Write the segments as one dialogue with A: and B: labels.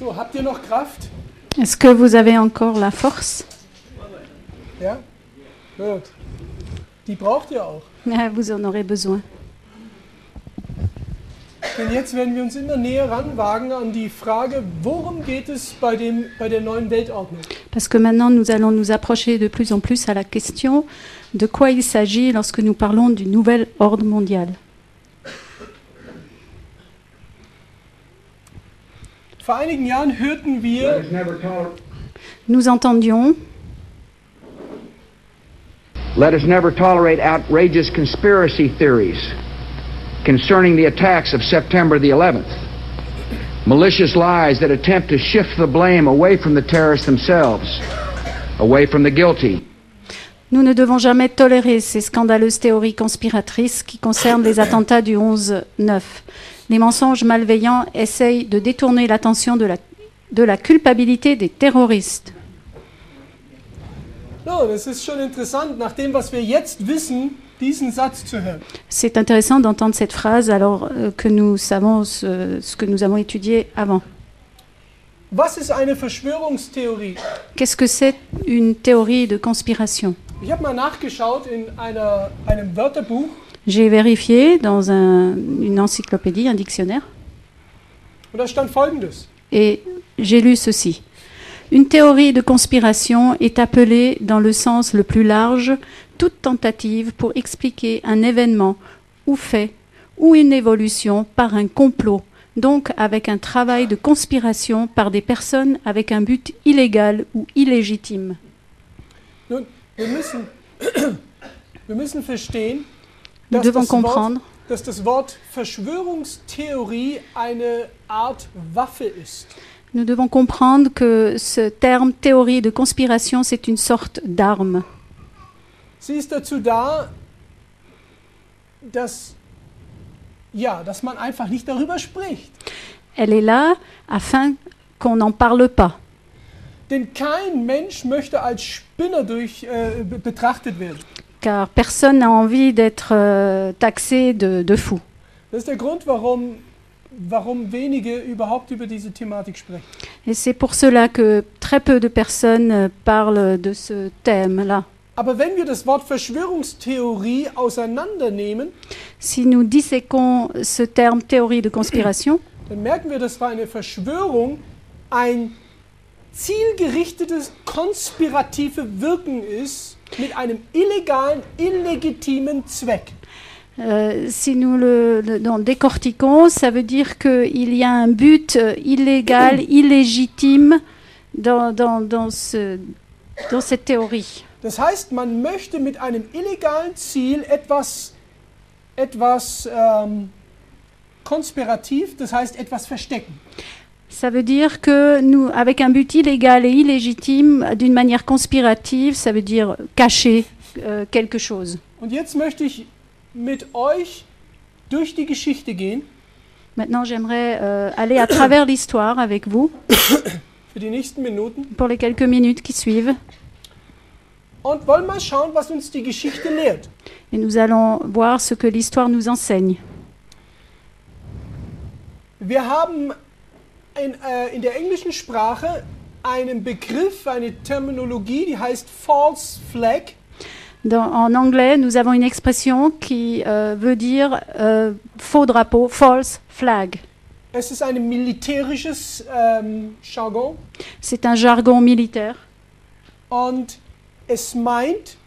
A: So, habt ihr noch Kraft?
B: Est-ce que vous avez encore la force?
A: Ja? Gut. Die braucht ihr auch.
B: Ah, vous en aurez besoin.
A: Denn jetzt werden wir uns immer näher ranwagen an die Frage, worum geht es bei der neuen Weltordnung?
B: Parce que maintenant, nous allons nous approcher de plus en plus à la question de quoi il s'agit lorsque nous parlons du nouvel ordre mondial.
A: Vor einigen Jahren hörten wir,
B: Nous entendions
C: Let us never tolerate outrageous conspiracy theories concerning the attacks of September the 11th. Malicious lies that attempt to shift the blame away from the terrorists themselves, away from the guilty.
B: Nous ne devons jamais tolérer ces scandaleuses théories conspiratrices qui concernent les attentats du 11/9. Les mensonges malveillants essayent de détourner l'attention de la culpabilité des terroristes.
A: no, das ist schon interessant, nach dem, was wir jetzt wissen, diesen Satz zu hören.
B: C'est intéressant d'entendre cette phrase alors que nous savons ce que nous avons étudié avant.
A: Was ist eine Verschwörungstheorie?
B: Qu'est-ce que c'est une théorie de conspiration?
A: Ich habe mal nachgeschaut in einem Wörterbuch.
B: J'ai vérifié dans une encyclopédie, un dictionnaire,
A: Und da stand Folgendes.
B: et j'ai lu ceci. Une théorie de conspiration est appelée, dans le sens le plus large, toute tentative pour expliquer un événement ou fait ou une évolution par un complot, donc avec un travail de conspiration par des personnes avec un but illégal ou illégitime.
A: Nun, wir müssen verstehen,
B: Nous devons comprendre
A: dass das Wort Verschwörungstheorie eine Art Waffe ist.
B: Nous devons comprendre que ce terme théorie de conspiration, c'est une sorte d'arme.
A: Sie ist dazu da, dass man einfach nicht darüber spricht.
B: Elle est là afin qu'on n'en parle pas.
A: Denn kein Mensch möchte als Spinner betrachtet werden.
B: Car personne n'a envie d'être taxé de fou.
A: Das ist der Grund, warum wenige überhaupt über diese Thematik sprechen.
B: Et c'est pour cela que très peu de personnes parlent de ce thème-là.
A: Aber wenn wir das Wort Verschwörungstheorie auseinandernehmen,
B: Si nous disséquons ce terme théorie de conspiration,
A: dann merken wir, dass bei einer Verschwörung ein zielgerichtetes, konspiratives Wirken ist mit einem illegalen, illegitimen Zweck.
B: si nous le décortiquons, ça veut dire qu'il y a un but illégal, illégitime dans cette théorie.
A: Das heißt, man möchte mit einem illegalen Ziel etwas konspirativ, das heißt etwas verstecken.
B: Ça veut dire que nous, avec un but illégal et illégitime, d'une manière conspirative, ça veut dire cacher quelque chose.
A: Und jetzt möchte ich mit euch durch die Geschichte gehen.
B: Maintenant, j'aimerais aller à travers l'histoire avec vous
A: Für die nächsten Minuten.
B: pour les quelques minutes qui suivent.
A: Und wollen mal schauen, was uns die Geschichte lehrt.
B: Et nous allons voir ce que l'histoire nous enseigne.
A: Wir haben in der englischen Sprache einen Begriff, eine Terminologie, die heißt False Flag.
B: En anglais, nous avons une expression qui veut dire faux drapeau, false flag.
A: Es ist ein militärisches Jargon
B: C'est un jargon militaire.
A: und es meint,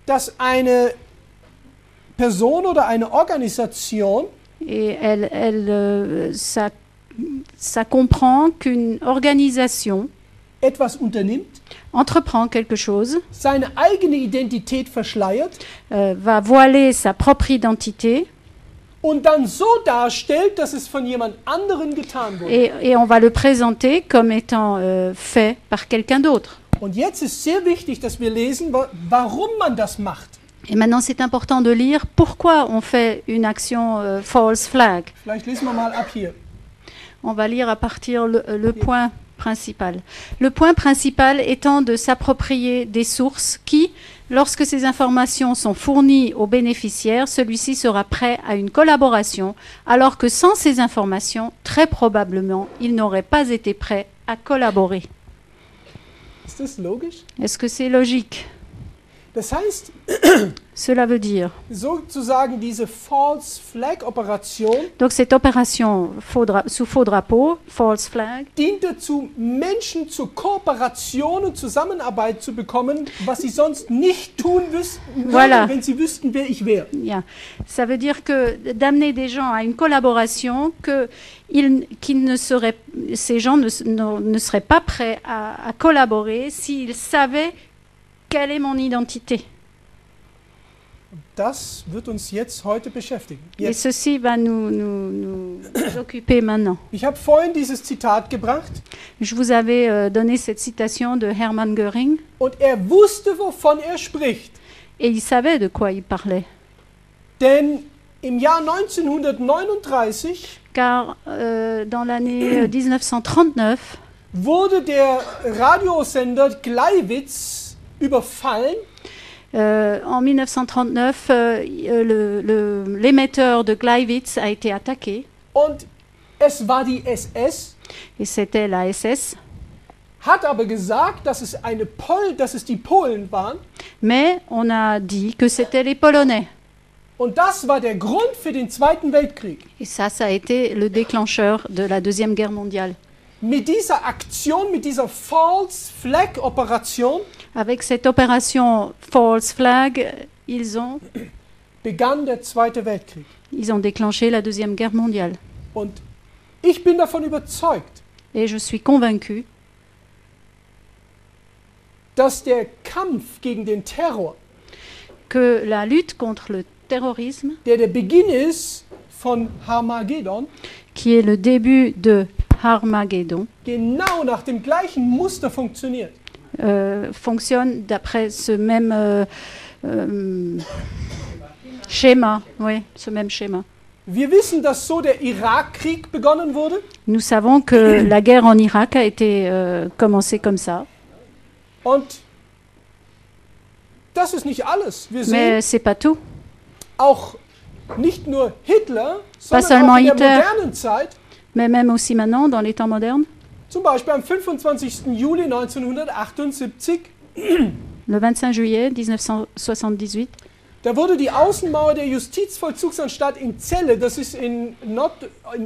A: dass eine Person oder eine Organisation
B: Et ça comprend qu'une organisation
A: etwas unternimmt,
B: entreprend quelque chose,
A: seine eigene Identität verschleiert
B: va voiler sa propre identité
A: und dann so darstellt, dass es von jemand anderen getan wurde.
B: et on va le présenter comme étant fait par quelqu'un d'autre.
A: Und jetzt ist sehr wichtig, dass wir lesen, warum man das macht.
B: Et maintenant, c'est important de lire pourquoi on fait une action false flag.
A: Vielleicht lesen wir mal ab hier.
B: On va lire à partir le point principal. Le point principal étant de s'approprier des sources qui, Lorsque ces informations sont fournies au bénéficiaire, celui-ci sera prêt à une collaboration, alors que sans ces informations, très probablement, il n'aurait pas été prêt à collaborer.
A: Ist das logisch?
B: Est-ce que c'est logique?
A: Das heißt,
B: Cela veut dire,
A: sozusagen diese False Flag Operation
B: donc cette opération sous faux drapeau, false flag,
A: dient dazu, Menschen zur Kooperation und Zusammenarbeit zu bekommen, was sie sonst nicht tun würden,
B: Voilà.
A: wenn sie wüssten, wer ich wäre.
B: yeah. Ça veut dire que d'amener des gens à une collaboration ces gens ne seraient pas prêts à collaborer s'ils savaient quelle est mon identité.
A: Das wird uns jetzt heute beschäftigen.
B: Et
A: Jetzt.
B: ceci va nous occuper maintenant.
A: Ich habe vorhin dieses Zitat gebracht
B: Je vous avais donné cette citation de Hermann Göring
A: und er wusste, wovon er spricht.
B: et il savait de quoi il parlait.
A: Denn im Jahr 1939
B: Car dans l'année 1939,
A: wurde der Radiosender Gleiwitz überfallen
B: en 1939, l'émetteur de Gleiwitz a été attaqué
A: und es war die SS,
B: et c'était la SS.
A: hat aber gesagt, dass es die Polen waren
B: Mais on a dit que c'était les Polonais.
A: und das war der Grund für den Zweiten Weltkrieg.
B: Et ça a été le déclencheur de la Deuxième Guerre mondiale.
A: Mit dieser Aktion, mit dieser False Flag Operation
B: Avec cette opération False Flag,
A: begann der Zweite Weltkrieg.
B: ils ont déclenché la Deuxième Guerre mondiale.
A: Und ich bin davon überzeugt,
B: Et je suis convaincue
A: dass der Kampf gegen den Terror,
B: que la lutte contre le terrorisme,
A: der Beginn ist von Armageddon,
B: qui est le début de Armageddon,
A: genau nach dem gleichen Muster funktioniert.
B: fonctionne d'après ce même schéma. Oui, ce même schéma.
A: Wir wissen, dass so der Irakkrieg begonnen wurde.
B: Nous savons que la guerre en Irak a été commencée comme ça.
A: Und das ist nicht alles. Wir
B: Mais
A: sehen
B: c'est pas tout.
A: auch nicht nur Hitler,
B: Pas
A: sondern auch in
B: seulement
A: der
B: Hitler.
A: modernen Zeit,
B: Mais même aussi maintenant, dans les temps modernes,
A: zum Beispiel am 25. Juli 1978,
B: le 25 juillet 1978,
A: da wurde die Außenmauer der Justizvollzugsanstalt in Celle, das ist in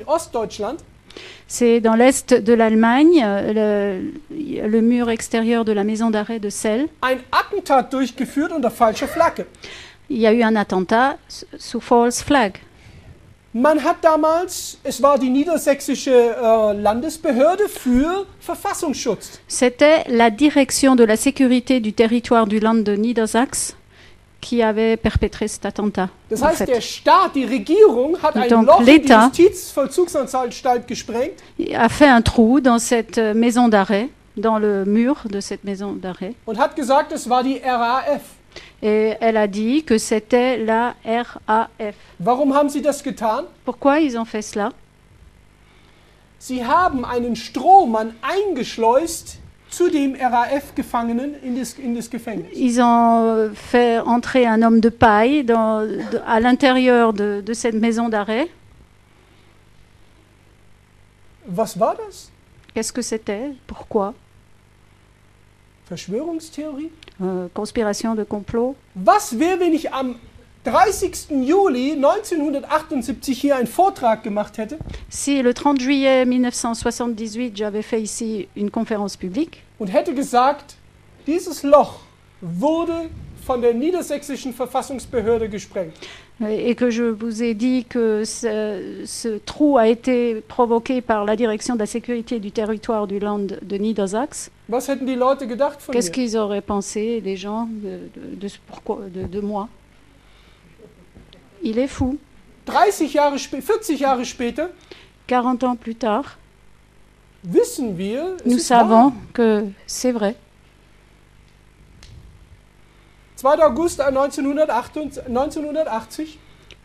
A: Ostdeutschland,
B: c'est dans l'est de l'Allemagne, le mur extérieur de la maison d'arrêt de Celle.
A: ein Attentat durchgeführt unter falscher Flagge.
B: Il y a eu un attentat sous false flag.
A: Man hat damals, es war die niedersächsische Landesbehörde für Verfassungsschutz.
B: C'était la direction de la sécurité du territoire du Land de Niedersachsen qui avait perpétré cet attentat.
A: Das
B: en
A: heißt,
B: fait.
A: der Staat, die Regierung hat ein
B: Donc,
A: Loch in die
B: l'État
A: Justizvollzugsanstalt gesprengt
B: Il a fait un trou dans cette maison d'arrêt, dans le mur de cette maison d'arrêt,
A: und hat gesagt, es war die RAF.
B: et elle a dit que c'était la RAF.
A: Warum haben sie das getan?
B: Pourquoi ils ont fait cela?
A: Sie haben einen Strohmann eingeschleust zu dem RAF-Gefangenen in das Gefängnis.
B: Ils ont fait entrer un homme de paille à l'intérieur de cette maison d'arrêt.
A: Was war das?
B: Qu'est-ce que c'était? Pourquoi?
A: Verschwörungstheorie?
B: Conspiration de complot?
A: Was wäre, wenn ich am 30. Juli 1978 hier einen Vortrag gemacht hätte
B: Si le 30 juillet 1978, j'avais fait ici une conférence publique
A: und hätte gesagt, dieses Loch wurde von der niedersächsischen Verfassungsbehörde gesprengt.
B: et que je vous ai dit que ce trou a été provoqué par la direction de la sécurité du territoire du Land de Niedersachsen,
A: Was hätten die Leute gedacht von
B: qu'est-ce
A: mir?
B: qu'ils auraient pensé, les gens, de moi? Il est fou.
A: 40 Jahre später
B: 40 ans plus tard,
A: wissen wir, es
B: nous
A: ist
B: savons
A: wahr.
B: que c'est vrai.
A: 2. August 1980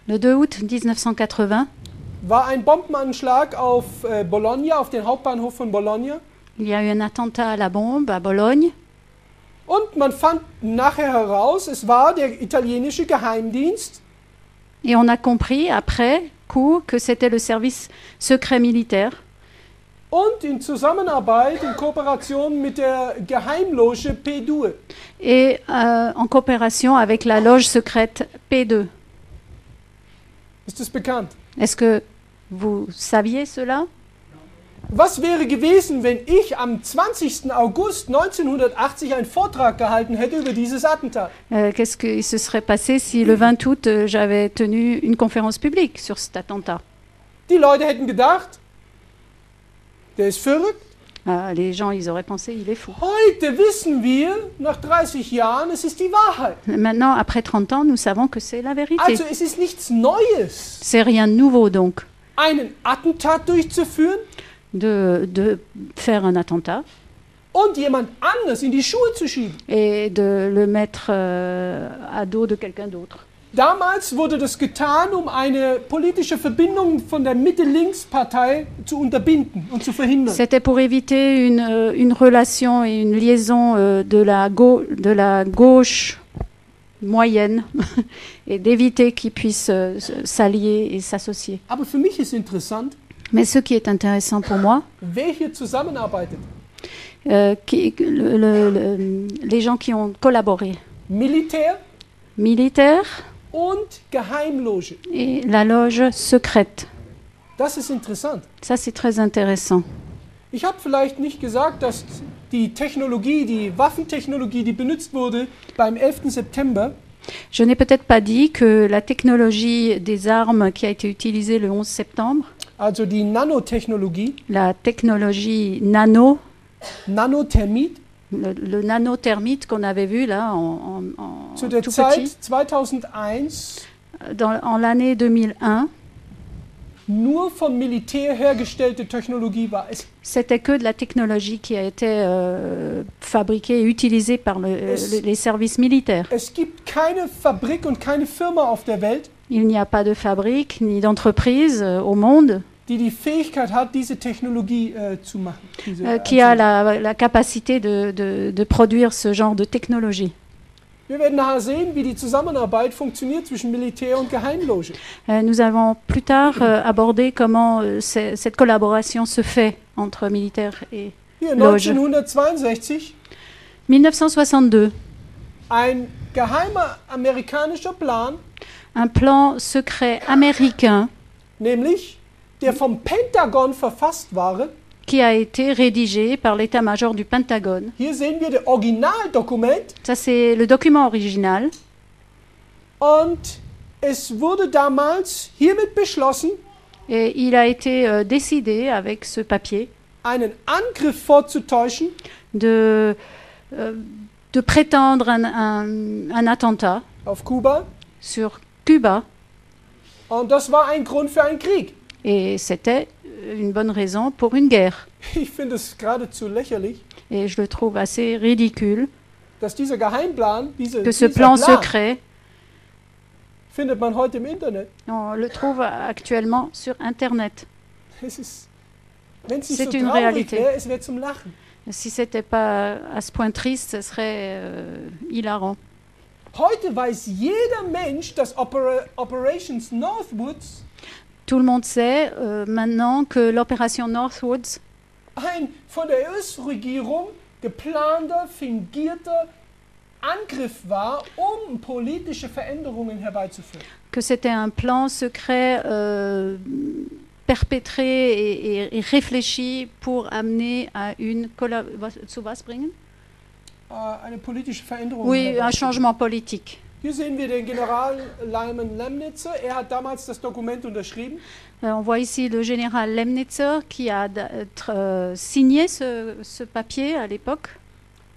B: Le 2 août 1980,
A: war ein Bombenanschlag auf Bologna, auf den Hauptbahnhof von Bologna.
B: il y a eu un attentat à la bombe à Bologne.
A: Und man fand nachher heraus, es war der italienische Geheimdienst,
B: Et on a compris après coup que c'était le service secret militaire.
A: und in Zusammenarbeit, in Kooperation mit der Geheimloge P2.
B: Et en coopération avec la loge secrète P2.
A: Ist das bekannt?
B: Est-ce que vous saviez cela?
A: Was wäre gewesen, wenn ich am 20. August 1980 einen Vortrag gehalten hätte über dieses Attentat?
B: Qu'est-ce qui se serait passé si le 20 août, j'avais tenu une conférence publique sur cet attentat?
A: Die Leute hätten gedacht, der ist verrückt.
B: Les gens, ils auraient pensé, il est fou.
A: Heute wissen wir, nach 30 Jahren, es ist die Wahrheit.
B: Maintenant, après 30 ans, nous savons que c'est la vérité.
A: Also es ist nichts Neues,
B: C'est rien de nouveau, donc,
A: einen Attentat durchzuführen
B: de faire un attentat
A: und jemand anders in die Schuhe zu schieben.
B: et de le mettre à dos de quelqu'un d'autre.
A: Damals wurde das getan, um eine politische Verbindung von der Mitte-Links-Partei zu unterbinden und zu verhindern.
B: C'était pour éviter une relation et une liaison de la gauche moyenne et d'éviter qu'ils puissent s'allier et s'associer.
A: Aber für mich ist interessant,
B: Mais ce qui est intéressant pour moi,
A: wer hier zusammenarbeitet.
B: les gens qui ont collaboré,
A: Militär
B: militaires
A: und Geheimloge.
B: et la loge secrète.
A: Das ist interessant.
B: Ça, c'est très intéressant.
A: Ich habe vielleicht nicht gesagt, dass die Technologie, die Waffentechnologie, die benutzt wurde beim 11. September,
B: Je n'ai peut-être pas dit que la technologie des armes qui a été utilisée le 11 septembre,
A: also die Nanotechnologie,
B: la technologie nano,
A: Nanothermit,
B: le nanothermite qu'on avait vu là en
A: zu der
B: tout
A: Zeit
B: petit,
A: 2001
B: en l'année 2001,
A: nur vom Militär hergestellte Technologie war.
B: c'était que de la technologie qui a été fabriquée et utilisée par les services militaires.
A: Es gibt keine Fabrik und keine Firma auf der Welt,
B: Il n'y a pas de fabrique ni d'entreprise au monde
A: die die Fähigkeit hat, diese Technologie zu machen.
B: qui a la capacité de produire ce genre de technologie.
A: Wir werden nachher sehen, wie die Zusammenarbeit funktioniert zwischen Militär und Geheimloge.
B: Nous allons plus tard aborder comment cette collaboration se fait entre militaires et
A: Hier
B: loge.
A: 1962,
B: 1962,
A: ein geheimer amerikanischer Plan,
B: un plan secret américain
A: nämlich der vom Pentagon verfasst war.
B: qui a été rédigé par l'état-major du Pentagone.
A: Hier sehen wir das Originaldokument
B: Ça, c'est le document original.
A: und es wurde damals hiermit beschlossen,
B: Et il a été décidé avec ce papier
A: einen Angriff vorzutäuschen
B: de prétendre un attentat
A: auf Kuba
B: sur Cuba.
A: und das war ein Grund für einen Krieg.
B: Et c'était une bonne raison pour une guerre.
A: Ich finde es geradezu lächerlich,
B: Et je le trouve assez ridicule
A: dass dieser Geheimplan,
B: que ce plan secret,
A: findet man heute im Internet.
B: on le trouve actuellement sur Internet.
A: Es ist, wenn es nicht
B: C'est
A: so
B: une
A: traurig
B: réalité.
A: wäre, es wäre zum Lachen.
B: Si c'était pas à ce point triste, ce serait hilarant.
A: Heute weiß jeder Mensch, dass Operations Northwoods
B: Tout le monde sait maintenant que l'opération Northwoods
A: ein von der US-Regierung geplanter, fingierter Angriff war, um politische Veränderungen herbeizuführen.
B: que c'était un plan secret perpétré et réfléchi pour amener à une zu was bringen?
A: Eine politische Veränderung.
B: Oui, un
A: herbeizuführen.
B: changement politique.
A: Hier sehen wir den General Lyman Lemnitzer. Er hat damals das Dokument unterschrieben.
B: On voit ici le général Lemnitzer qui a signé ce papier à l'époque.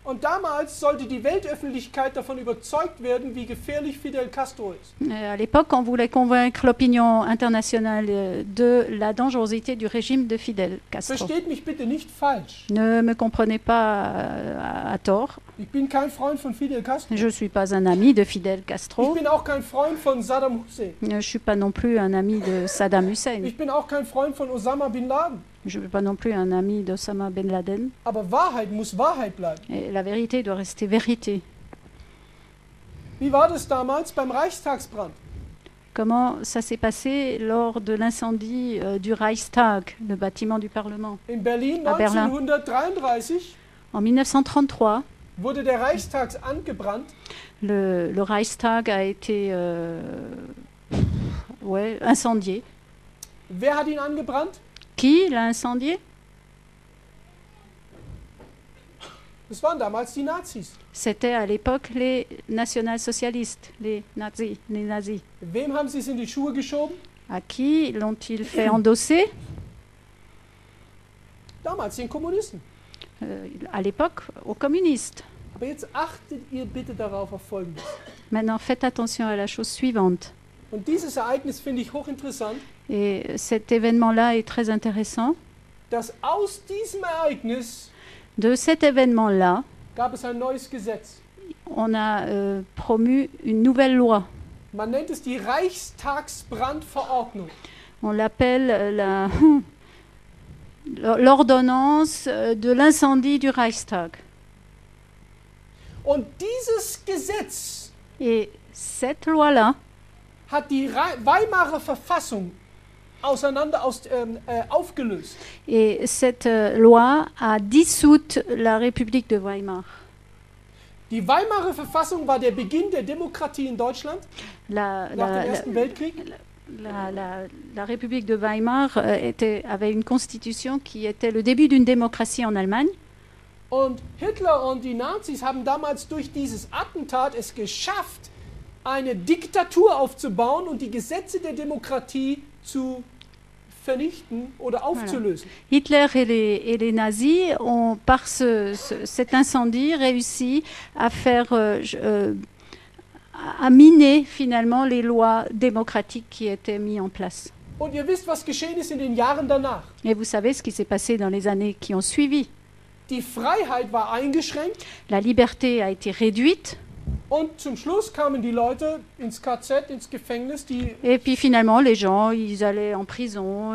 A: Und damals sollte die Weltöffentlichkeit davon überzeugt werden, wie gefährlich Fidel Castro ist.
B: À l'époque, on voulait convaincre l'opinion internationale de la dangerosité du régime de Fidel Castro.
A: Versteht mich bitte nicht falsch.
B: Ne me comprenez pas à tort.
A: Ich bin kein Freund von Fidel Castro.
B: Je ne suis pas un ami de Fidel
A: Ich
B: Castro.
A: bin auch kein Freund von Saddam Hussein.
B: Je ne suis pas non plus un ami de Saddam Hussein.
A: Ich bin auch kein Freund von Osama Bin Laden.
B: Je ne veux pas non plus un ami d'Osama Ben Laden.
A: Aber Wahrheit muss Wahrheit bleiben.
B: Et la vérité doit rester vérité.
A: Wie war das damals beim Reichstagsbrand?
B: Comment ça s'est passé lors de l'incendie du Reichstag, le bâtiment du Parlement?
A: In Berlin
B: À Berlin.
A: 1933
B: En 1933,
A: wurde der Reichstag angebrannt.
B: le Reichstag a été incendié.
A: Wer hat ihn angebrannt?
B: Qui l'a incendié?
A: Das waren damals die Nazis.
B: C'était à l'époque les national-socialistes, les nazis.
A: Wem haben sie es in die Schuhe geschoben?
B: À qui l'ont-ils fait endosser?
A: Damals den Kommunisten.
B: À l'époque, aux communistes.
A: Aber jetzt achtet ihr bitte darauf auf Folgendes.
B: Maintenant, faites attention à la chose suivante.
A: Und dieses Ereignis finde ich hochinteressant,
B: Et cet événement-là est très intéressant.
A: dass aus diesem Ereignis
B: De cet événement-là,
A: gab es ein neues Gesetz.
B: on a promu une nouvelle loi.
A: Man nennt es die Reichstagsbrandverordnung.
B: On l'appelle l'ordonnance de l'incendie du Reichstag.
A: Und dieses Gesetz
B: Et cette loi-là
A: hat die Weimarer Verfassung aufgelöst.
B: et cette loi a dissout la République de Weimar.
A: Die Weimarer Verfassung war der Beginn der Demokratie in Deutschland
B: La,
A: nach
B: la-
A: dem Ersten Weltkrieg.
B: la République de Weimar avait une constitution qui était le début d'une démocratie en Allemagne.
A: Und Hitler und die Nazis haben damals durch dieses Attentat es geschafft, eine Diktatur aufzubauen und die Gesetze der Demokratie zu vernichten oder aufzulösen.
B: Hitler et les nazis ont, par cet incendie, réussi à faire, à miner finalement les lois démocratiques qui étaient mises en place.
A: Und ihr wisst, was geschehen ist in den Jahren danach.
B: Et vous savez ce qui s'est passé dans les années qui ont suivi.
A: Die Freiheit war eingeschränkt
B: La liberté a été réduite
A: und zum Schluss kamen die Leute ins KZ, ins Gefängnis,
B: et puis finalement les gens, ils allaient en prison,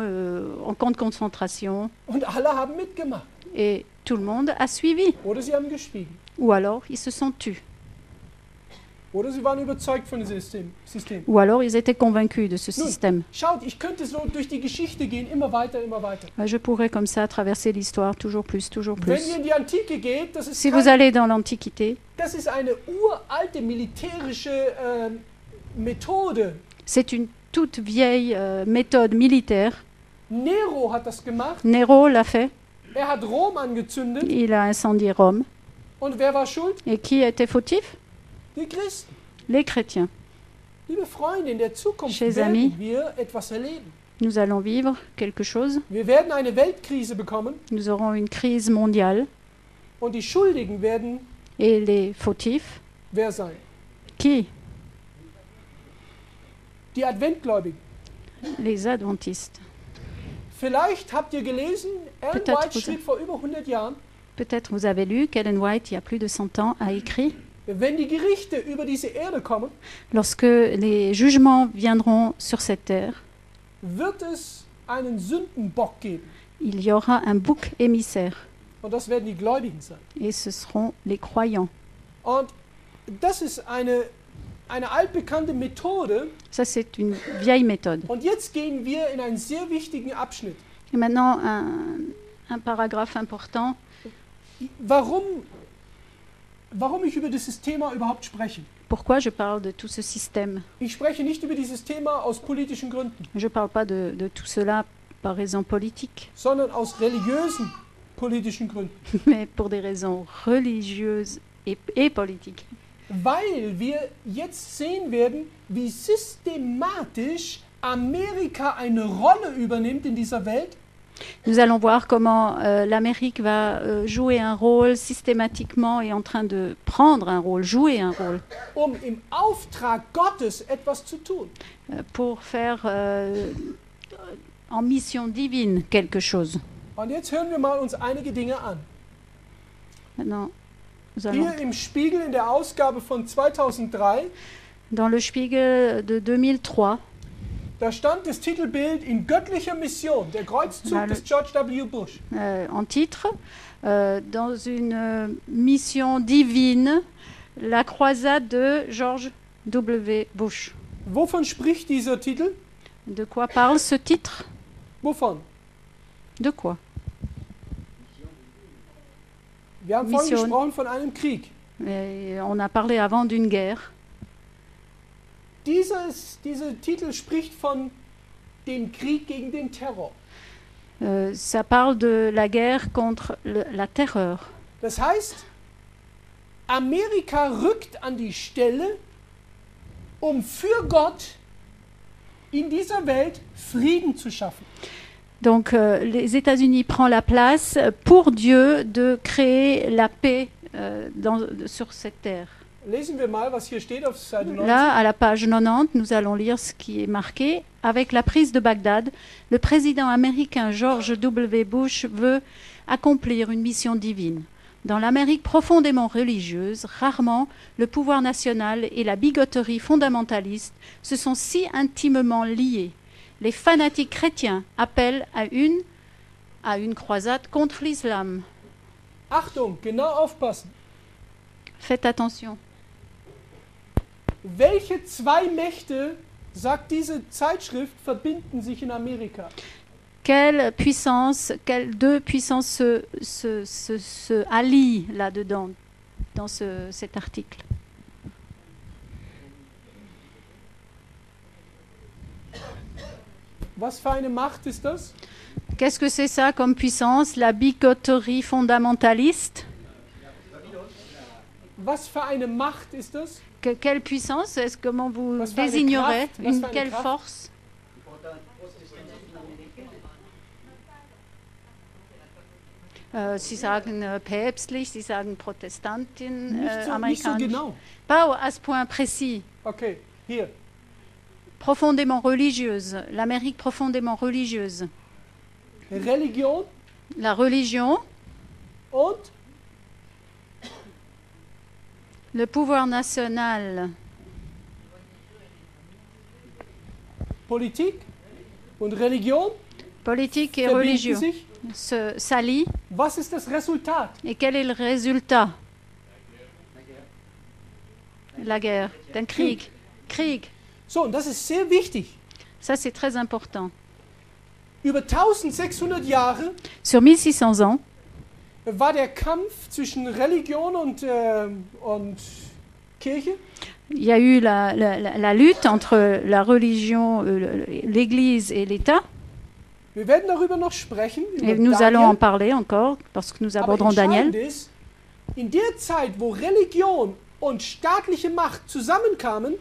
B: en camp de concentration
A: und alle haben mitgemacht.
B: et tout le monde a suivi.
A: Oder sie haben geschwiegen.
B: Ou alors ils se sont tus.
A: Oder sie waren überzeugt von dem System.
B: Ou alors ils étaient convaincus de ce
A: Nun,
B: système.
A: schaut, ich könnte so durch die Geschichte gehen, immer weiter, immer weiter.
B: Je pourrais comme ça traverser l'histoire toujours plus, toujours
A: Wenn
B: plus.
A: ihr in die Antike geht, das ist,
B: Si vous allez dans l'Antiquité,
A: das ist eine uralte militärische Methode.
B: c'est une toute vieille méthode militaire.
A: Nero hat das gemacht.
B: Nero l'a fait,
A: Er hat Rom angezündet.
B: il a incendié Rome.
A: Und wer war schuld?
B: Et qui était fautif?
A: Die Christen.
B: Les chrétiens.
A: Liebe Freunde, in der Zukunft
B: Chers
A: werden
B: amis.
A: wir etwas erleben.
B: Nous allons vivre quelque chose.
A: Wir werden eine Weltkrise bekommen
B: Nous aurons une crise mondiale.
A: und die Schuldigen werden
B: Et les fautifs,
A: wer sein?
B: qui?
A: Die Adventgläubigen.
B: Les adventistes.
A: Vielleicht habt ihr gelesen, Ellen
B: Peut-être
A: White
B: vous-
A: schrieb vor über 100 Jahren,
B: Peut-être vous avez lu qu'Ellen White, il y a plus de 100 ans, a écrit
A: wenn die Gerichte über diese Erde kommen,
B: lorsque les jugements viendront sur cette terre,
A: wird es einen Sündenbock geben.
B: il y aura un bouc émissaire.
A: Und das werden die Gläubigen sein.
B: Et ce seront les croyants.
A: Und das ist eine altbekannte Methode.
B: Ça, c'est une vieille méthode.
A: Und jetzt gehen wir in einen sehr wichtigen Abschnitt.
B: Et maintenant, un paragraphe important.
A: Warum ich über dieses Thema überhaupt spreche?
B: Pourquoi je parle de tout ce système?
A: Ich spreche nicht über dieses Thema aus politischen Gründen,
B: Je ne parle pas de tout cela par raison politique,
A: sondern aus religiösen politischen Gründen.
B: mais pour des raisons religieuses et politiques.
A: Weil wir jetzt sehen werden, wie systematisch Amerika eine Rolle übernimmt in dieser Welt,
B: Nous allons voir comment l'Amérique va jouer un rôle systématiquement et en train de prendre un rôle, jouer un rôle,
A: im Auftrag Gottes etwas zu tun.
B: pour faire en mission divine quelque chose.
A: Und jetzt hören wir mal uns einige Dinge an.
B: Maintenant, nous allons
A: Hier im Spiegel in der Ausgabe von 2003
B: dans le Spiegel de 2003,
A: Da stand das Titelbild in göttlicher Mission, der Kreuzzug des George W. Bush.
B: En titre, dans une mission divine, la croisade de George W. Bush.
A: Wovon spricht dieser Titel?
B: De quoi parle ce titre?
A: Wovon?
B: De quoi?
A: Wir haben vorhin
B: Mission.
A: gesprochen von einem Krieg.
B: Et on a parlé avant d'une guerre.
A: Dieser Titel spricht von dem Krieg gegen den Terror.
B: Ça parle de la guerre contre la terreur.
A: Das heißt, Amerika rückt an die Stelle, um für Gott in dieser Welt Frieden zu schaffen.
B: Donc les États-Unis prennent la place pour Dieu de créer la paix sur cette terre.
A: Lesen wir mal, was hier steht auf Seite 90.
B: Là, à la page 90, nous allons lire ce qui est marqué. Avec la prise de Bagdad, le président américain George W. Bush veut accomplir une mission divine. Dans l'Amérique profondément religieuse, rarement le pouvoir national et la bigoterie fondamentaliste se sont si intimement liés. Les fanatiques chrétiens appellent à une croisade contre l'islam.
A: Achtung, genau aufpassen.
B: Faites attention.
A: Welche zwei Mächte, sagt diese Zeitschrift, verbinden sich in Amerika?
B: Quelle deux puissances se allient là-dedans, dans cet article?
A: Was für eine Macht ist das?
B: Qu'est-ce que c'est ça comme puissance? La bigoterie fondamentaliste?
A: Was für eine Macht ist das?
B: Quelle puissance? Comment vous
A: Was für eine
B: désignerez?
A: Kraft? Was für eine
B: Quelle
A: Kraft?
B: force? Sie sagen päpstlich, Sie sagen Protestantin,
A: Nicht so
B: amerikanisch.
A: genau.
B: Pas à ce point précis.
A: Okay, hier.
B: Profondément religieuse. L'Amérique profondément religieuse.
A: Religion
B: La religion,
A: und
B: le pouvoir national,
A: Politik und Religion
B: politique et
A: verbinden
B: religieux
A: sich.
B: s'allient.
A: Was ist das Resultat?
B: Et quel est le résultat? La guerre, d'un Krieg. Krieg.
A: So, und das ist sehr wichtig.
B: Ça, c'est très important.
A: Über 1600 Jahre
B: Sur 1600 ans,
A: war der Kampf zwischen Religion und Kirche.
B: il y a eu la lutte entre la religion, l'Église et l'État.
A: Wir werden darüber noch sprechen.
B: Et
A: Über
B: nous allons en
A: Daniel.
B: parler encore lorsque nous
A: Aber
B: aborderons
A: entscheidend
B: Daniel.
A: ist, in der Zeit, wo Religion und staatliche Macht zusammenkamen,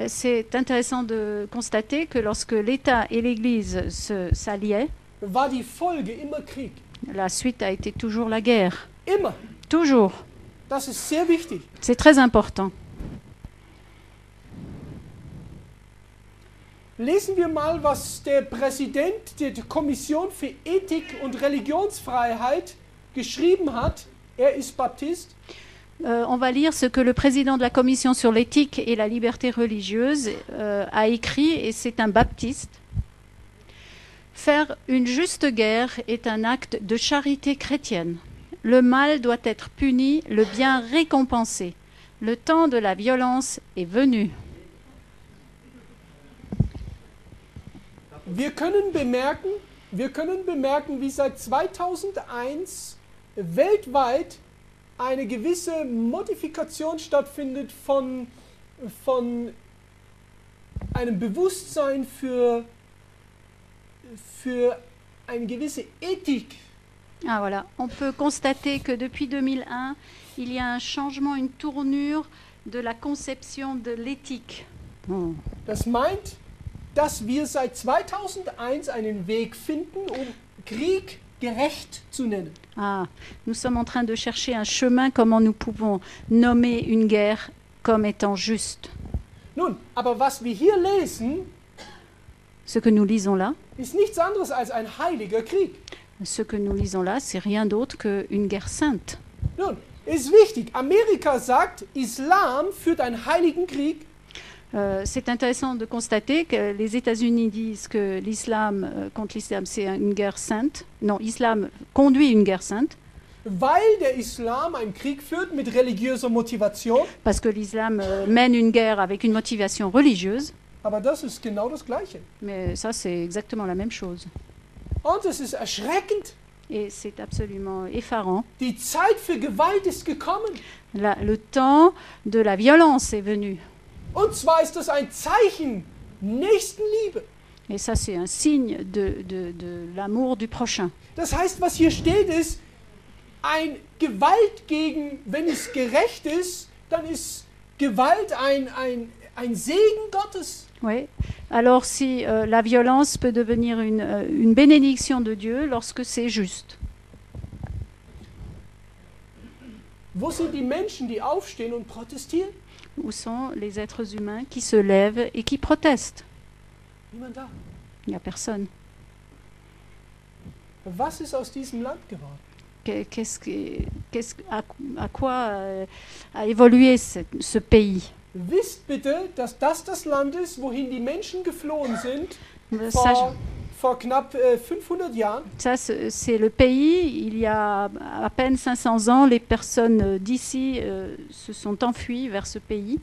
B: C'est intéressant de constater que lorsque l'État et l'Église s'alliaient,
A: war die Folge immer Krieg.
B: la suite a été toujours la guerre.
A: Immer.
B: Toujours.
A: Das ist sehr wichtig.
B: C'est très important.
A: Lesen wir mal, was der Präsident der Kommission für Ethik und Religionsfreiheit geschrieben hat. Er ist Baptist.
B: On va lire ce que le président de la Commission sur l'éthique et la liberté religieuse a écrit, et c'est un baptiste. Faire une juste guerre est un acte de charité chrétienne. Le mal doit être puni, le bien récompensé. Le temps de la violence est venu.
A: Wir können bemerken, wie seit 2001 weltweit eine gewisse Modifikation stattfindet von einem Bewusstsein für eine gewisse Ethik.
B: Ah voilà, on peut constater que depuis 2001, il y a un changement, une tournure de la conception de l'éthique. Oh.
A: Das meint, dass wir seit 2001 einen Weg finden, um Krieg gerecht zu nennen.
B: Ah, nous sommes en train de chercher un chemin comment nous pouvons nommer une guerre comme étant juste.
A: Nun, aber was wir hier lesen,
B: Ce que nous lisons là,
A: ist nichts anderes als ein heiliger Krieg.
B: ce que nous lisons là, c'est rien d'autre qu'une guerre sainte.
A: Nun, ist wichtig. Amerika sagt, Islam führt einen heiligen Krieg.
B: C'est intéressant de constater que les États-Unis disent que l'islam contre l'islam, c'est une guerre sainte. Non, l'islam conduit une guerre sainte.
A: Weil der Islam einen Krieg führt mit religiöser Motivation.
B: Parce que l'islam mène une guerre avec une motivation religieuse.
A: Aber das ist genau das Gleiche.
B: Mais ça, c'est exactement la même chose.
A: Und es ist erschreckend.
B: Et c'est absolument effarant.
A: Die Zeit für Gewalt ist gekommen.
B: Le temps de la violence est venu.
A: Und zwar ist das ein Zeichen Nächstenliebe.
B: Et ça, c'est un signe de l'amour du prochain.
A: Das heißt, was hier steht, ist, ein Gewalt gegen, wenn es gerecht ist, dann ist Gewalt ein Segen Gottes.
B: Oui. Alors si la violence peut devenir une bénédiction de Dieu lorsque c'est juste.
A: Wo sind die Menschen, die aufstehen und protestieren?
B: Où sont les êtres humains qui se lèvent et qui protestent?
A: Niemand da.
B: Il n'y a personne.
A: Was ist aus diesem Land geworden?
B: À quoi a évolué ce pays?
A: Wisst bitte, dass das Land ist, wohin die Menschen geflohen sind vor knapp 500 Jahren.
B: Ça, c'est le pays, il y a à peine 500 ans, les personnes d'ici se sont enfuies vers ce pays.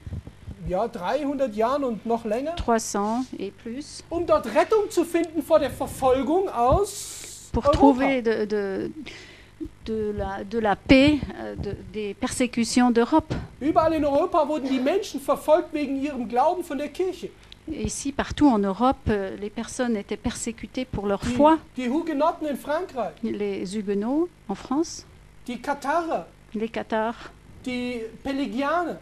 A: Ja, 300 Jahren und noch länger.
B: 300 et plus.
A: Um dort Rettung zu finden vor der Verfolgung aus
B: Pour
A: Europa.
B: Trouver de la paix des persécutions d'Europe.
A: Überall in Europa wurden die Menschen verfolgt wegen ihrem Glauben von der Kirche.
B: Ici, partout en Europe, les personnes étaient persécutées pour leur foi.
A: Die Hugenotten in Frankreich.
B: Les Huguenots en France.
A: Die Katharer.
B: Les Cathares.
A: Die Pelagianer.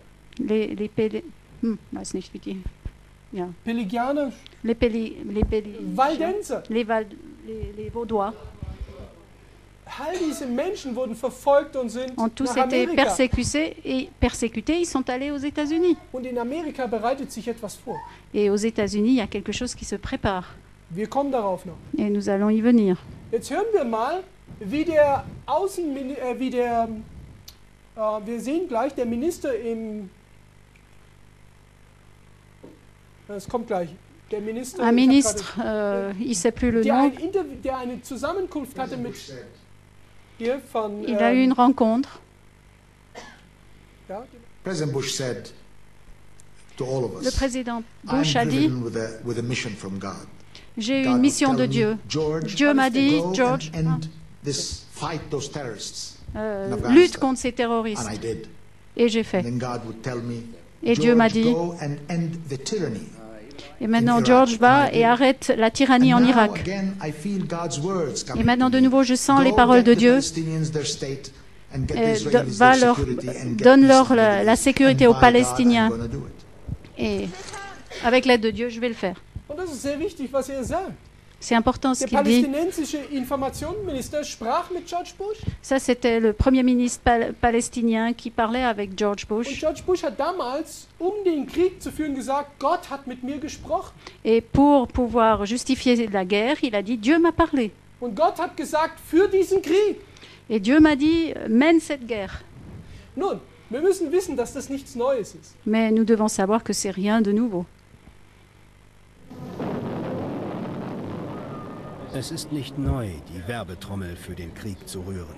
B: Weiß nicht wie die. Ja.
A: Pelagianer. Waldenser.
B: Les Vaudois.
A: All diese Menschen wurden verfolgt und sind
B: ont tous
A: nach
B: été
A: Amerika.
B: persécutés, ils sont allés aux États-Unis.
A: Und in Amerika bereitet sich etwas vor.
B: Et aux États-Unis, il y a quelque chose qui se prépare.
A: Wir kommen darauf noch.
B: Et nous allons y venir.
A: Jetzt hören wir mal, wie der wir sehen gleich, der Minister es kommt gleich. Der Minister,
B: un ministre, il ne sait plus le nom,
A: der eine Zusammenkunft hatte mit hier von,
B: il a eu une rencontre.
A: Ja,
D: President Bush said to all of us,
B: Le président
D: I'm
B: Bush a dit,
D: driven with a mission from God.
B: j'ai
D: God
B: une mission
D: would
B: de
D: tell
B: Dieu.
D: me, George,
B: Dieu m'a dit,
D: go
B: George,
D: and end this, fight those terrorists in Afghanistan.
B: lutte contre ces
D: And
B: terroristes.
D: I did.
B: Et j'ai fait.
D: And then God would tell me,
B: Et Dieu m'a
D: George,
B: dit,
D: go and end the tyranny.
B: et maintenant George va et arrête la tyrannie en
D: And now,
B: Irak.
D: again, I feel God's words coming
B: Et maintenant
D: to
B: de
D: me.
B: nouveau, je sens
D: Go
B: les paroles de
D: get the
B: Dieu.
D: Palestinians their state and get the Israelis
B: Va
D: their
B: leur,
D: security and get
B: donne-leur
D: peace in the Middle
B: la
D: East.
B: sécurité
D: And
B: aux
D: by God, I'm
B: Palestiniens.
D: gonna do it.
B: Et avec l'aide de Dieu, je vais le faire.
A: und das ist sehr wichtig, was er sagt.
B: C'est important ce
A: Der
B: qu'il dit.
A: palästinensische Informationsminister sprach mit George Bush.
B: Ça, c'était le premier ministre palestinien qui parlait avec George
A: Und
B: Bush.
A: George Bush hat damals, um den Krieg zu führen, gesagt, Gott hat mit mir gesprochen.
B: Et pour pouvoir justifier la guerre, il a dit Dieu m'a parlé.
A: Und Gott hat gesagt, für diesen Krieg.
B: Et Dieu m'a dit mène cette guerre.
A: Nun, wir müssen wissen, dass das nichts Neues ist.
B: Mais nous devons savoir que c'est rien de nouveau.
E: Es ist nicht neu, die Werbetrommel für den Krieg zu rühren.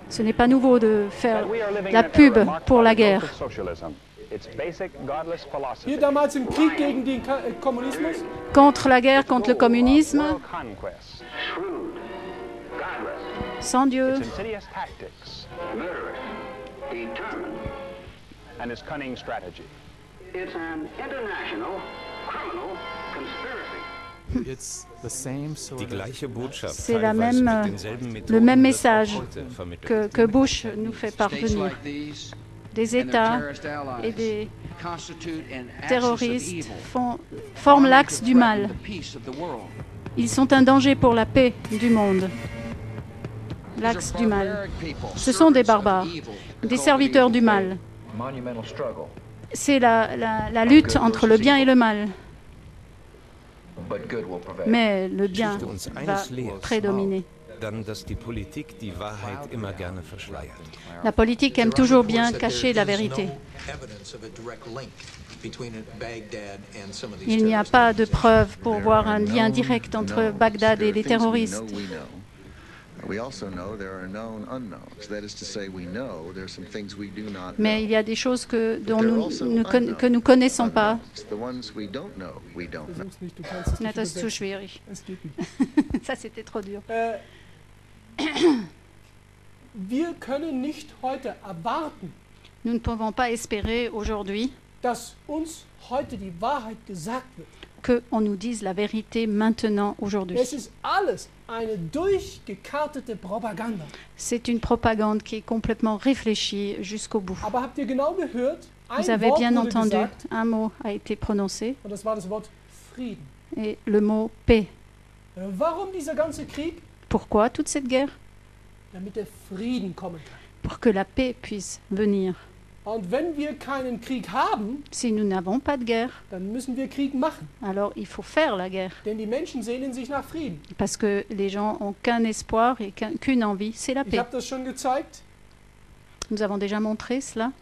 B: Ce n'est pas nouveau de faire la pub pour la guerre.
A: Hier damals im Krieg gegen den Kommunismus.
B: Contre la guerre, contre le communisme, sans Dieu.
F: Die gleiche Botschaft,
B: C'est la
F: teilweise
B: même,
F: mit denselben
B: le
F: Methoden
B: même
F: bis
B: message
F: heute vermittelt.
B: que Bush nous fait parvenir. Des États et des terroristes forment l'axe du mal. Ils sont un danger pour la paix du monde. L'axe du mal. Ce sont des barbares, des serviteurs du mal. C'est la lutte entre le bien et le mal. Mais le bien va prédominer.
F: dann, dass die Politik die Wahrheit immer gerne verschleiert.
B: La politique aime toujours bien cacher la vérité. Il n'y a pas de preuve pour voir un lien direct entre Bagdad et les terroristes. Mais il y a des choses que nous connaissons pas. Das ist zu schwierig.
A: Es geht nicht.
B: Ça, c'était trop dur.
A: Wir können nicht heute erwarten,
B: Nous ne pouvons pas espérer aujourd'hui
A: dass uns heute die Wahrheit gesagt wird.
B: qu'on nous dise la vérité maintenant, aujourd'hui.
A: Es ist alles eine durchgekartete Propaganda.
B: C'est une propagande qui est complètement réfléchie jusqu'au bout.
A: Aber habt ihr genau gehört?
B: Vous
A: Ein
B: avez
A: Wort
B: bien
A: wurde
B: entendu,
A: gesagt,
B: un mot a été prononcé,
A: und das war das Wort Frieden.
B: et le mot paix.
A: Warum dieser ganze Krieg?
B: Pourquoi toute cette guerre?
A: Damit der Frieden kommen kann.
B: Pour que la paix puisse venir.
A: Und wenn wir keinen Krieg haben,
B: Si nous n'avons pas de guerre,
A: dann müssen wir Krieg machen.
B: alors il faut faire la guerre.
A: Denn die Menschen sehnen sich nach Frieden.
B: Parce que les gens ont qu'un espoir et qu'une envie, c'est la
A: Ich
B: paix.
A: habe das schon gezeigt.
B: Nous avons déjà montré cela.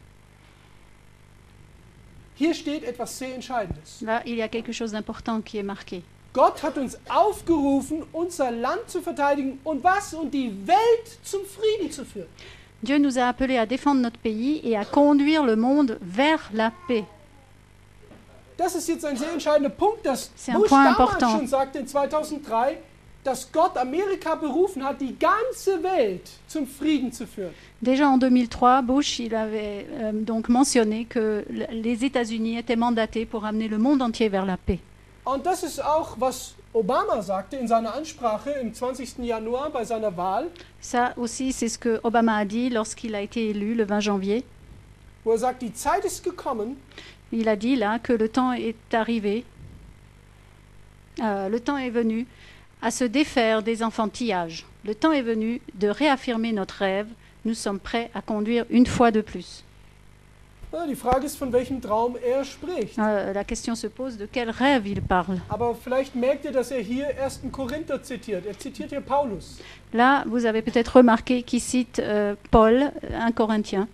A: Hier steht etwas sehr Entscheidendes.
B: Là, il y a quelque chose d'important qui est marqué.
A: Gott hat uns aufgerufen, unser Land zu verteidigen und was? Und die Welt zum Frieden zu führen.
B: Dieu nous a appelés à défendre notre pays et à conduire le monde vers la paix.
A: Das ist jetzt ein sehr entscheidender Punkt, dass
B: C'est un
A: Bush
B: point
A: damals
B: important.
A: schon sagte in 2003, dass Gott Amerika berufen hat, die ganze Welt zum Frieden zu führen.
B: Déjà en 2003, Bush il avait donc mentionné que les États-Unis étaient mandatés pour amener le monde entier vers la paix.
A: Und das ist auch, was Obama sagte in seiner Ansprache im 20. Januar bei seiner Wahl,
B: Ça aussi, c'est ce que Obama a dit lorsqu'il a été élu le 20 janvier.
A: wo sagt, die Zeit ist gekommen,
B: Il a dit là que le temps est arrivé, le temps est venu à se défaire des enfantillages. Le temps est venu de réaffirmer notre rêve. Nous sommes prêts à conduire une fois de plus.
A: Die Frage ist, von welchem Traum spricht.
B: La question se pose de quel rêve il parle.
A: Aber vielleicht merkt ihr, dass hier 1. Korinther zitiert. Zitiert hier Paulus.
B: Là, vous avez peut-être remarqué qu'il cite Paul, un Corinthien.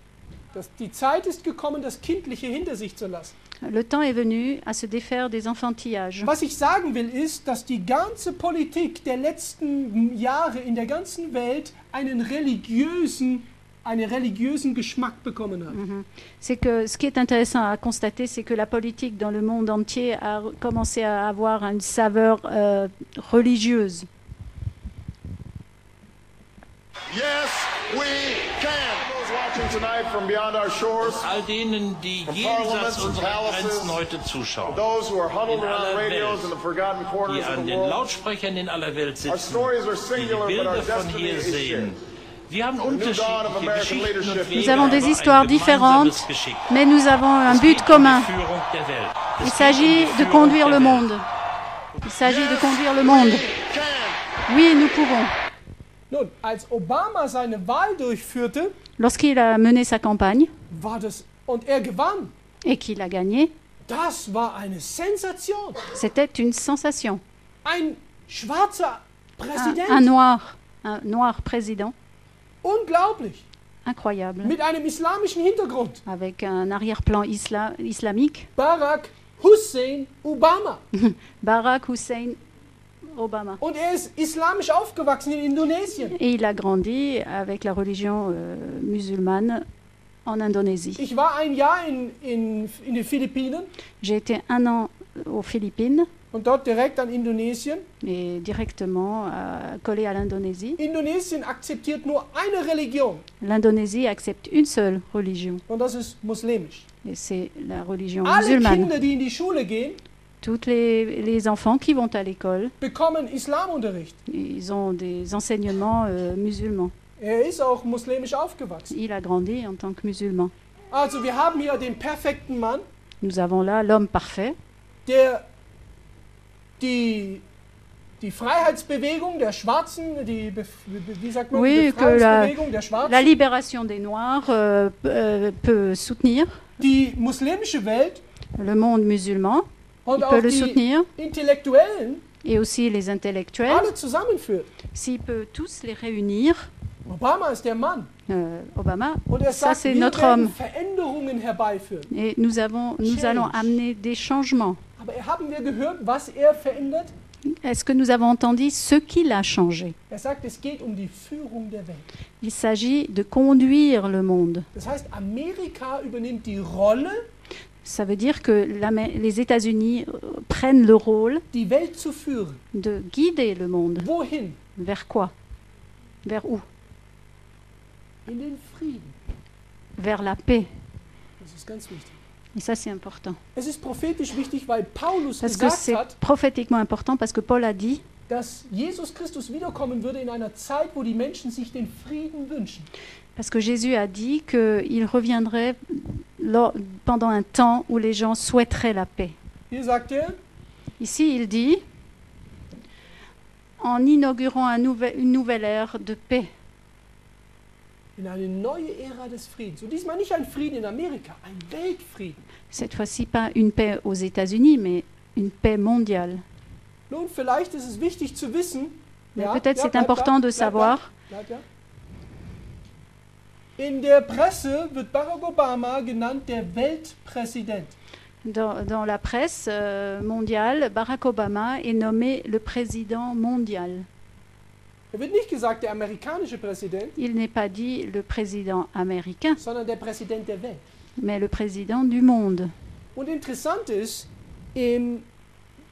A: Die Zeit ist gekommen, das Kindliche hinter sich zu lassen.
B: Le temps est venu à se défaire des enfantillages.
A: Was ich sagen will, ist, dass die ganze Politik der letzten Jahre in der ganzen Welt einen religiösen Geschmack bekommen hat.
B: C'est que ce qui est intéressant à constater, c'est que la politique dans le monde entier a commencé à avoir une saveur religieuse.
G: Yes, we can. Those watching tonight from beyond our shores,
H: all denen, die jenseits unserer Grenzen heute zuschauen,
G: those who are huddled
H: in
G: around
H: aller
G: radios in the forgotten
H: die
G: corners of
H: an
G: the
H: den
G: world.
H: Lautsprechern in aller Welt
G: Our
H: sitzen,
G: stories are
H: die
G: singular, but our
H: Bilder von
G: destiny
H: hier
G: is shared.
H: sehen. Wir haben
G: dawn of
H: unterschiedliche
G: American
H: Geschichten
G: leadership.
H: und Wege,
B: Nous avons des
H: aber
B: histoires
H: ein
B: différentes,
H: gemeinsames Geschick.
B: mais nous avons un
H: Es
B: but
H: geht um
B: commun.
H: die Führung der Welt.
B: Il
H: Es
B: s'agit
H: geht um die
B: de
H: Führung
B: conduire
H: der
B: le
H: Welt.
B: monde. Il s'agit de conduire le monde. Oui, nous pouvons.
A: Nun, als Obama seine Wahl durchführte,
B: Lorsqu'il a mené sa campagne
A: war das, und gewann,
B: et qu'il a gagné,
A: das war eine Sensation.
B: c'était une sensation.
A: Ein schwarzer Präsident,
B: Un noir président,
A: unglaublich,
B: incroyable,
A: mit einem islamischen Hintergrund.
B: avec un arrière-plan islamique.
A: Barack Hussein Obama.
B: Barack Hussein Obama.
A: Und ist islamisch aufgewachsen in Indonesien.
B: Et il a grandi avec la religion musulmane en Indonésie.
A: Ich war ein Jahr in den Philippinen
B: J'ai été un an aux Philippines
A: und dort direkt an Indonesien.
B: et directement collé à l'Indonésie.
A: Indonesien akzeptiert nur eine Religion
B: L'Indonésie accepte une seule religion
A: und das ist muslimisch.
B: et c'est la religion
A: Alle
B: musulmane.
A: Kinder, die in die Schule gehen,
B: Tous les enfants qui vont à l'école,
A: bekommen Islamunterricht.
B: ils ont des enseignements musulmans.
A: Ist auch muslimisch aufgewachsen.
B: Il a grandi en tant que musulman.
A: Also wir haben hier den perfekten Mann,
B: Nous avons là l'homme parfait,
A: der die Freiheitsbewegung der Schwarzen, wie sagt man,
B: Oui,
A: die
B: que la
A: Freiheitsbewegung der Schwarzen,
B: libération des Noirs peut soutenir,
A: die muslimische Welt
B: le monde musulman
A: und
B: il
A: auch
B: peut le
A: die
B: soutenir,
A: Intellektuellen,
B: et aussi les intellectuels,
A: alle zusammenführt.
B: s'il peut tous les réunir,
A: Obama ist der Mann.
B: Obama,
A: Und er
B: ça
A: sagt,
B: c'est
A: wir
B: notre
A: werden
B: homme.
A: Veränderungen herbeiführen.
B: Et nous allons amener des changements.
A: Aber haben wir gehört, was er verändert?
B: Est-ce que nous avons entendu ce qu'il a changé?
A: Er sagt, es geht um die Führung der Welt.
B: Il s'agit de conduire le monde.
A: Das heißt, Amerika übernimmt die Rolle,
B: Ça veut dire que les États-Unis prennent le rôle
A: die Welt zu führen.
B: de guider le monde.
A: Wohin?
B: Vers quoi? Vers où?
A: In den Frieden.
B: Vers la paix.
A: Das ist ganz wichtig.
B: Et ça, c'est important.
A: Es ist prophetisch wichtig, weil Paulus
B: Parce que
A: gesagt
B: c'est
A: hat,
B: prophétiquement important, parce que Paul a dit
A: dass Jesus Christus wiederkommen würde in einer Zeit, wo die Menschen sich den Frieden wünschen.
B: Parce que Jésus a dit qu'il reviendrait pendant un temps où les gens souhaiteraient la paix.
A: Hier sagt er,
B: Ici, il dit, en inaugurant une nouvelle ère de paix,
A: in eine neue Ära des Friedens. Und diesmal nicht ein Frieden in Amerika, ein Weltfrieden.
B: cette fois-ci pas une paix aux États-Unis, mais une paix mondiale.
A: Nun, vielleicht ist es wichtig zu wissen,
B: Mais peut-être c'est important de savoir,
A: bleib da. In der Presse wird Barack Obama genannt der Weltpräsident.
B: dans la presse mondiale, Barack Obama est nommé le président mondial.
A: Er wird nicht gesagt der amerikanische Präsident,
B: Il n'est pas dit le président américain,
A: sondern der Präsident der Welt.
B: mais le président du monde.
A: Und interessant ist, im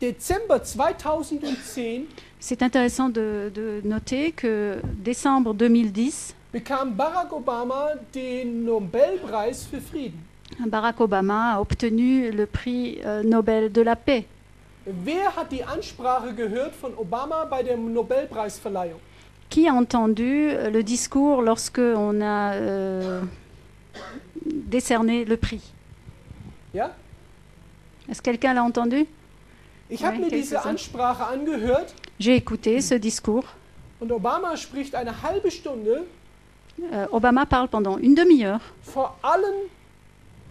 A: Dezember 2010
B: C'est intéressant de noter que décembre 2010,
A: bekam Barack Obama den Nobelpreis für Frieden.
B: Barack Obama a obtenu le prix Nobel de la paix.
A: Wer hat die Ansprache gehört von Obama bei der Nobelpreisverleihung?
B: Qui a entendu le discours lorsque on a décerné le prix?
A: Ja?
B: Est-ce que quelqu'un l'a entendu?
A: Ich habe
B: Ouais,
A: mir
B: quelques-uns.
A: diese Ansprache angehört
B: J'ai écouté ce discours.
A: und Obama spricht eine halbe Stunde
B: Obama parle pendant une demi-heure
A: vor allen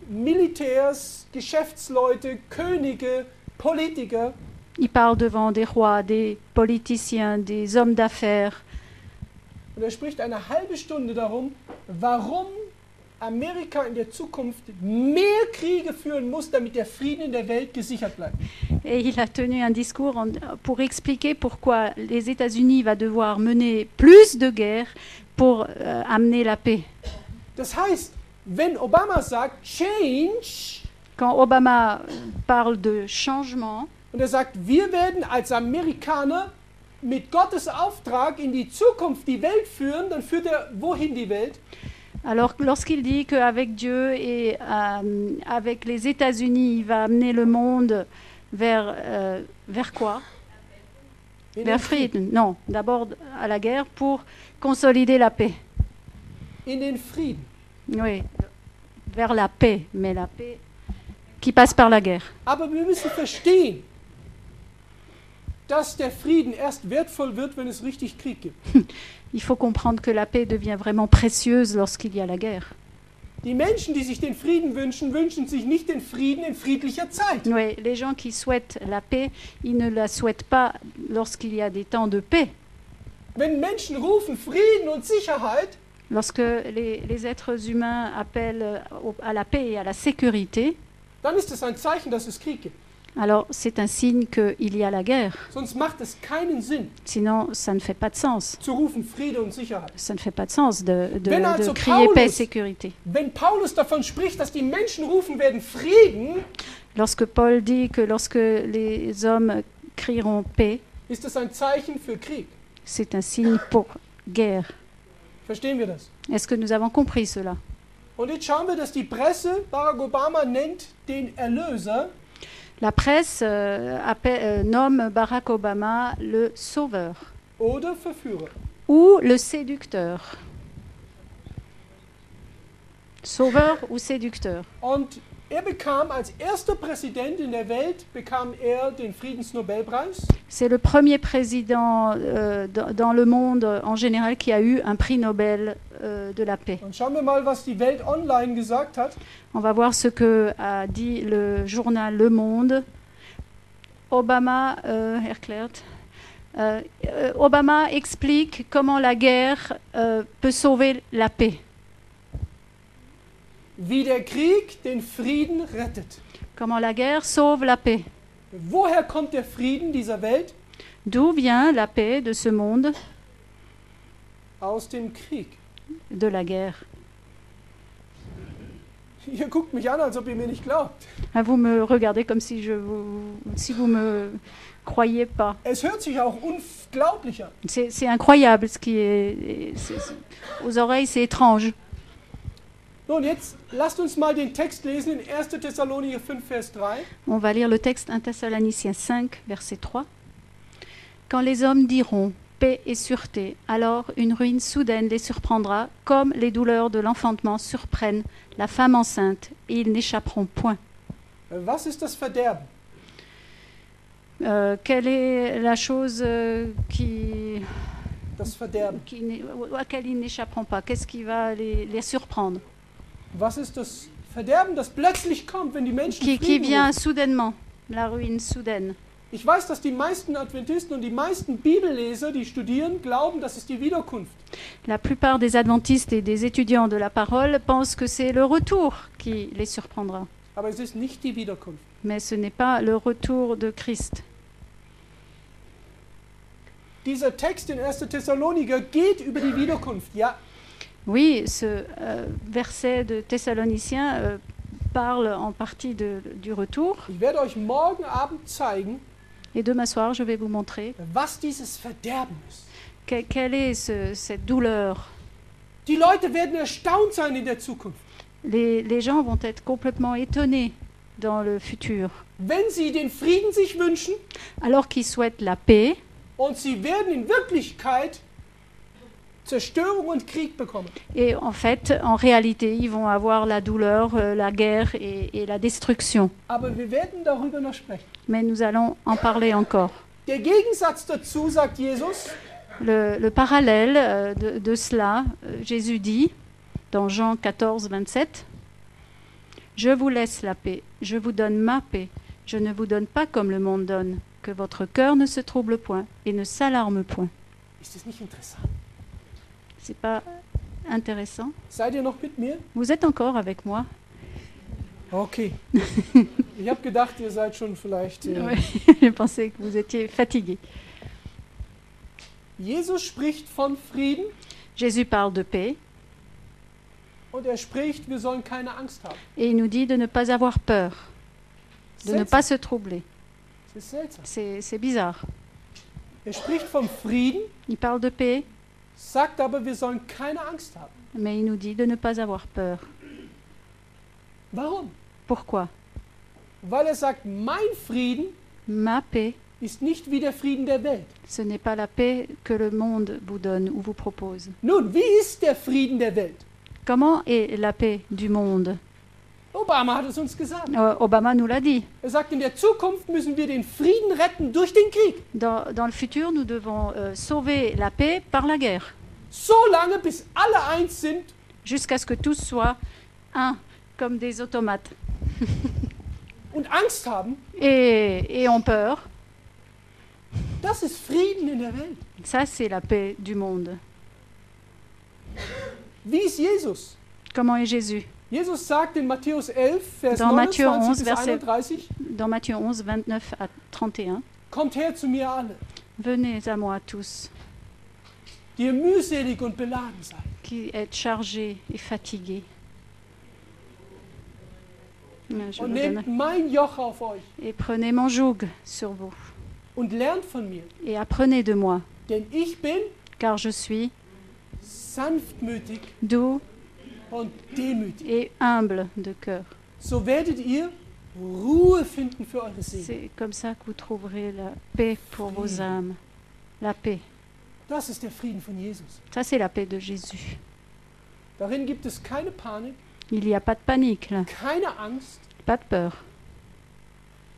A: Militärs, Geschäftsleute, Könige, Politiker.
B: Il parle devant des rois, des politiciens, des hommes d'affaires.
A: Und er spricht eine halbe Stunde darum, warum Amerika in der Zukunft mehr Kriege führen muss, damit der Frieden in der Welt gesichert bleibt.
B: Et il a tenu un discours pour expliquer pourquoi les États-Unis va devoir mener plus de guerres pour amener la paix.
A: Das heißt, wenn Obama sagt Change,
B: Quand Obama parle de changement,
A: und er sagt, wir werden als Amerikaner mit Gottes Auftrag in die Zukunft die Welt führen, dann führt er wohin die Welt?
B: alors lorsqu'il dit qu'avec Dieu et avec les États-Unis, il va amener le monde vers quoi?
A: In
B: Vers
A: den Frieden.
B: Frieden. Non, d'abord à la guerre pour consolider la paix.
A: In den Frieden.
B: Oui, vers la paix, mais la paix qui passe par la guerre.
A: Aber wir müssen verstehen, dass der Frieden erst wertvoll wird, wenn es richtig Krieg gibt.
B: Il faut comprendre que la paix devient vraiment précieuse lorsqu'il y a la guerre.
A: Die Menschen, die sich den Frieden wünschen, wünschen sich nicht den Frieden in friedlicher Zeit.
B: Oui, les gens qui souhaitent la paix, ils ne la souhaitent pas lorsqu'il y a des temps de paix.
A: Wenn Menschen rufen Frieden und Sicherheit,
B: Lorsque les êtres humains appellent à la paix et à la sécurité,
A: dann ist es ein Zeichen, dass es Krieg gibt.
B: alors c'est un signe qu'il y a la guerre.
A: Sonst macht es keinen Sinn,
B: Sinon, ça ne fait pas de sens.
A: zu rufen Friede und Sicherheit.
B: Ça ne fait pas de sens de
A: Wenn also
B: crier paix et
A: Paulus-
B: sécurité.
A: Wenn Paulus davon spricht, dass die Menschen rufen werden Frieden,
B: Lorsque Paul dit que lorsque les hommes crieront paix,
A: ist es ein Zeichen für Krieg.
B: c'est un signe pour guerre.
A: Verstehen wir das?
B: Est-ce que nous avons compris cela?
A: Und jetzt schauen wir, dass die Presse Barack Obama nennt den Erlöser.
B: La presse nomme Barack Obama le sauveur
A: Oder Verführer.
B: ou le séducteur. Sauveur ou séducteur.
A: Und er bekam als erster Präsident in der Welt bekam er den Friedensnobelpreis.
B: C'est le premier président dans le monde en général qui a eu un prix Nobel de la paix.
A: Und schauen wir mal, was die Welt Online gesagt hat.
B: On va voir ce que a dit le journal Le Monde. Obama erklärt Obama explique comment la guerre peut sauver la paix.
A: Wie der Krieg den Frieden rettet.
B: Comment la guerre sauve la paix.
A: Woher kommt der Frieden dieser Welt?
B: D'où vient la paix de ce monde?
A: Aus dem Krieg.
B: De la guerre.
A: Ihr guckt mich an, als ob ihr mir nicht glaubt.
B: Vous me regardez comme si vous me croyez pas.
A: Es hört sich auch unglaublich an.
B: C'est incroyable ce qui est, aux oreilles, c'est étrange.
A: Nun, jetzt lasst uns mal den Text lesen in 1. Thessalonicher 5, Vers 3.
B: On va lire le texte 1 Thessaloniciens 5, verset 3. Quand les hommes diront paix et sûreté, alors une ruine soudaine les surprendra, comme les douleurs de l'enfantement surprennent la femme enceinte, et ils n'échapperont point.
A: Was ist das Verderben?
B: Quelle est la chose
A: Das Verderben.
B: à laquelle ils n'échapperont pas? Qu'est-ce qui va les surprendre?
A: Was ist das Verderben, das plötzlich kommt, wenn die Menschen
B: Qui
A: Frieden
B: vient
A: rufen?
B: soudainement, la ruine soudaine.
A: Ich weiß, dass die meisten Adventisten und die meisten Bibelleser, die studieren, glauben, das ist die Wiederkunft.
B: La plupart des adventistes et des étudiants de la parole pensent que c'est le retour qui les surprendra.
A: Aber es ist nicht die Wiederkunft.
B: Mais ce n'est pas le retour de Christ.
A: Dieser Text in 1. Thessaloniker geht über die Wiederkunft. Ja,
B: Oui, ce verset de Thessaloniciens parle en partie du retour.
A: ich werde euch morgen Abend zeigen,
B: Et demain soir, je vais vous montrer
A: was dieses Verderben ist.
B: quelle est cette douleur.
A: Die Leute werden erstaunt sein in der Zukunft,
B: Les gens vont être complètement étonnés dans le futur.
A: wenn sie den Frieden sich wünschen
B: Alors qu'ils souhaitent la paix,
A: und sie werden in Wirklichkeit Zerstörung und Krieg bekommen.
B: et en fait, en réalité, ils vont avoir la douleur, la guerre et la destruction.
A: Aber wir werden darüber noch sprechen.
B: Mais nous allons en parler encore.
A: Der Gegensatz dazu, sagt Jesus,
B: Le parallèle de cela, Jésus dit dans Jean 14, 27, « Je vous laisse la paix, je vous donne ma paix, je ne vous donne pas comme le monde donne, que votre cœur ne se trouble point et ne s'alarme point.
A: ist das nicht interessant? »
B: C'est pas intéressant?
A: Seid ihr noch mit mir?
B: Vous êtes encore avec moi?
A: Okay. Ich habe gedacht, ihr seid schon vielleicht...
B: Oui, je pensais que vous étiez fatigué.
A: Jesus spricht von Frieden
B: Jésus parle de paix
A: und er spricht, wir sollen keine Angst haben.
B: et il nous dit de ne pas avoir peur, de ne
A: Seltsam.
B: pas se troubler.
A: Das ist seltsam.
B: C'est bizarre.
A: Er spricht vom Frieden,
B: Il parle de paix,
A: sagt aber, wir sollen keine Angst haben.
B: mais il nous dit de ne pas avoir peur.
A: Warum?
B: Pourquoi?
A: Weil er sagt, mein Frieden
B: Ma paix,
A: ist nicht wie der Frieden der Welt.
B: ce n'est pas la paix que le monde vous donne ou vous propose.
A: Nun, wie ist der Frieden der Welt?
B: Comment est la paix du monde?
A: Obama hat es uns gesagt.
B: Obama nous l'a dit.
A: Er sagt, in der Zukunft müssen wir den Frieden retten durch den Krieg.
B: Dans le futur, nous devons sauver la paix par la guerre,
A: So lange, bis alle eins sind
B: jusqu'à ce que tous soient un, comme des automates,
A: und Angst haben.
B: et ont peur.
A: Das ist Frieden in der Welt.
B: Ça, c'est la paix du monde.
A: Wie ist Jesus?
B: Comment est Jésus?
A: Jesus sagt in Matthäus 11, Vers
B: Dans Matthieu
A: 29
B: 11,
A: bis
B: Verset
A: 31,
B: Dans Matthieu 11, 29 à 31,
A: kommt her zu mir alle,
B: venez à moi tous,
A: die ihr mühselig und beladen seid.
B: qui êtes chargés et fatigués. Je
A: Und
B: vous
A: nehmt
B: donne-
A: mein Joch auf euch
B: Et prenez mon joug sur vous,
A: und lernt von mir,
B: et apprenez de moi,
A: denn ich bin
B: car je suis
A: sanftmütig
B: doux
A: und demütig.
B: et humble de cœur.
A: So werdet ihr Ruhe finden für eure Seele.
B: C'est comme ça que vous trouverez la paix pour vos âmes. La paix.
A: Das ist der Frieden von Jesus.
B: Ça, c'est la paix de Jésus.
A: Darin gibt es keine Panik,
B: Il n'y a pas de panique, là.
A: keine Angst,
B: Pas de peur,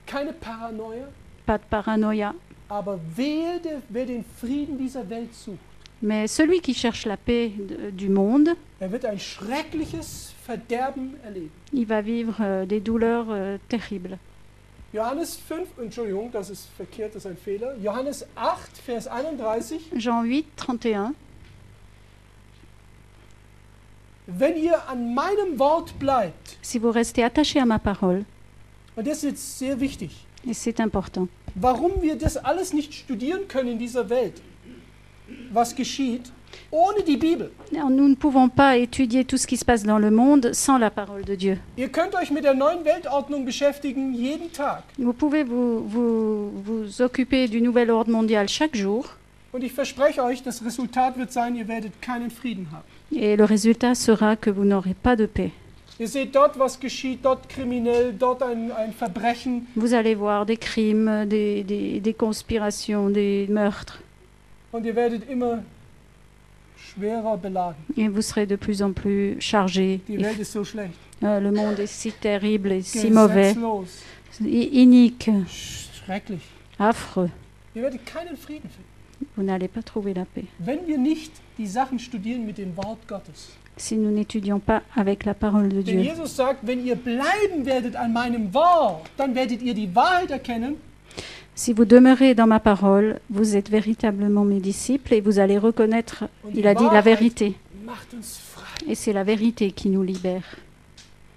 A: keine Paranoia,
B: pas de paranoïa.
A: aber wer den Frieden dieser Welt sucht,
B: Mais celui qui cherche la paix du monde,
A: er wird ein schreckliches Verderben erleben.
B: il va vivre des douleurs terribles.
A: Johannes 5, Entschuldigung, das ist verkehrt, das ist ein Fehler. Johannes 8, Vers 31.
B: Jean 8, 31.
A: Wenn ihr an meinem Wort bleibt,
B: Si vous restez attaché à ma parole,
A: und das ist jetzt sehr wichtig,
B: et c'est important,
A: warum wir das alles nicht studieren können in dieser Welt, was geschieht, ohne die Bibel.
B: nous ne pouvons pas étudier tout ce qui se passe dans le monde sans la parole de Dieu.
A: Ihr könnt euch mit der neuen Weltordnung beschäftigen, jeden Tag.
B: Vous pouvez vous occuper du nouvel ordre mondial chaque jour,
A: Und ich verspreche euch, das Resultat wird sein, ihr werdet keinen Frieden haben.
B: et le résultat sera que vous n'aurez pas de paix.
A: Ihr seht dort, was geschieht, dort kriminell, dort ein Verbrechen.
B: Vous allez voir des crimes, des conspirations, des meurtres,
A: Und ihr werdet immer schwerer beladen.
B: et vous serez de plus en plus chargés.
A: Die Welt ist so schlecht.
B: Le monde est si terrible et si mauvais,
A: Gesetzlos.
B: inique,
A: Schrecklich.
B: affreux.
A: Ihr werdet keinen Frieden finden.
B: Vous n'allez pas trouver la paix.
A: Wenn wir nicht die Sachen studieren mit dem Wort Gottes.
B: Si nous n'étudions pas avec la parole de
A: Denn
B: Dieu.
A: Jesus sagt, wenn ihr bleiben werdet an meinem Wort, dann werdet ihr die Wahrheit erkennen.
B: Si vous demeurez dans ma parole, vous êtes véritablement mes disciples et vous allez reconnaître, il a dit, la vérité.
A: Macht uns frei.
B: Et c'est la vérité qui nous libère.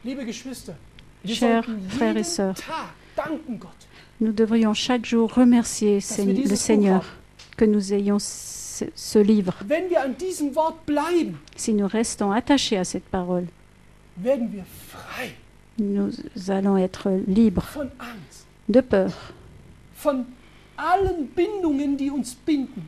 A: Liebe Geschwister, wir
B: Chers
A: sollten
B: frères et
A: jeden
B: sœurs,
A: Tag danken Gott.
B: Nous devrions chaque jour remercier le Seigneur que nous ayons ce livre.
A: Wenn wir an diesem Wort bleiben,
B: Si nous restons attachés à cette parole,
A: werden wir frei
B: nous allons être libres
A: von Angst,
B: de peur,
A: von allen Bindungen, die uns binden.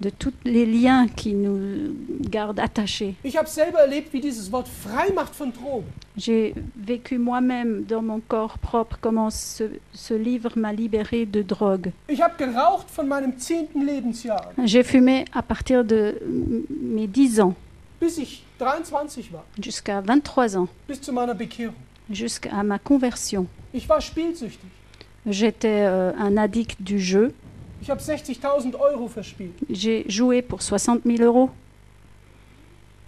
B: de tous les liens qui nous gardent attachés.
A: Ich habe selber erlebt, wie dieses Wort frei macht von Drogen.
B: J'ai vécu moi-même dans mon corps propre comment ce livre m'a libéré de drogue.
A: Ich habe geraucht von meinem 10. Lebensjahr,
B: J'ai fumé à partir de mes 10 ans,
A: bis ich 23 war,
B: jusqu'à 23 ans,
A: bis zu meiner Bekehrung.
B: jusqu'à ma conversion.
A: Ich war spielsüchtig.
B: J'étais un addict du jeu.
A: Ich habe 60.000 Euro verspielt.
B: J'ai joué pour 60 000 euros.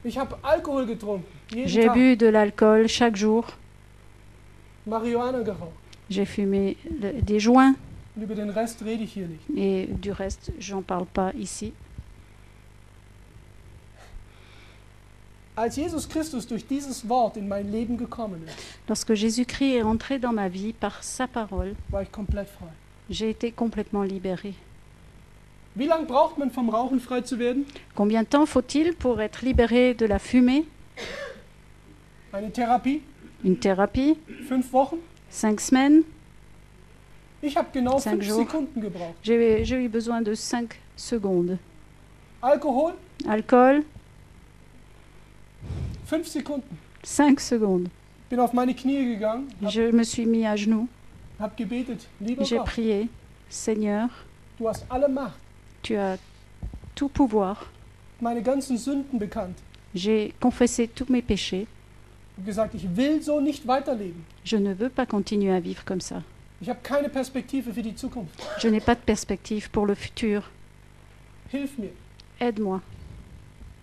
A: Ich habe Alkohol getrunken, jeden
B: J'ai
A: Tag.
B: bu de l'alcool chaque jour.
A: Marihuana geraucht.
B: J'ai fumé des joints.
A: Und über den Rest rede ich hier nicht.
B: Et du reste, j'en parle pas ici.
A: Als Jesus Christus durch dieses Wort in mein Leben gekommen ist,
B: Lorsque Jésus-Christ est entré dans ma vie par sa parole,
A: war ich komplett frei.
B: j'ai été complètement libérée.
A: Wie lange braucht man vom Rauchen frei zu werden?
B: Combien de temps faut-il pour être libéré de la fumée?
A: Eine Therapie?
B: Une thérapie?
A: 5 Wochen?
B: 5 semaines?
A: Ich habe genau
B: 5
A: 5
B: jours.
A: Sekunden gebraucht.
B: J'ai eu besoin de 5 secondes.
A: Alkohol?
B: Alcool?
A: 5 Sekunden.
B: 5 secondes.
A: Bin auf meine Knie gegangen,
B: Je me suis mis à genoux.
A: habe gebetet. Lieber
B: J'ai
A: Gott,
B: prié. Seigneur,
A: du hast alle Macht,
B: tu as tout pouvoir.
A: meine ganzen Sünden bekannt.
B: J'ai confessé tous mes péchés.
A: Und gesagt, ich will so nicht weiterleben.
B: Je ne veux pas continuer à vivre comme ça.
A: Ich habe keine Perspektive für die Zukunft.
B: Je n'ai pas de perspective pour le futur.
A: Hilf mir.
B: Aide-moi.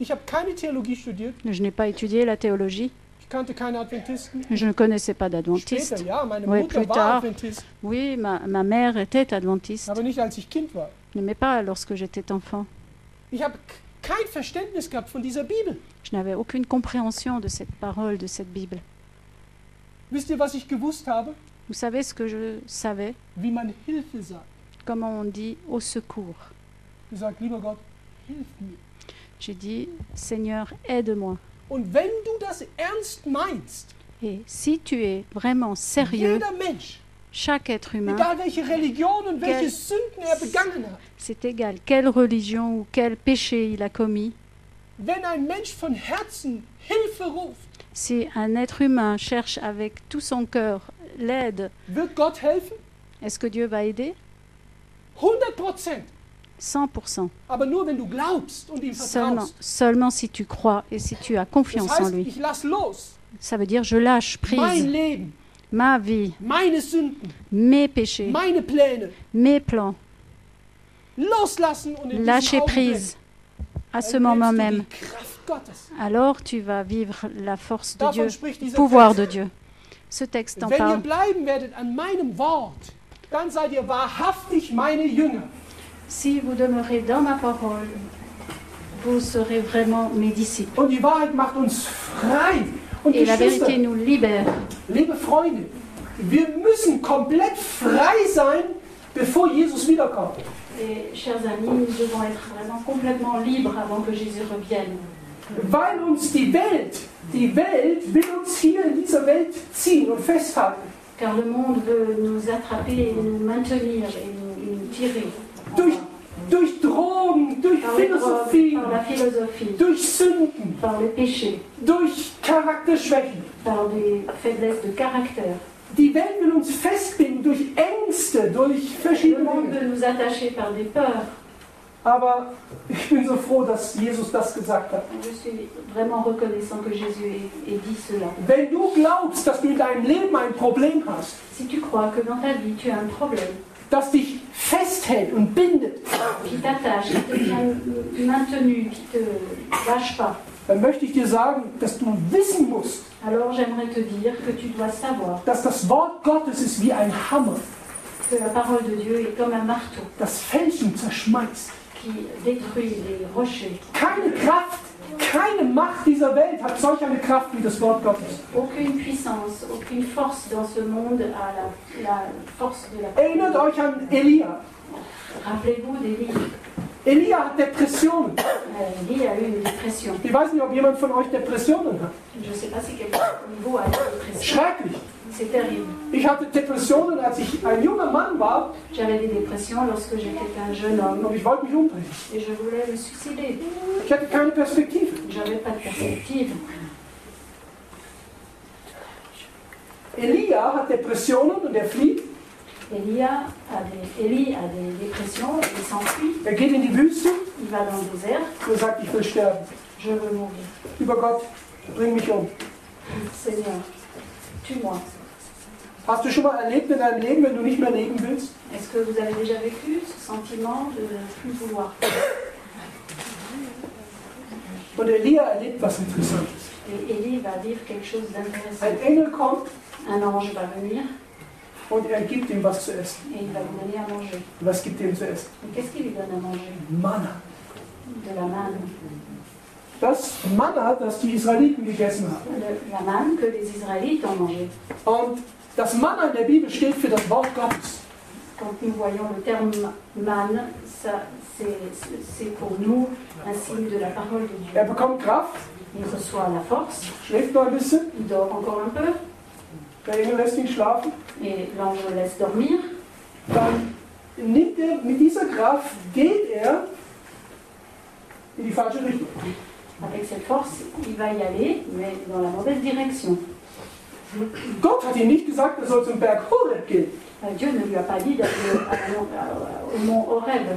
A: Ich habe keine Theologie studiert.
B: Je n'ai pas étudié la théologie.
A: Ich kannte keine Adventisten.
B: Je ne connaissais pas
A: Später,
B: d'adventiste.
A: ja, meine
B: Oui,
A: Mutter
B: plus
A: war
B: tard.
A: Adventist,
B: Oui, ma mère était adventiste,
A: aber nicht als ich Kind war.
B: mais pas lorsque j'étais enfant.
A: Ich habe kein Verständnis gehabt von dieser Bibel.
B: Je n'avais aucune compréhension de cette parole, de cette Bible.
A: Wisst ihr, was ich gewusst habe?
B: Vous savez ce que je savais?
A: Wie man Hilfe sagt.
B: Comment on dit au secours.
A: Gesagt, lieber Gott, hilf mir.
B: J'ai dit, Seigneur, aide-moi.
A: Und wenn du das ernst meinst,
B: Et si tu es vraiment sérieux,
A: jeder Mensch,
B: chaque être humain,
A: egal welche Religion und welche
B: Quel-
A: Sünden er begangen hat,
B: c'est égal quelle religion ou quel péché il a commis,
A: wenn ein Mensch von Herzen Hilfe ruft,
B: si un être humain cherche avec tout son cœur l'aide,
A: wird Gott helfen?
B: est-ce que Dieu va aider?
A: 100%.
B: 100%.
A: Aber nur wenn du glaubst und ihm
B: Seulement,
A: vertraust.
B: seulement si tu crois et si tu as
A: Das
B: confiance en
A: heißt,
B: lui.
A: ich lass los.
B: Ça veut dire je lâche
A: Mein
B: prise,
A: Leben,
B: ma vie,
A: meine Sünden,
B: mes péchés,
A: meine Pläne.
B: mes plans.
A: Loslassen und in diesem
B: Lâcher
A: Augenblick
B: prise à ce
A: erlebst
B: moment
A: du
B: même.
A: die Kraft Gottes.
B: Alors tu vas vivre la force de
A: Davon
B: Dieu,
A: spricht
B: le
A: dieser
B: pouvoir
A: Text.
B: de Dieu. Ce texte en
A: Wenn ihr
B: parle.
A: bleiben werdet an meinem Wort, dann seid ihr wahrhaftig meine Jünger.
B: Si vous demeurez dans ma parole, vous serez vraiment mes disciples.
A: Und die Wahrheit macht uns frei. Und
B: Et la
A: Geschwister,
B: vérité nous libère.
A: liebe Freunde, wir müssen komplett frei sein, bevor Jesus wiederkommt.
B: Et chers amis, nous devons être vraiment complètement libres avant que Jésus revienne.
A: Weil uns die Welt will uns hier in dieser Welt ziehen und festhalten.
B: Car le monde veut nous attraper et nous maintenir et nous tirer.
A: Durch Drogen, durch
B: Par les drogues,
A: Philosophie,
B: par la philosophie,
A: durch Sünden,
B: par le péché,
A: durch Charakterschwächen.
B: par des faiblesses de caractère.
A: Die Welt will uns festbinden durch Ängste, durch
B: Le
A: verschiedene
B: monde
A: Dinge.
B: veut nous attacher par des peurs.
A: Aber ich bin so froh, dass Jesus das gesagt hat.
B: Je suis vraiment reconnaissant que Jésus ait dit cela.
A: Wenn du glaubst, dass du in deinem Leben ein Problem hast,
B: Si tu crois que dans ta vie tu as un problème
A: das dich festhält und bindet,
B: qui t'attache, qui te tient maintenu, qui te lâche pas,
A: dann möchte ich dir sagen, dass du wissen musst,
B: alors j'aimerais te dire que tu dois savoir
A: dass das Wort Gottes ist wie ein Hammer,
B: que la parole de Dieu est comme un marteau
A: das Felsen zerschmeißt.
B: qui détruit les rochers.
A: Keine Kraft, keine Macht dieser Welt hat solch eine Kraft wie das Wort Gottes.
B: Aucune puissance, aucune force dans ce monde a la force de la
A: Erinnert euch an Elia.
B: Rappelez-vous d'Élie.
A: Elia hat Depressionen.
B: Élie a eu une dépression.
A: Ich weiß nicht, ob jemand von euch Depressionen hat.
B: Je ne sais pas si quelqu'un au niveau a une dépression.
A: Schrecklich.
B: C'est terrible.
A: Ich hatte Depressionen, als ich ein junger Mann war
B: J'avais des dépressions lorsque j'étais un jeune homme
A: und ich wollte mich umbringen.
B: et je voulais me suicider.
A: Ich hatte keine Perspektive.
B: J'avais pas de perspective.
A: Elia hat Depressionen und er flieht.
B: Élie a des dépressions, il s'enfuit,
A: Er geht in die Wüste
B: il va dans le désert.
A: und sagt, ich will sterben.
B: Je veux mourir.
A: Lieber Gott, bring mich um.
B: Seigneur, tue-moi.
A: Hast du schon mal erlebt in deinem Leben, wenn du nicht mehr leben willst?
B: Est-ce que vous avez déjà vécu ce sentiment de ne plus vouloir?
A: Und Elia erlebt was Interessantes.
B: Et Élie va vivre quelque chose d'intéressant.
A: Ein Engel kommt
B: Un ange va venir
A: und er gibt ihm was zu essen.
B: et il va lui donner à manger.
A: Was gibt ihm zu essen?
B: Et qu'est-ce qu'il lui donne à manger?
A: Manna.
B: De la manne.
A: Das Manna, das die Israeliten gegessen haben.
B: La manne que les Israélites ont mangé.
A: Und das Manna in der Bibel steht für das Wort Gottes.
B: Quand nous voyons le terme manne, c'est pour nous un signe de la parole de Dieu.
A: Er bekommt Kraft,
B: Il reçoit la force,
A: schläft noch ein bisschen,
B: il dort encore un peu,
A: der Engel lässt ihn schlafen.
B: et l'ange le laisse dormir.
A: Dann nimmt er mit dieser Kraft, geht er in die falsche Richtung.
B: Avec cette force, il va y aller, mais dans la mauvaise direction.
A: Gott hat ihm nicht gesagt, er soll zum Berg Horeb gehen.
B: Dieu ne lui a pas dit d'aller au mont Horeb.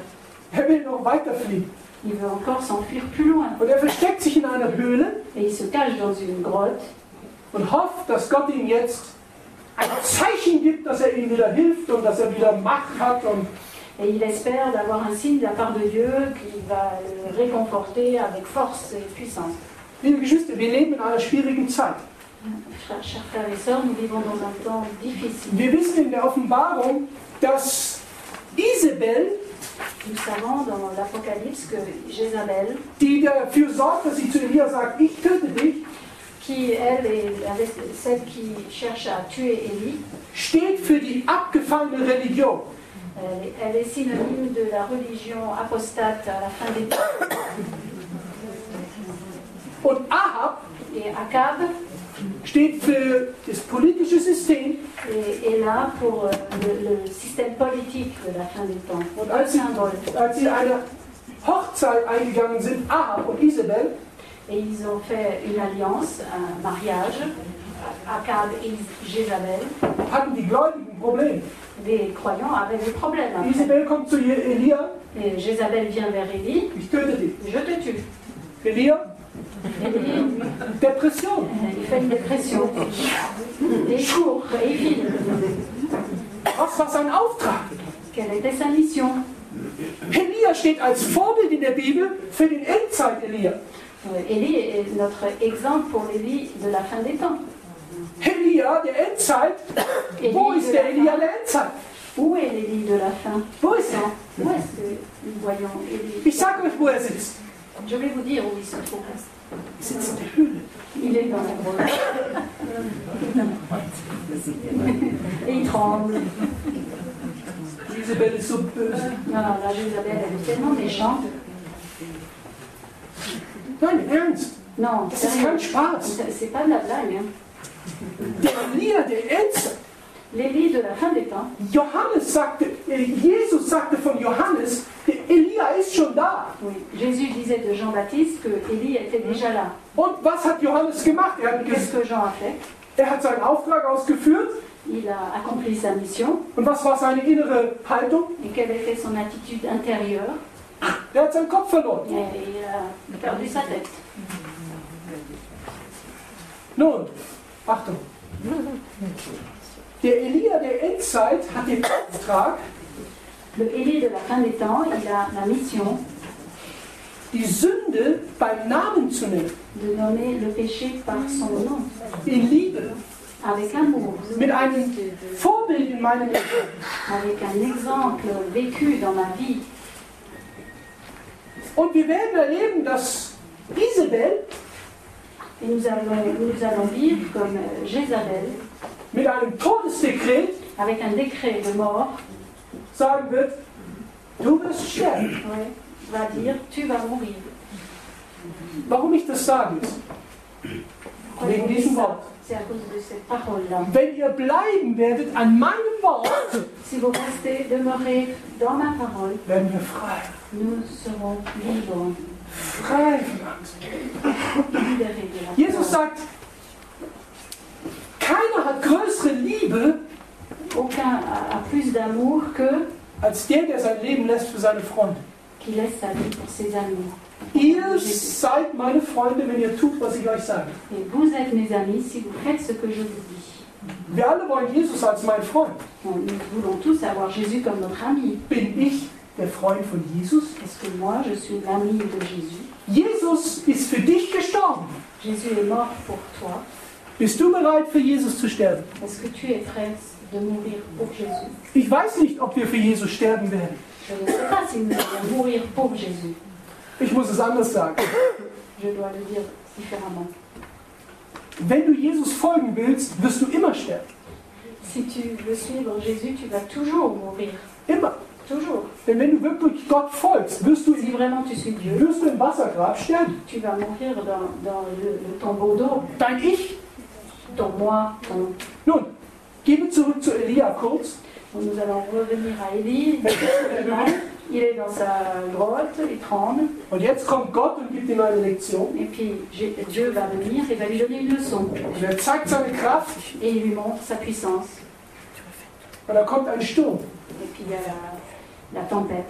A: Er will noch weiter fliehen.
B: Il veut encore s'enfuir plus loin.
A: Und er versteckt sich in einer Höhle
B: Et il se cache dans une grotte
A: und hofft, dass Gott ihm jetzt ein Zeichen gibt, dass er ihm wieder hilft und dass er wieder Macht hat. Und
B: et il espère d'avoir un signe de la part de Dieu qui va le réconforter avec force et puissance.
A: liebe Geschwister, wir leben in einer schwierigen Zeit.
B: Chers frères et sœurs, nous vivons dans un temps difficile.
A: Wir wissen in der Offenbarung, dass Isabel,
B: Nous savons dans l'Apocalypse que Jézabel,
A: die dafür sorgt, dass sie zu Elia sagt, ich töte dich,
B: qui elle est celle qui cherche à tuer Élie,
A: steht für die abgefallene Religion.
B: elle est synonyme de la religion apostate à la fin des temps.
A: Und Ahab
B: Et Akab
A: steht für das politische System.
B: est là pour le système politique de la fin des temps.
A: Und als sie eine Hochzeit eingegangen sind, Ahab und Isabel,
B: Et ils ont fait une alliance, un mariage, Akab et Jézabel.
A: hatten die Gläubigen ein Problem.
B: Les croyants avaient des problèmes après.
A: Isabel kommt zu Elia,
B: Et Jézabel vient vers Élie,
A: ich töte dich.
B: je te tue.
A: Elia,
B: Élie,
A: Depression.
B: il fait une dépression. Il court et il file.
A: Was war sein Auftrag?
B: Quelle était sa mission?
A: Elia steht als Vorbild in der Bibel für den Endzeit-Elia.
B: Élie est notre exemple pour l'Élie de la fin des temps.
A: Elia der Endzeit, wo ist der Elia der Endzeit?
B: Où est l'Élie de la fin?
A: Wo ist er?
B: Où est-ce que nous voyons Élie?
A: Ich sage euch, wo er sitzt.
B: Je vais vous dire où il se trouve.
A: Er sitzt in der Höhle.
B: Il est dans la grotte. Et il tremble.
A: Isabel ist so böse.
B: Non, la Jézabel, elle est tellement méchante.
A: Nein, ernst.
B: Non,
A: Das ist kein Spaß.
B: c'est pas de la blague. Hein.
A: Der Elia, der Endzeit.
B: L'Élie de la fin des temps.
A: Jesus sagte von Johannes, der Elia ist schon da.
B: Oui. Jésus disait de Jean-Baptiste que Élie était déjà là.
A: Und was hat Johannes gemacht?
B: Qu'est-ce que Jean a fait?
A: Er hat seinen Auftrag ausgeführt.
B: Il a accompli sa mission.
A: Und was war seine innere Haltung?
B: Et quelle était son attitude intérieure?
A: Er hat seinen Kopf verloren.
B: Et il a perdu sa tête.
A: Nun, Achtung. Der Elia der Endzeit hat den Auftrag,
B: le Élie de la fin des temps, il a la mission
A: die Sünde beim Namen zu nennen.
B: de nommer le péché par son nom,
A: In Liebe.
B: avec amour,
A: Mit einem Vorbild in meinem Leben.
B: avec un exemple vécu dans ma vie.
A: Und wir werden erleben, dass Isabel
B: Et nous allons vivre comme Jézabel,
A: mit einem Todesdekret
B: avec un décret de mort,
A: sagen wird, du wirst sterben.
B: va dire tu vas mourir.
A: Warum ich das sage? Wegen diesem Wort.
B: C'est à cause de cette parole-là.
A: Wenn ihr bleiben werdet an meinem Wort,
B: Si vous restez, demeurez dans ma parole,
A: werden wir frei.
B: nous serons libres,
A: Frei gemacht.
B: libérés de la
A: Jesus
B: peur.
A: sagt, keiner hat größere Liebe
B: Aucun a plus d'amour que
A: als der sein Leben lässt für seine Freunde.
B: qui laisse sa vie pour ses amis.
A: Ihr seid meine Freunde, wenn ihr tut, was ich euch sage.
B: Et vous êtes mes amis si vous faites ce que je vous dis.
A: Wir alle wollen Jesus als meinen Freund.
B: Bon, nous voulons tous avoir Jésus comme notre ami.
A: Bin ich der Freund von Jesus?
B: Est-ce que moi, je suis l'ami de Jésus?
A: Jesus ist für dich gestorben.
B: Jésus est mort pour toi.
A: Bist du bereit, für Jesus zu sterben?
B: Est-ce que tu es prêt de mourir pour Jésus?
A: Ich weiß nicht, ob wir für Jesus sterben werden.
B: Je ne sais pas si nous allons mourir pour Jésus.
A: Ich muss es anders sagen.
B: Je dois le dire différemment.
A: Wenn du Jesus folgen willst, wirst du immer sterben.
B: Si tu veux suivre Jésus, tu vas toujours mourir.
A: Immer.
B: Toujours.
A: Denn wenn du wirklich Gott folgst, wirst du
B: Si vraiment tu suis Dieu,
A: im Wassergrab sterben.
B: tu vas mourir dans le tombeau d'eau.
A: Dein Ich.
B: Ton moi, ton...
A: Nun, gehen wir zurück zu Elia kurz.
B: Donc nous allons revenir à Élie. Il est dans sa grotte, il tremble.
A: Und jetzt kommt Gott und gibt ihm eine Lektion.
B: Et puis Dieu va venir et va lui donner une leçon.
A: Und er zeigt seine Kraft.
B: Et il lui montre sa puissance.
A: Und da kommt ein Sturm,
B: Et puis il y a la tempête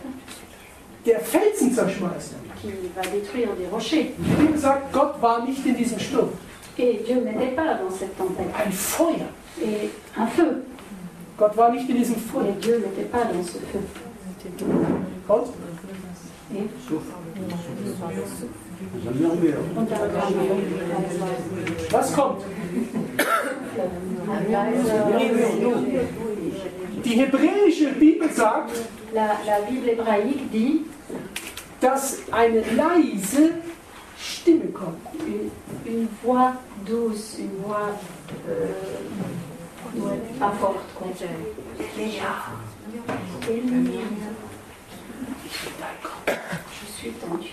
A: der Felsen zerschmeißt.
B: qui va détruire des rochers.
A: Wie gesagt, Gott war nicht in diesem Sturm.
B: Et Dieu n'était pas dans cette tempête.
A: Ein Feuer.
B: Et un feu.
A: Gott war nicht in diesem Feuer.
B: Et Dieu n'était pas dans ce feu.
A: Gott?
B: Et
A: Was kommt? Die hebräische Bibel sagt,
B: la Bible hébraïque dit
A: dass eine leise Stimme kommt.
B: une voix douce, une voix pas forte. Quoi. Je suis ton Dieu.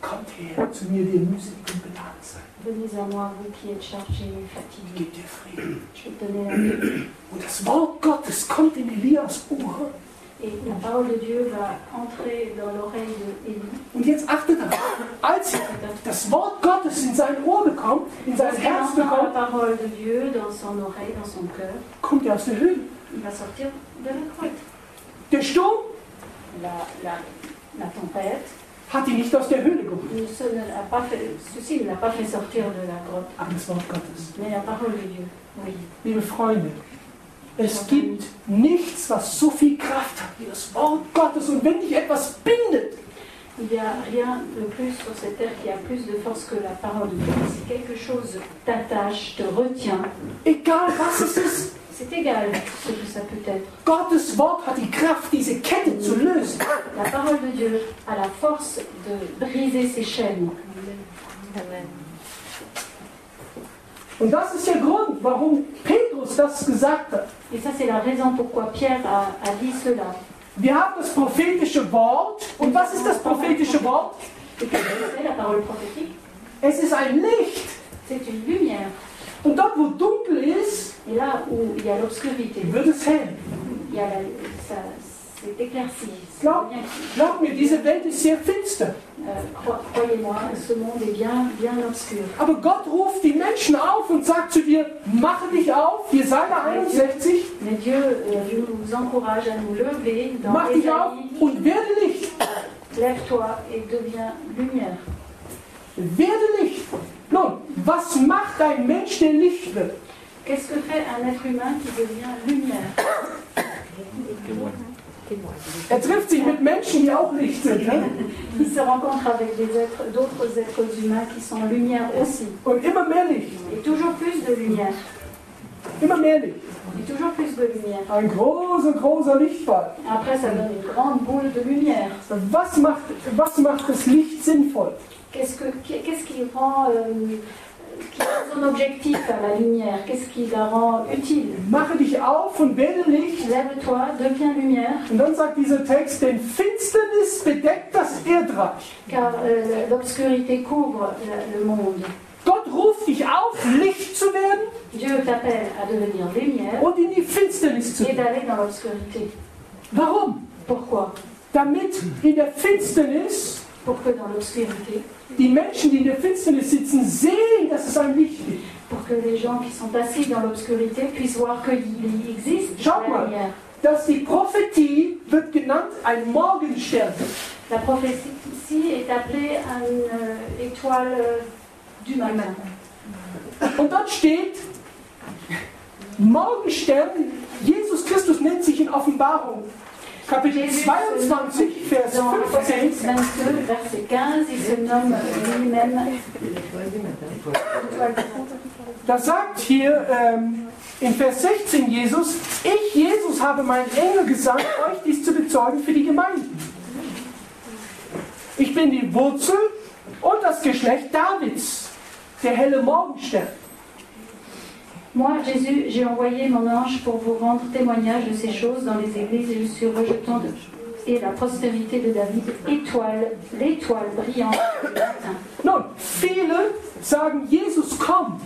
A: Kommt her zu mir, die ihr mühselig und beladen seid.
B: Venez à moi, vous qui êtes chargés et
A: Ich
B: fatigués.
A: gebe dir Frieden.
B: Je vais te donner la paix.
A: Und das Wort Gottes kommt in Elias Ohr.
B: Et la parole de Dieu va entrer dans l'oreille d'Élie.
A: Und jetzt achtet darauf, als das Wort Gottes in sein Ohr bekommt, in sein
B: Lorsqu'il
A: Herz
B: entend la
A: bekommt,
B: parole de Dieu dans son oreille, dans son cœur,
A: kommt er aus der Höhle.
B: il va sortir de la grotte.
A: Der Sturm
B: La tempête,
A: hat ihn nicht aus der Höhle geholt.
B: ceci ne l'a pas fait sortir de la grotte,
A: Aber das Wort Gottes.
B: mais la parole de Dieu, oui.
A: Liebe Freunde, es gibt nichts, was so viel Kraft hat wie das Wort Gottes. Und wenn dich etwas bindet,
B: Il n'y a rien de plus sur cette terre qui a plus de force que la parole de Dieu. Si quelque chose t'attache, te retient,
A: egal was es ist,
B: C'est égal ce que ça peut être.
A: Gottes Wort hat die Kraft, diese Kette zu lösen.
B: La parole de Dieu a la force de briser ces chaînes.
I: Amen.
A: Und das ist der Grund, warum Petrus das gesagt hat.
B: Et ça, c'est la raison pourquoi Pierre a dit cela.
A: Wir haben das prophetische Wort. Und was ist das prophetische Wort?
B: Et que c'est la parole prophétique?
A: Es ist ein Licht.
B: C'est une lumière.
A: Und dort, wo dunkel ist,
B: Et là où il y a l'obscurité,
A: wird es hell.
B: il y a c'est éclairci.
A: Glaub mir, diese Welt ist sehr finster.
B: Croyez-moi, ce monde est bien obscur.
A: Aber Gott ruft die Menschen auf und sagt zu dir, mache dich auf, Jesaja 61.
B: Mais Dieu nous encourage à nous lever dans
A: Mach dich auf und werde Licht.
B: Lève-toi et deviens lumière.
A: Werde Licht. Nun, was macht ein Mensch, der Licht wird?
B: Qu'est-ce que fait un être humain qui devient lumière?
A: Er trifft sich mit Menschen, die auch Licht sind. Ne?
B: Il se rencontre avec d'autres êtres humains qui sont lumière aussi.
A: Und immer mehr Licht.
B: Et toujours plus de lumière.
A: Immer mehr Licht.
B: Et toujours plus de lumière.
A: Ein großer Lichtball.
B: Après, ça donne une grande boule de lumière.
A: Was macht das Licht sinnvoll?
B: Qu'est-ce qui rend son objectif à la lumière? Qu'est-ce qui la rend utile?
A: Mache dich auf und werde Licht.
B: Lève-toi, deviens lumière.
A: Und dann sagt dieser Text, denn Finsternis bedeckt das Erdreich.
B: Car l'obscurité couvre le monde.
A: Gott ruft dich auf, Licht zu werden.
B: Dieu t'appelle à devenir lumière.
A: Und in die Finsternis zu
B: et
A: gehen.
B: d'aller dans l'obscurité.
A: Warum?
B: Pourquoi?
A: Damit in der Finsternis
B: Pour que dans l'obscurité,
A: die Menschen, die in der Finsternis sitzen, sehen, dass es ein Licht gibt.
B: pour que les gens qui sont assis dans l'obscurité puissent voir qu'il existe
A: Schaut
B: la
A: mal,
B: lumière.
A: dass die Prophetie wird genannt ein Morgenstern.
B: La prophétie est appelée une étoile du matin.
A: Und dort steht, Morgenstern, Jesus Christus nennt sich in Offenbarung, Kapitel 22, Vers 15.
B: Dans 22, verset 15, il se nomme lui-même.
A: Da sagt hier in Vers 16 Jesus, ich, Jesus, habe meinen Engel gesandt, euch dies zu bezeugen für die Gemeinden. Ich bin die Wurzel und das Geschlecht Davids, der helle Morgenstern.
B: Moi, Jésus, j'ai envoyé mon ange pour vous rendre témoignage de ces choses dans les églises et je suis rejetant et la prospérité de David, l'étoile brillante du matin.
A: Nun, viele sagen, Jesus, komm.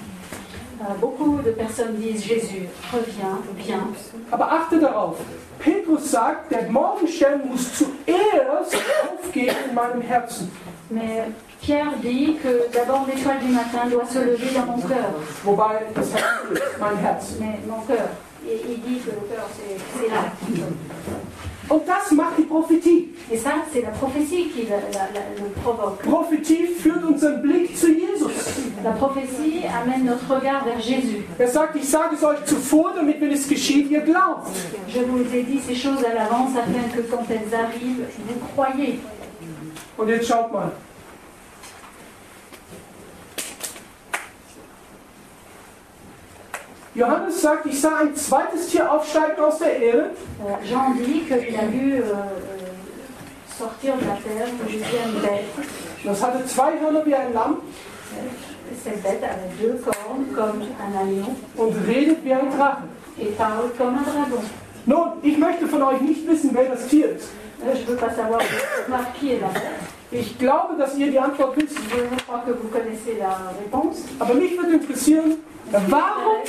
B: Beaucoup de personnes disent, Jésus, reviens, viens.
A: Aber achte darauf, Petrus sagt, der Morgenstern muss zuerst aufgehen in meinem Herzen.
B: Mais Pierre dit que d'abord l'étoile du matin doit se lever dans mon cœur.
A: Wobei das Herz ist, mein Herz.
B: Mais mon cœur. Et il dit que le cœur, c'est là.
A: Und das macht die Prophetie.
B: Et ça, c'est la prophétie qui le provoque.
A: Prophetie führt unseren Blick zu Jesus.
B: La prophétie amène notre regard vers Jésus.
A: Er sagt, ich sage es euch zuvor, damit wenn es geschieht, ihr glaubt.
B: Je vous ai dit ces choses à l'avance afin que quand elles arrivent, vous croyez.
A: Und jetzt schaut mal. Johannes sagt, ich sah ein zweites Tier aufsteigen aus der Erde.
B: Jean dit qu'il a vu sortir de la terre une deuxième bête.
A: Das hatte zwei Hörner wie ein Lamm.
B: Cette bête avait deux cornes comme un agneau.
A: Und redet wie ein Drache.
B: Et parle comme un dragon.
A: Nun, ich möchte von euch nicht wissen, wer das Tier ist.
B: Je ne veux pas savoir qui est la bête.
A: Ich glaube, dass ihr die Antwort wisst.
B: Je crois que vous connaissez la réponse.
A: Aber mich würde interessieren, warum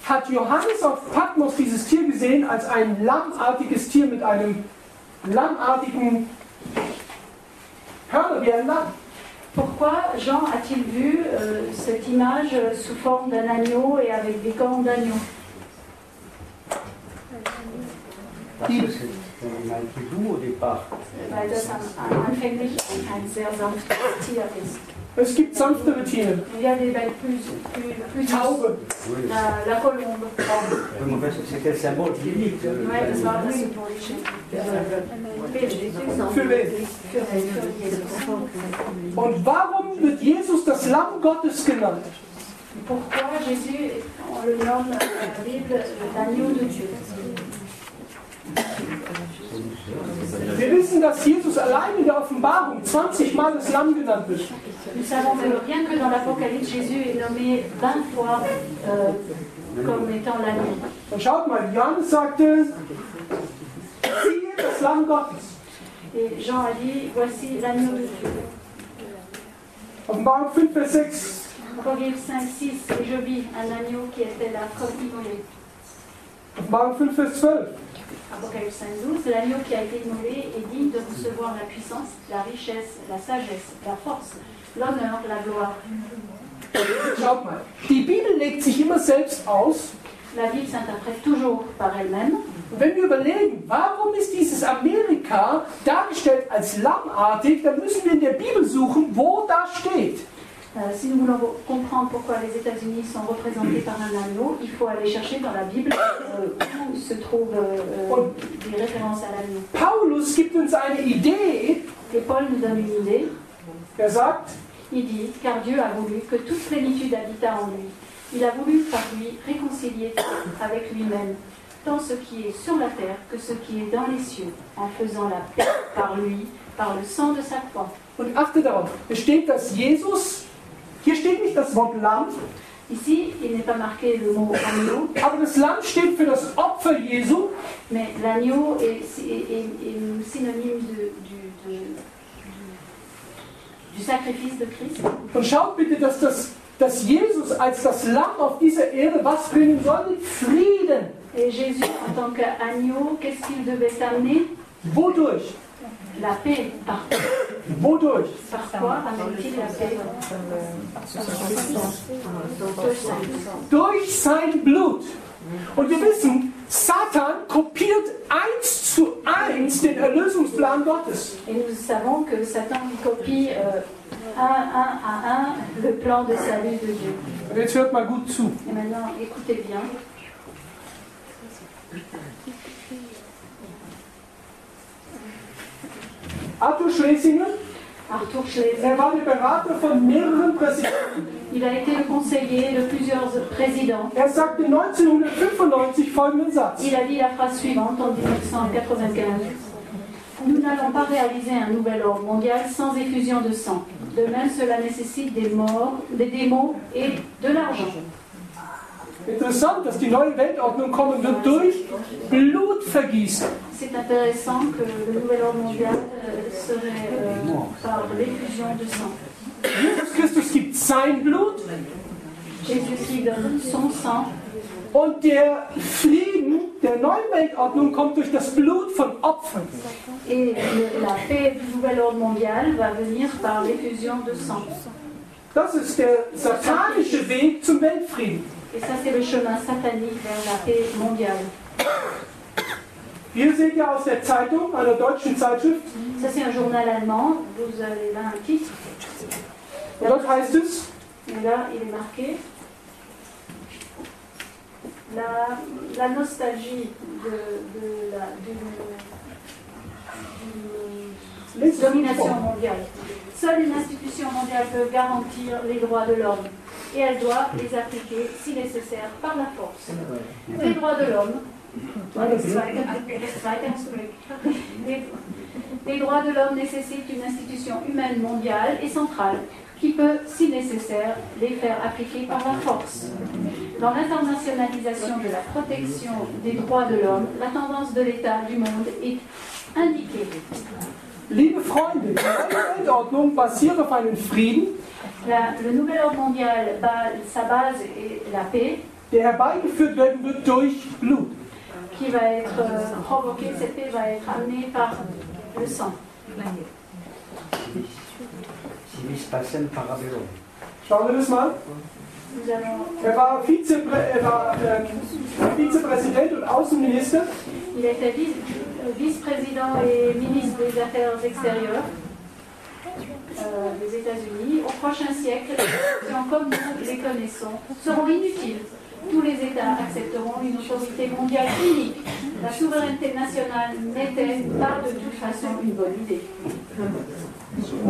A: hat Johannes auf Patmos dieses Tier gesehen als ein lammartiges Tier mit einem lammartigen Hörner wie ein Lamm?
B: Pourquoi Jean a-t-il vu cette image sous forme d'un agneau et avec des cornes d'agneau? Weil das anfänglich ein sehr sanftes Tier ist.
A: Es gibt sanftere Tiere.
B: Il y a des bêtes plus
A: Taube.
B: La colombe.
J: C'était le symbole biblique.
B: Ouais, das war das symbolische.
A: Für wen? Und warum wird Jesus das Lamm Gottes genannt?
B: Pourquoi Jésus, on le nomme dans la Bible l'agneau de Dieu?
A: Wir wissen, dass Jesus allein in der Offenbarung 20 Mal das Lamm genannt wird.
B: Nous savons que rien que dans l'Apocalypse, Jésus est nommé 20 fois comme étant l'agneau.
A: Und schaut mal, Johannes sagte, siehe das Lamm Gottes.
B: Et Jean a dit, voici l'agneau de Dieu.
A: Offenbarung 5, Vers 6.
B: Apocalypse 5, 6, et je vis un agneau qui était là comme immolé.
A: Offenbarung 5, Vers 12.
B: Apocalypse 5, 12, l'agneau qui a été immolé est digne de recevoir la puissance, la richesse, la sagesse, la force, l'honneur, la gloire.
A: Schaut mal, die Bibel legt sich immer selbst aus.
B: La Bible s'interprète toujours par elle-même.
A: Und wenn wir überlegen, warum ist dieses Amerika dargestellt als lammartig, dann müssen wir in der Bibel suchen, wo das steht.
B: Si nous voulons comprendre pourquoi les États-Unis sont représentés par un agneau, il faut aller chercher dans la Bible où se trouvent des références à l'agneau.
A: Paulus gibt uns eine Idee.
B: Et Paul nous donne une idée.
A: Sagt,
B: il dit, car Dieu a voulu que toute plénitude habitât en lui. Il a voulu par lui réconcilier avec lui-même, tant ce qui est sur la terre que ce qui est dans les cieux, en faisant la paix par lui, par le sang de sa croix.
A: Und achte darauf, es steht, dass Jesus, hier steht nicht das Wort Lamm.
B: Ici, il n'est pas marqué le mot agneau.
A: Aber das Lamm steht für das Opfer Jesu.
B: Mais l'agneau est synonyme du sacrifice de Christ.
A: Und schaut bitte, dass Jesus als das Lamm auf dieser Erde was bringen soll? Frieden.
B: Et Jésus, en tant qu'agneau, qu'est-ce qu'il devait amener?
A: Wodurch?
B: La paix. Par quoi?
A: Wodurch?
B: Par quoi amène-t-il la paix?
A: Durch sein Blut. Und wir wissen, Satan kopiert 1:1 den Erlösungsplan Gottes.
B: Et nous savons que Satan copie un à un le plan de salut de Dieu.
A: Und jetzt hört mal gut zu.
B: Et maintenant, écoutez bien.
A: Arthur Schlesinger,
B: er
A: war der Berater von mehreren Präsidenten.
B: Il a été le conseiller de plusieurs présidents.
A: Er sagte 1995 folgenden Satz.
B: Il a dit la phrase suivante en 1995. Nous n'allons pas réaliser un nouvel ordre mondial sans effusion de sang. De même, cela nécessite des morts, des démons et de l'argent.
A: Interessant, dass die neue Weltordnung kommen wird durch Blutvergießen.
B: C'est intéressant que le nouvel ordre mondial serait par l'effusion de sang.
A: Jesus Christus gibt sein Blut.
B: Jésus donne son sang.
A: Und der Frieden der neuen Weltordnung kommt durch das Blut von Opfern.
B: Et la paix du nouvel ordre mondial va venir par l'effusion de sang.
A: Das ist der satanische Weg zum Weltfrieden.
B: Et ça, c'est le chemin satanique vers la paix mondiale.
A: Hier seht ihr aus der Zeitung, einer deutschen Zeitschrift.
B: Ça, c'est un journal allemand. Vous avez là un titre.
A: Und dort heißt es,
B: et là, il est marqué la nostalgie de la domination mondiale. Seule une institution mondiale peut garantir les droits de l'homme. Et elle doit les appliquer, si nécessaire, par la force. Les droits de l'homme. Les droits de l'homme nécessitent une institution humaine mondiale et centrale qui peut, si nécessaire, les faire appliquer par la force. Dans l'internationalisation de la protection des droits de l'homme, la tendance de l'État du monde est indiquée.
A: Liebe Freunde, die neue Weltordnung basiert auf einen Frieden,
B: le nouvel ordre mondial, sa base est la paix,
A: der herbeigeführt werden wird durch Blut.
B: Qui va être provoquée, cette paix va être amenée par le sang.
A: Schauen wir das mal. Er war Vizepräsident und Außenminister.
B: Il était vice-président et ministre des Affaires extérieures des États-Unis. Au prochain siècle, les actions comme nous les connaissons seront inutiles. tous les États accepteront une autorité mondiale unique. La souveraineté nationale n'était pas de toute façon une bonne idée.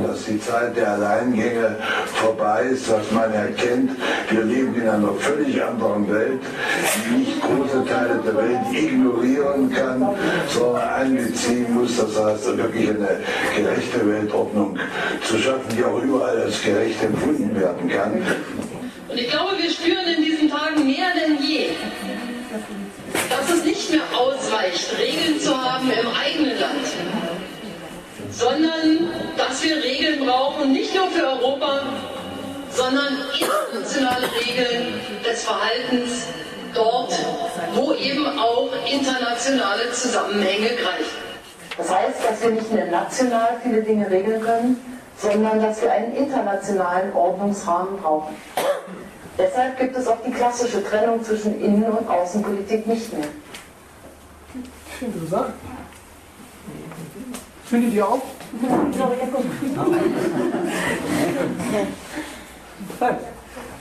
I: Dass die Zeit der Alleingänge vorbei ist, dass man erkennt, wir leben in einer völlig anderen Welt, die nicht große Teile der Welt ignorieren kann, sondern einbeziehen muss. Das heißt, wirklich eine gerechte Weltordnung zu schaffen, die auch überall als gerecht empfunden werden kann.
K: Und ich glaube, wir spüren in diesen Tagen mehr denn je, dass es nicht mehr ausreicht, Regeln zu haben im eigenen Land, sondern dass wir Regeln brauchen, nicht nur für Europa, sondern internationale Regeln des Verhaltens dort, wo eben auch internationale Zusammenhänge greifen.
L: Das heißt, dass wir nicht mehr national viele Dinge regeln können, sondern dass wir einen internationalen Ordnungsrahmen brauchen. Deshalb gibt es auch die klassische Trennung zwischen Innen- und Außenpolitik nicht mehr.
A: Interessant. Findet ihr auch?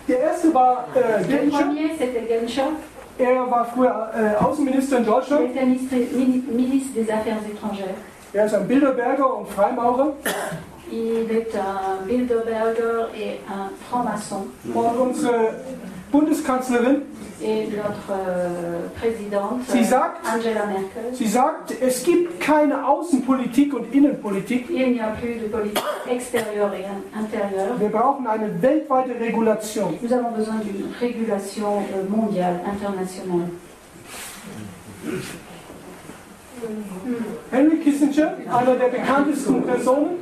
A: Der erste war
B: Genscher.
A: Er war früher Außenminister in Deutschland.
B: Ministre des Affaires étrangères.
A: Er ist ein Bilderberger und Freimaurer.
B: Il est un Bilderberger et un franc-maçon.
A: Und unsere Bundeskanzlerin,
B: et notre présidente
A: Angela Merkel. Sie sagt, es gibt keine Außenpolitik und Innenpolitik.
B: Il n'y a plus de politique extérieure et intérieure.
A: Wir brauchen eine weltweite Regulation.
B: Nous avons besoin d'une régulation mondiale, internationale.
A: Henry Kissinger, einer der bekanntesten Personen.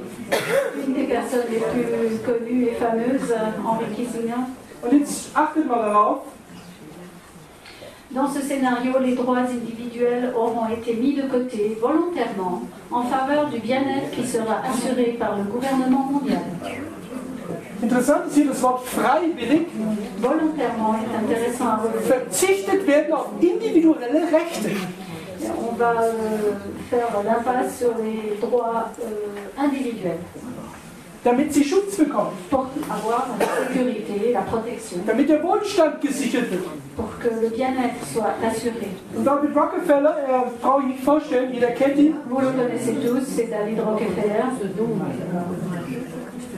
B: Une des personnes les plus connues et fameuses, Henry Kissinger.
A: Und jetzt achtet mal darauf.
B: Dans ce scénario, les droits individuels auront été mis de côté volontairement en faveur du bien-être qui sera assuré par le gouvernement mondial.
A: Interessant ist hier das Wort freiwillig.
B: Volontairement est intéressant à relever.
A: Verzichtet werden auf individuelle Rechte.
B: On va faire l'impasse sur les droits individuels.
A: Damit sie Schutz bekommen.
B: Pour avoir la sécurité, la protection.
A: Damit der Wohlstand gesichert wird.
B: Pour que le bien-être soit assuré.
A: Und David Rockefeller, brauche ich nicht vorstellen, jeder kennt ihn.
B: Vous le connaissez tous, c'est David Rockefeller.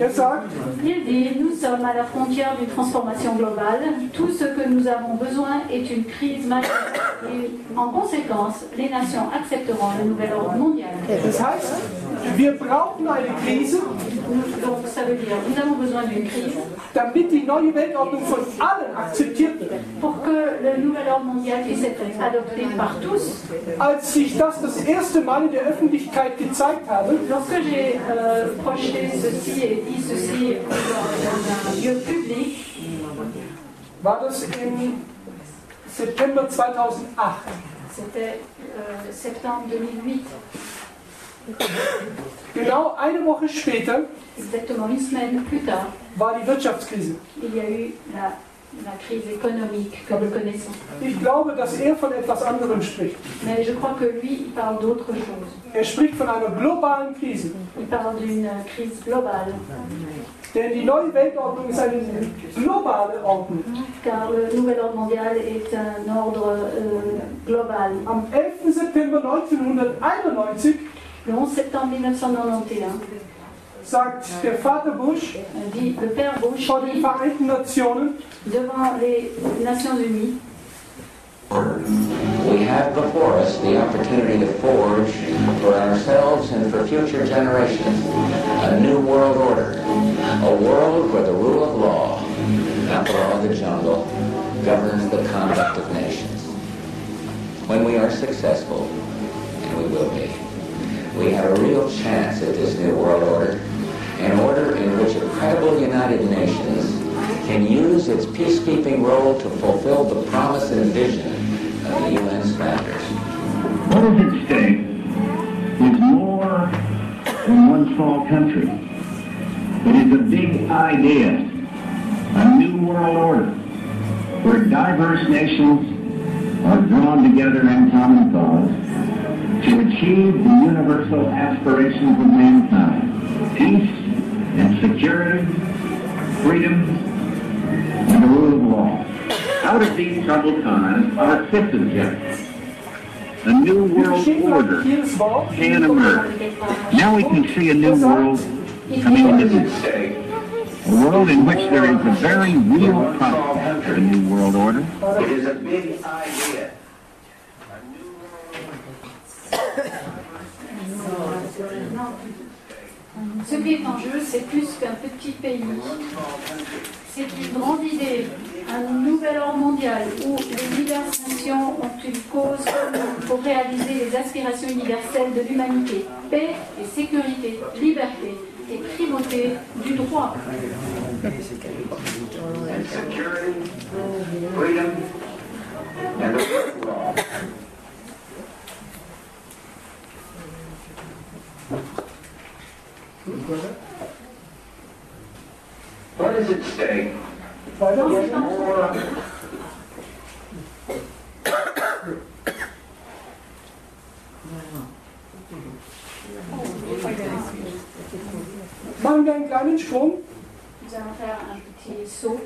A: Er sagt,
B: il dit, nous sommes à la frontière d'une transformation globale. Tout ce que nous avons besoin est une crise majeure. Et en conséquence, les nations accepteront le nouvel ordre mondial.
A: Das heißt, wir brauchen eine Krise.
B: Donc ça veut dire, nous avons besoin d'une crise.
A: Damit die neue Weltordnung von allen akzeptiert wird.
B: Pour que le nouvel ordre mondial puisse être adopté par tous.
A: Als ich das erste Mal in der Öffentlichkeit gezeigt habe,
B: lorsque j'ai projeté ceci et dit ceci dans un lieu public,
A: war das im September 2008.
B: C'était septembre 2008.
A: Genau eine Woche später,
B: exactement une semaine plus tard,
A: war die Wirtschaftskrise.
B: Il y a eu la crise économique que nous connaissons.
A: Ich glaube, dass er von etwas anderem spricht.
B: Mais je crois que lui, il parle d'autre chose.
A: Er spricht von einer globalen Krise.
B: Il parle d'une crise globale.
A: Denn die neue Weltordnung ist eine globale Ordnung.
B: Car le nouvel ordre mondial est un ordre global.
A: Am 11. September 1991,
B: le 11 septembre 1991,
A: sagt der Vater Bush,
B: dit le père Bush,
A: vor den Vereinten Nationen,
B: devant les Nations Unies,
M: we have before us the opportunity to forge for ourselves and for future generations a new world order, a world where the rule of law, not the law of the jungle, governs the conduct of nations. When we are successful, and we will be, we have a real chance at this new world order, an order in which a credible United Nations can use its peacekeeping role to fulfill the promise and vision of the UN's founders.
N: What is at stake is more than one small country. It is a big idea, a new world order, where diverse nations are drawn together in common cause to achieve the universal aspirations of mankind, peace and security, freedom, and the rule of law. Out of these troubled times, our fifth objective, a new world order, can emerge. Now we can see a new world coming into this. A world in which there is a very real prospect of a new world order.
I: It is a big idea.
B: Ce qui est en jeu, c'est plus qu'un petit pays. C'est une grande idée, un nouvel ordre mondial où les diverses nations ont une cause commune pour réaliser les aspirations universelles de l'humanité. Paix et sécurité, liberté et primauté du droit.
I: What is at stake?
A: Machen wir einen kleinen Sprung
B: Nous allons faire un petit saut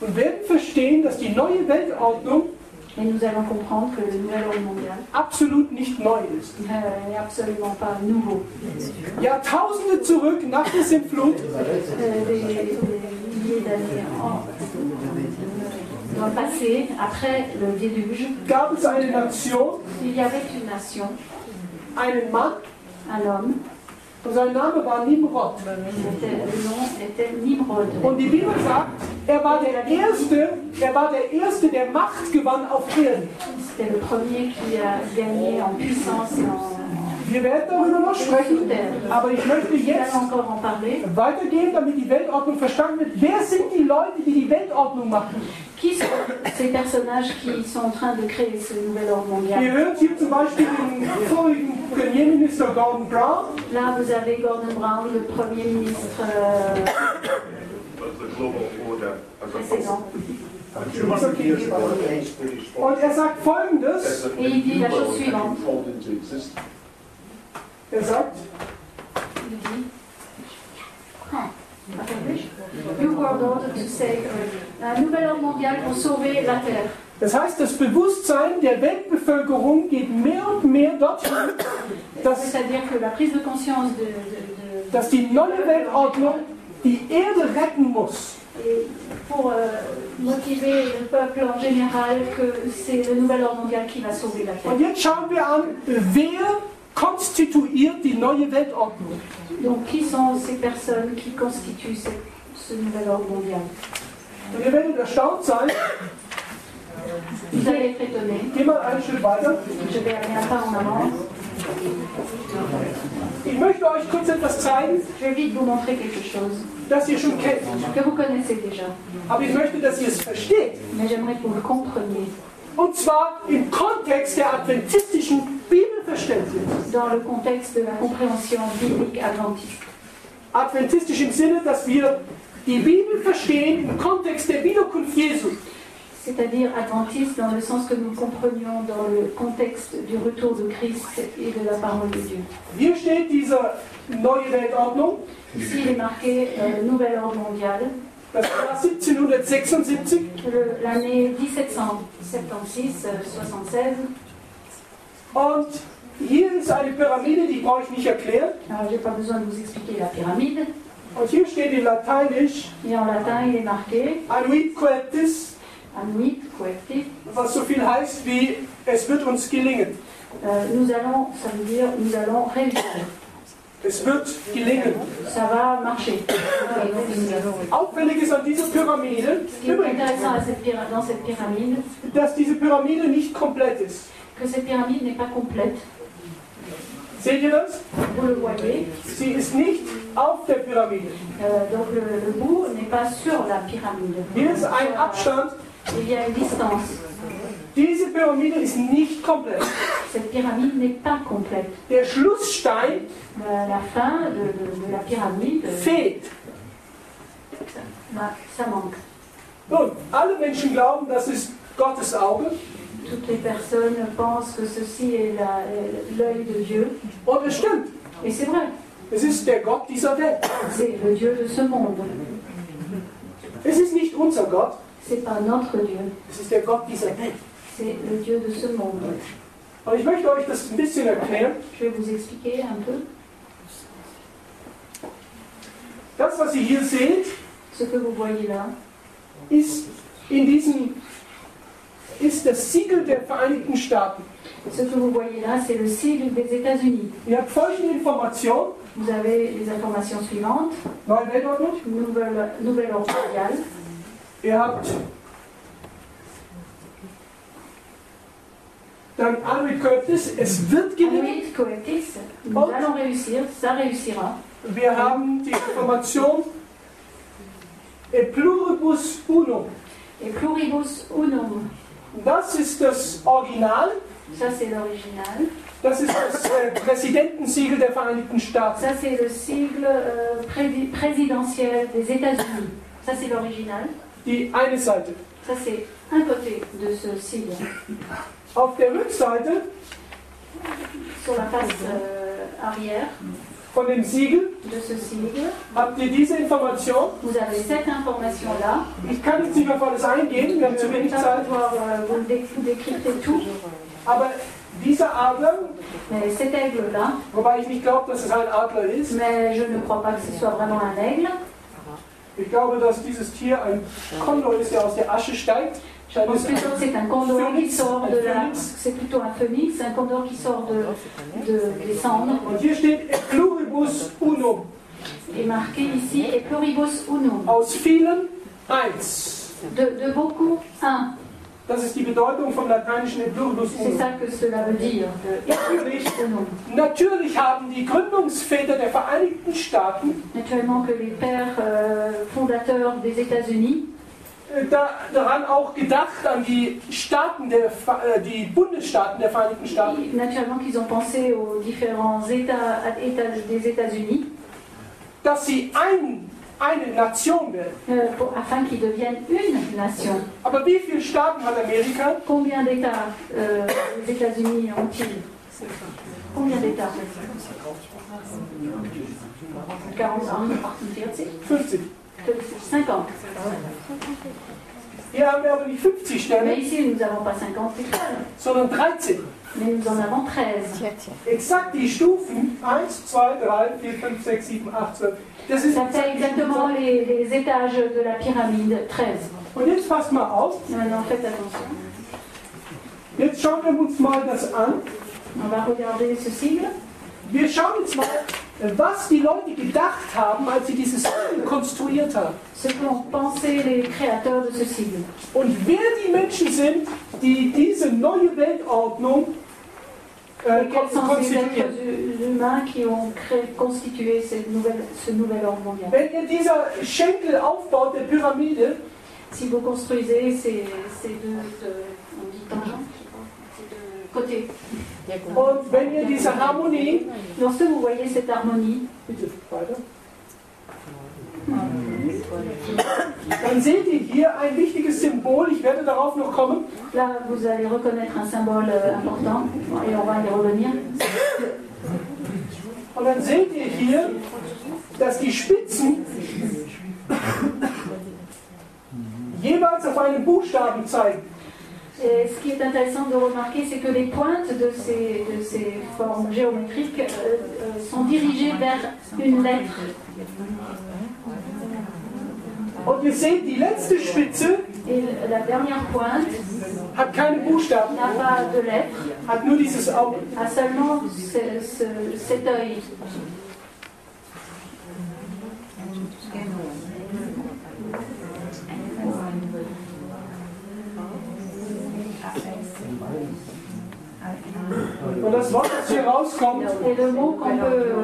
A: und werden verstehen, dass die neue Weltordnung
B: et nous allons comprendre que le nouvel ordre mondial
A: absolut nicht neu ist.
B: n'est absolument pas nouveau.
A: Jahrtausende zurück nach der Sintflut
B: Des milliers d'années dans le passé, après le déluge,
A: gab es eine Nation,
B: il y avait une nation,
A: einen Mann,
B: un homme,
A: und sein Name war Nimrod.
B: le nom était Nimrod.
A: Und die Bibel sagt, er war der Erste, der Macht gewann auf Erden.
B: C'était le premier qui a gagné en puissance et en...
A: Wir werden darüber noch sprechen, aber ich möchte jetzt weitergehen, damit die Weltordnung verstanden wird. Wer sind die Leute, die die Weltordnung machen?
B: Qui sont ces personnages qui sont en train de créer ce nouvel ordre mondial?
A: Ihr hört hier zum Beispiel den vorigen Premierminister Gordon Brown.
B: Là, vous avez Gordon Brown, le Premier ministre précédent.
A: Und er sagt Folgendes.
B: Et il dit la chose suivante.
A: Er sagt,
B: New World Order to save Earth. Un nouvel ordre mondial pour sauver la Terre.
A: Das heißt, das Bewusstsein der Weltbevölkerung geht mehr und mehr dorthin,
B: C'est-à-dire que la prise de conscience
A: dass die neue Weltordnung die Erde retten muss.
B: Et pour motiver le peuple en général que c'est le nouvel ordre mondial qui va sauver la Terre.
A: Und jetzt schauen wir an, wer konstituiert die neue Weltordnung.
B: Donc qui sont ces personnes qui constituent ce nouvel ordre mondial?
A: Und ihr werdet erstaunt sein.
B: Vous allez être étonnés.
A: Geh mal einen Schritt weiter.
B: Je vais aller un pas en avant.
A: Ich möchte euch kurz etwas zeigen,
B: Je vais vite vous montrer quelque chose
A: das ihr schon kennt.
B: que vous connaissez déjà.
A: Aber ich möchte, dass ihr es versteht.
B: Mais j'aimerais que vous le compreniez.
A: Und zwar im Kontext der adventistischen Bibelverständnis.
B: Dans le contexte de la compréhension biblique adventiste.
A: Adventistisch im Sinne, dass wir die Bibel verstehen im Kontext der Wiederkunft Jesu.
B: C'est-à-dire adventiste dans le sens que nous comprenions dans le contexte du retour de Christ et de la parole de Dieu.
A: Hier steht diese neue Weltordnung.
B: Ici, il est marqué Nouvel Ordre Mondial.
A: Das war 1776.
B: L'année 1776, 76.
A: Und hier ist eine Pyramide, die brauche ich nicht erklären.
B: Alors, j'ai pas besoin de vous expliquer la pyramide.
A: Und hier steht in Lateinisch
B: Et en latin, il est marqué
A: Anuit Coeptis,
B: Anuit Coeptis.
A: was so viel heißt wie es wird uns gelingen.
B: Nous allons, ça veut dire nous allons réussir.
A: Es wird gelingen.
B: Ça va marcher.
A: Auffällig ist an dieser Pyramide,
B: Ce qui est intéressant dans cette pyramide,
A: dass diese Pyramide nicht komplett ist.
B: que cette pyramide n'est pas complète.
A: Seht ihr das?
B: Vous le voyez.
A: Sie ist nicht auf der Pyramide.
B: Donc le bout n'est pas sur la pyramide.
A: Hier ist ein Abstand.
B: Il y a une distance.
A: Diese Pyramide ist nicht komplett.
B: Cette pyramide n'est pas complète.
A: Der Schlussstein,
B: la fin de la pyramide,
A: fehlt.
B: Ça manque.
A: Nun, alle Menschen glauben, das ist Gottes Auge.
B: Toutes les personnes pensent que ceci est l'œil de Dieu.
A: Und es stimmt.
B: Et c'est vrai.
A: Es ist der Gott dieser Welt.
B: C'est le Dieu de ce monde.
A: Es ist nicht unser Gott.
B: C'est pas notre Dieu.
A: Es ist der Gott dieser Welt.
B: C'est le Dieu de ce monde.
A: Und ich möchte euch das ein bisschen erklären.
B: Je vais vous expliquer un peu.
A: Das, was ihr hier seht,
B: Ce que vous voyez là,
A: ist das Siegel der Vereinigten Staaten.
B: Ce que vous voyez là, c'est le sigle des États-Unis.
A: Ihr habt folgende Information.
B: Vous avez les informations suivantes.
A: Neue Weltordnung.
B: Nouvelle ordre mondial.
A: Ihr habt dann Anwit Coeptis, es wird gelingen.
B: Anwit Coeptis, nous allons réussir, ça réussira.
A: Wir haben die Information E pluribus unum.
B: E pluribus unum.
A: Das ist das Original.
B: Ça c'est l'original.
A: Das ist das Präsidentensiegel der Vereinigten Staaten.
B: Ça c'est le sigle présidentiel des États-Unis. Ça c'est l'original.
A: Die eine Seite.
B: Ça c'est un côté de ce sigle.
A: Auf der Rückseite,
B: sur la face arrière
A: von dem Siegel,
B: de ce sigle,
A: habt ihr diese Information.
B: Vous avez cette information là.
A: Ich kann jetzt nicht auf alles eingehen, wir haben zu wenig Zeit.
B: Vous décryptez tout.
A: Aber dieser Adler,
B: cet aigle là,
A: wobei ich nicht glaube, dass es ein Adler ist,
B: mais je ne crois pas que ce soit vraiment un aigle.
A: Ich glaube, dass dieses Tier ein Kondor ist, der aus der Asche steigt.
B: Je pense plutôt que c'est un condor qui sort de la... C'est plutôt un phénix, un condor qui sort des cendres.
A: Und hier steht E pluribus unum.
B: Et marqué ici E pluribus unum.
A: Aus vielen eins.
B: De beaucoup un.
A: Das ist die Bedeutung vom lateinischen E pluribus unum.
B: C'est ça que cela veut dire.
A: Natürlich haben die Gründungsväter der Vereinigten Staaten
B: naturellement que les pères fondateurs des États-Unis
A: daran auch gedacht, an die Staaten die Bundesstaaten der Vereinigten Staaten.
B: Naturellement qu'ils ont pensé aux différents États des États-Unis.
A: Dass sie eine Nation werden.
B: Afin qu'ils deviennent une nation.
A: Aber wie viele Staaten hat Amerika?
B: Combien d'États les États-Unis ont-ils? Combien d'États? 40,
A: 50.
B: 50.
A: Hier haben wir aber nicht 50 Sterne.
B: Mais ici, nous n'avons pas 50 étoiles.
A: Sondern 13.
B: Mais nous en avons 13.
A: Exakt die Stufen 1, 2, 3, 4, 5, 6, 7, 8, 12. Das ist
B: Ça fait exactement les étages de la pyramide, 13.
A: Und jetzt passt mal auf.
B: Maintenant, faites attention.
A: Jetzt schauen wir uns mal das an.
B: On va regarder ce sigle.
A: Wir schauen jetzt mal, was die Leute gedacht haben, als sie dieses Siegel konstruiert haben.
B: Ce qu'ont pensé les créateurs de ce sigle.
A: Und wer die Menschen sind, die diese neue Weltordnung
B: quels sont ces êtres humains qui ont constitué ce nouvel ordre mondial?
A: Wenn ihr dieser Schenkel aufbaut, der Pyramide,
B: si vous construisez ces deux on dit tangents, ces deux côtés.
A: Und wenn ihr diese Harmonie,
B: lorsque vous voyez cette harmonie,
A: bitte weiter, dann seht ihr hier ein wichtiges Symbol, ich werde darauf noch kommen.
B: Là, vous allez reconnaître un symbole important, et on va y revenir.
A: Und dann seht ihr hier, dass die Spitzen jeweils auf einen Buchstaben zeigen.
B: Et ce qui est intéressant de remarquer, c'est que les pointes de ces formes géométriques sont dirigées vers une lettre.
A: Und ihr seht, die letzte Spitze
B: et la dernière pointe
A: hat keine Buchstaben,
B: n'a pas de lettres,
A: hat nur dieses Auge.
B: A seulement cet œil.
A: Und das Wort, das hier rauskommt,
B: et le mot qu'on peut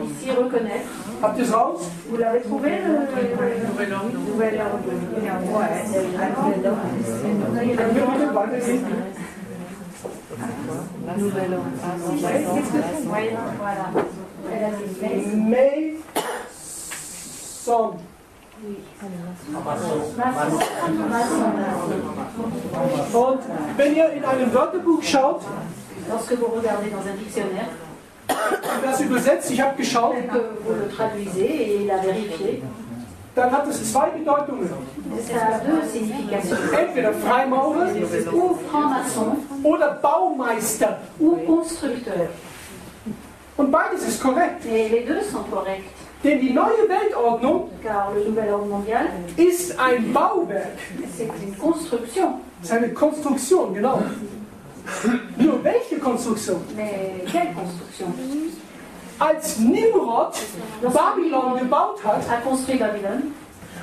B: ici reconnaître.
A: Habt ihr es raus?
B: Vous l'avez trouvé, nouvel ordre? Nouvel ordre.
A: Mason. Und wenn ihr in einem Wörterbuch schaut,
B: lorsque vous regardez dans un dictionnaire,
A: das übersetzt, ich habe geschaut,
B: que vous le traduisez et il a vérifié.
A: dann hat es zwei Bedeutungen.
B: Ça a deux significations.
A: Entweder Freimaurer
B: Ou franc-maçon
A: oder Baumeister.
B: ou constructeur.
A: Und beides ist korrekt.
B: Et les deux sont corrects.
A: Denn die neue Weltordnung
B: Car le nouvel ordre mondial,
A: ist ein Bauwerk.
B: c'est une construction.
A: Es ist eine Konstruktion, genau. Nur welche Konstruktion?
B: Mais quelle construction?
A: Als Nimrod Babylon gebaut hat,
B: A construit Babylone.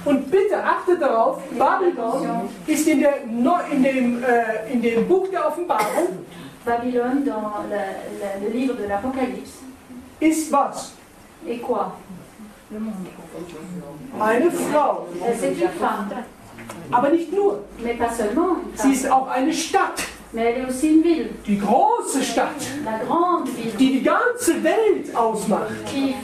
A: und bitte achtet darauf, Babylon ist in dem Buch der Offenbarung,
B: Babylone dans le livre de l'Apocalypse.
A: ist was?
B: Et quoi?
A: Eine Frau.
B: C'est une femme.
A: Aber nicht nur.
B: Mais pas seulement une
A: Sie
B: femme.
A: ist auch eine Stadt.
B: Mais elle est aussi une ville.
A: Die große Stadt,
B: La grande ville.
A: die die ganze Welt ausmacht.
B: Qui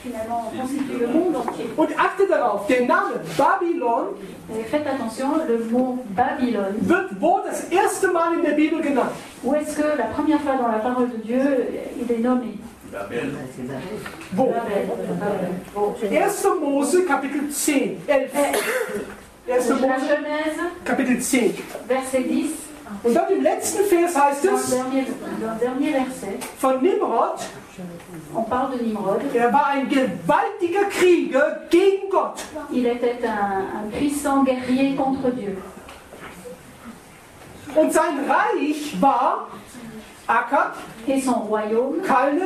B: finalement constitue le monde entier.
A: Und achtet darauf, der Name Babylon
B: Et faites attention, le mot Babylone.
A: wird wo das erste Mal in der Bibel genannt?
B: Où est-ce que la première fois dans la parole de Dieu, il est nommé?
A: Wo?
B: Babel.
A: 1. Mose, Kapitel 10, 11. 1.
B: La
A: Mose,
B: Genèse,
A: Kapitel 10.
B: verset 10.
A: Und dann im letzten Vers heißt
B: Dans
A: es
B: le dernier verset,
A: von Nimrod,
B: on parle de Nimrod.
A: er war ein gewaltiger Krieger gegen Gott.
B: Il était un puissant guerrier contre Dieu.
A: Und sein Reich war Akkad,
B: Et son royaume
A: Kalne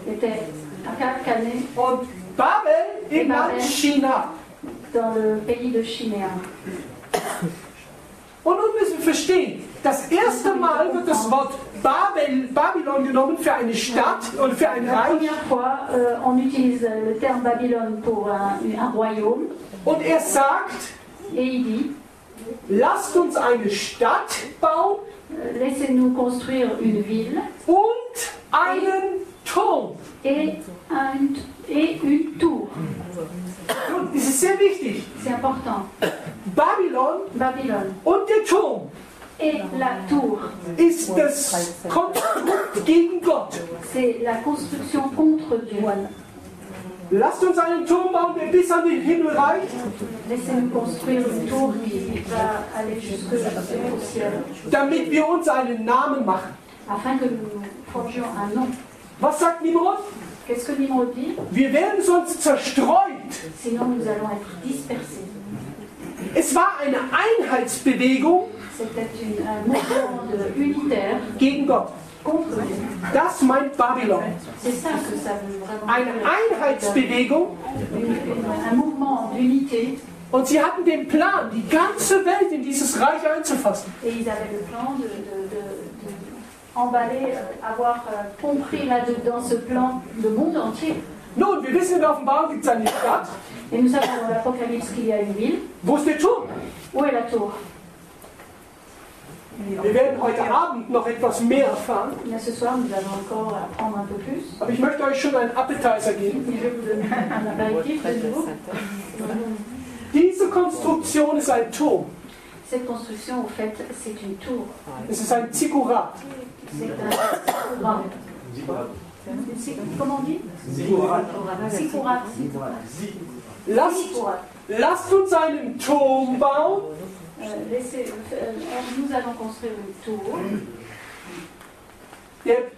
B: était Akkad, Calné,
A: und Babel im Land China.
B: dans le pays de Chinéa.
A: Und nun müssen wir verstehen, das erste Mal wird das Wort Babylon genommen für eine Stadt und für ein
B: La
A: Reich.
B: première fois, on utilise le terme Babylone pour un royaume.
A: Und er sagt,
B: Et il dit,
A: lasst uns eine Stadt bauen
B: laissez-nous construire une ville
A: und einen Turm.
B: et une tour.
A: Und das ist sehr wichtig.
B: C'est important.
A: Babylon
B: Babylone
A: und der Turm
B: et la tour,
A: ist das Konstrukt gegen Gott.
B: c'est la construction contre Dieu.
A: Lasst uns einen Turm bauen, der bis an den Himmel reicht,
B: Laissez-nous construire une tour qui va aller jusque au ciel,
A: damit wir uns einen Namen machen.
B: afin que nous forgions un nom.
A: Was sagt Nimrod?
B: Qu'est-ce que Nimrod dit?
A: Wir werden sonst zerstreut.
B: Sinon nous allons être dispersés.
A: Es war eine Einheitsbewegung
B: C'était un mouvement unitaire
A: gegen Gott.
B: contre Dieu.
A: Das meint Babylon.
B: C'est ça que ça veut vraiment
A: Eine
B: dire.
A: Einheitsbewegung.
B: Un mouvement d'unité.
A: Und sie hatten den Plan, die ganze Welt in dieses Reich einzufassen.
B: Et ils avaient le plan de emballer, avoir compris là-dedans ce plan le monde entier.
A: Nun, wir wissen, in der Offenbarung gibt es eine Stadt.
B: Et nous savons dans l'Apocalypse qu'il y a une ville.
A: Wo ist der Turm?
B: Où est la tour?
A: Wir werden heute Abend noch etwas mehr erfahren.
B: Bien, ce soir, nous allons encore apprendre un peu plus.
A: Aber ich möchte euch schon einen Appetizer geben.
B: Et je vais vous donner un apéritif de nouveau.
A: Diese Konstruktion ist ein Turm.
B: Cette construction, au fait, c'est une tour.
A: Es ist ein Zikkurat.
B: C'est un zikkurat. Comment on dit? Zikkurat.
A: Lasst uns einen Turm bauen.
B: Nous allons construire une tour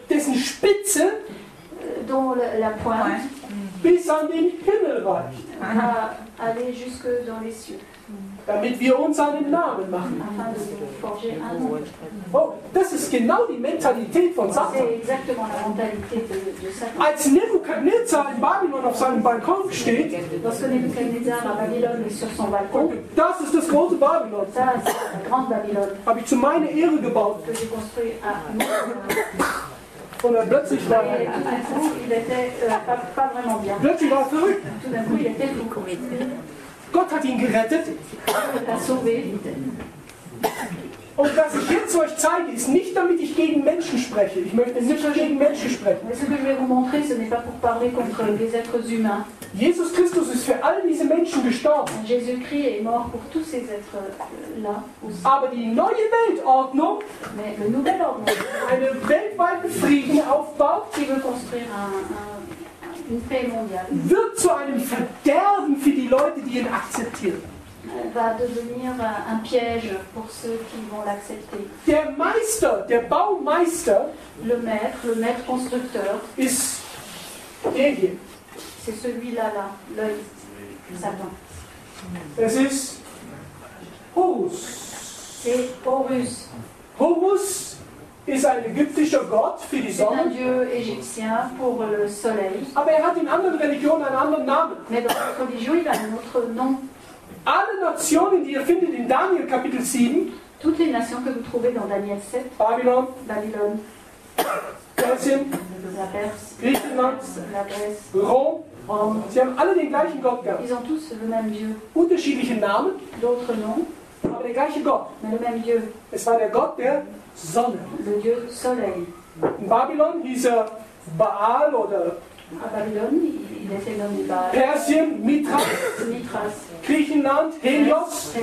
A: dessen Spitze
B: dont la pointe
A: bis an den Himmel reicht,
B: va aller jusque dans les cieux,
A: damit wir uns einen Namen machen.
B: afin de forger un nom.
A: Oh, das ist genau die Mentalität von Satan.
B: C'est exactement la mentalité de Satan.
A: Als Nebukadnezar in Babylon auf seinem Balkon steht,
B: Lorsque Nebuchadnezzar à Babylone est sur son balcon,
A: das ist das große Babylon,
B: ça c'est la grande Babylone
A: habe ich zu meiner Ehre gebaut.
B: que j'ai construit à
A: Und dann plötzlich war
B: Et tout d'un coup, il était pas vraiment bien.
A: plötzlich war er verrückt.
B: Tout d'un coup, il était fou.
A: Gott hat ihn gerettet.
B: Il l'a sauvé.
A: Und was ich jetzt euch zeige, ist nicht, damit ich gegen Menschen spreche. Ich möchte nicht gegen Menschen sprechen.
B: Mais ce que je vais vous montrer, ce n'est pas pour parler contre les êtres humains.
A: Jesus Christus ist für all diese Menschen gestorben.
B: Jésus-Christ est mort pour tous ces êtres-là aussi.
A: Aber die neue Weltordnung,
B: Mais le nouvel ordre
A: einen weltweiten Frieden aufbaut,
B: qui veut construire une paix mondiale,
A: wird zu einem Verderben für die Leute, die ihn akzeptieren.
B: Va devenir un piège pour ceux qui vont l'accepter.
A: Der Meister, der Baumeister,
B: le maître constructeur,
A: ist der hier.
B: C'est celui-là, là, l'œil, Satan.
A: Es ist Horus.
B: C'est Horus.
A: Horus ist ein ägyptischer Gott für die
B: C'est un
A: Sonne.
B: dieu égyptien pour le soleil.
A: Aber hat in anderen Religionen einen anderen Namen.
B: Mais dans notre religion, il a un autre nom.
A: Alle Nationen, die ihr findet in Daniel Kapitel 7,
B: toutes les nations que vous trouvez dans Daniel 7,
A: Babylon,
B: Babylone,
A: Persien,
B: la Perse,
A: Griechenland,
B: la Grèce,
A: Rom, sie haben alle den gleichen Gott gehabt.
B: Ils ont tous le même Dieu.
A: Unterschiedliche Namen,
B: d'autres noms,
A: aber der gleiche Gott.
B: Mais le même Dieu.
A: Es war der Gott der Sonne.
B: Le Dieu soleil.
A: In Babylon hieß er Baal oder
B: à Babylone, il était nommé Baal.
A: Persien, Mithras, Griechenland, Helios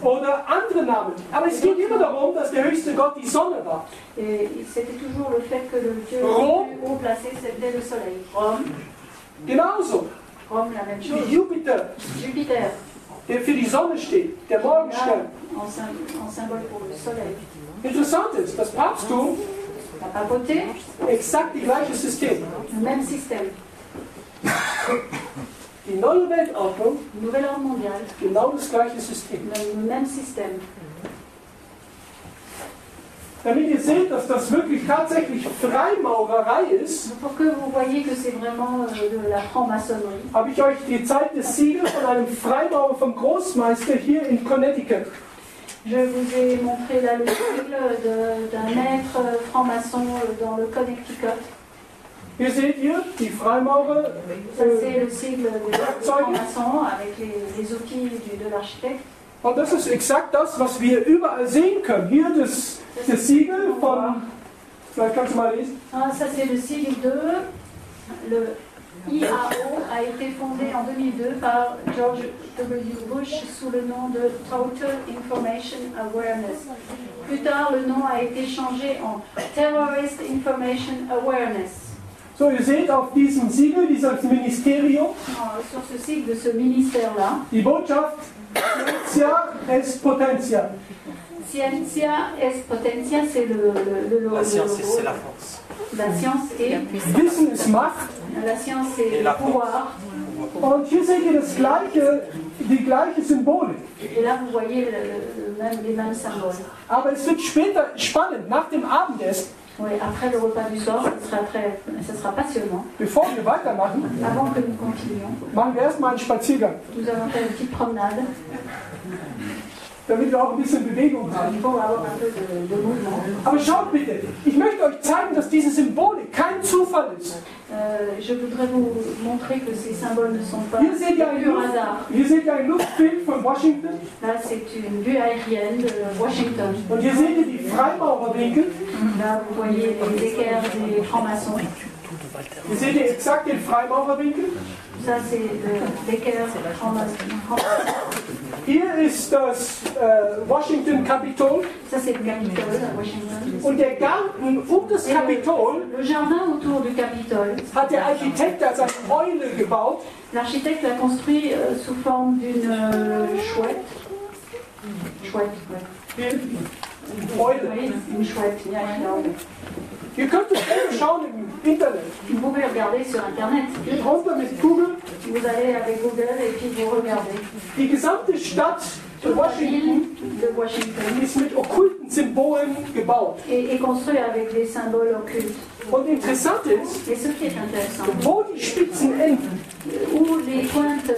A: oder andere Namen. Aber es geht immer darum, dass der höchste Gott die Sonne war.
B: Et c'était toujours le fait que le Dieu le plus haut placé, c'était le soleil. Rome.
A: Genauso.
B: Rome, la même chose.
A: Jupiter.
B: Jupiter.
A: Der für die Sonne steht, der Morgenstern.
B: En symbole pour le soleil.
A: Interessant ist, das Papsttum
B: la papauté,
A: exakt die gleiche System.
B: Le même système.
A: Die neue Weltordnung,
B: Nouvel ordre mondial,
A: genau das gleiche System.
B: Le même système.
A: Damit ihr seht, dass das wirklich tatsächlich Freimaurerei ist,
B: pour que vous voyez que c'est vraiment de la franc-maçonnerie,
A: habe ich euch gezeigt, das Siegel von einem Freimaurer vom Großmeister hier in Connecticut.
B: Je vous ai montré là le sigle d'un maître franc-maçon dans le Connecticut.
A: Hier seht ihr die Freimaurer.
B: Ça c'est le sigle des francs-maçons avec les outils de l'architecte.
A: Und das ist exakt das, was wir überall sehen können. Hier das Siegel von, vielleicht kannst du mal lesen.
B: Ah, ça c'est le sigle de, le IAO a été fondé en 2002 par George W. Bush sous le nom de Total Information Awareness. Plus tard, le nom a été changé en Terrorist Information Awareness.
A: So, ihr seht auf diesem Siegel, dieses Ministerium,
B: sur ce sigle de ce ministère-là,
A: die Botschaft Scientia est Potentia.
B: Scientia est Potentia, c'est le logo.
O: La science, c'est la force.
B: La science est
A: Wissen ist Macht.
B: La science est le pouvoir.
A: Und hier seht ihr die gleiche Symbolik.
B: Et là, vous voyez les mêmes symboles.
A: Aber es wird später spannend, nach dem Abendessen.
B: Oui, après le repas du soir, ce sera passionnant.
A: Bevor wir weitermachen,
B: avant que nous continuions,
A: machen wir erstmal einen Spaziergang.
B: Nous allons faire une petite promenade.
A: Damit wir auch ein bisschen Bewegung haben. Aber schaut bitte, ich möchte euch zeigen, dass diese Symbolik kein Zufall ist.
B: Je voudrais vous montrer que ces symboles ne sont pas
A: Hier seht ihr ein Luftbild von Washington.
B: Là, c'est une vue aérienne de Washington.
A: Und hier seht ihr die Freimaurerwinkel.
B: Là, vous voyez les équerres des francs-maçons.
A: Hier seht ihr exakt den Freimaurerwinkel.
B: Ça, c'est l'équerre des francs-maçons.
A: Hier ist das Washington Capitol.
B: Ça, c'est le Capitole à Washington.
A: Und der Garten um das Capitol,
B: le jardin autour du Capitole,
A: hat der Architekt als eine Eule gebaut.
B: L'architecte l'a construit sous forme d'une chouette. Chouette, ouais.
A: Eule.
B: Oui, une chouette, ja, genau.
A: Ihr könnt es gerne schauen im Internet.
B: Vous pouvez regarder sur Internet.
A: Geht runter mit Google.
B: Vous allez avec Google et puis vous regardez.
A: Die gesamte Stadt Washington ist mit okkulten Symbolen gebaut.
B: Et construit avec des symboles occultes.
A: Und interessant ist,
B: et ce qui est intéressant,
A: wo die Spitzen enden,
B: où les pointes,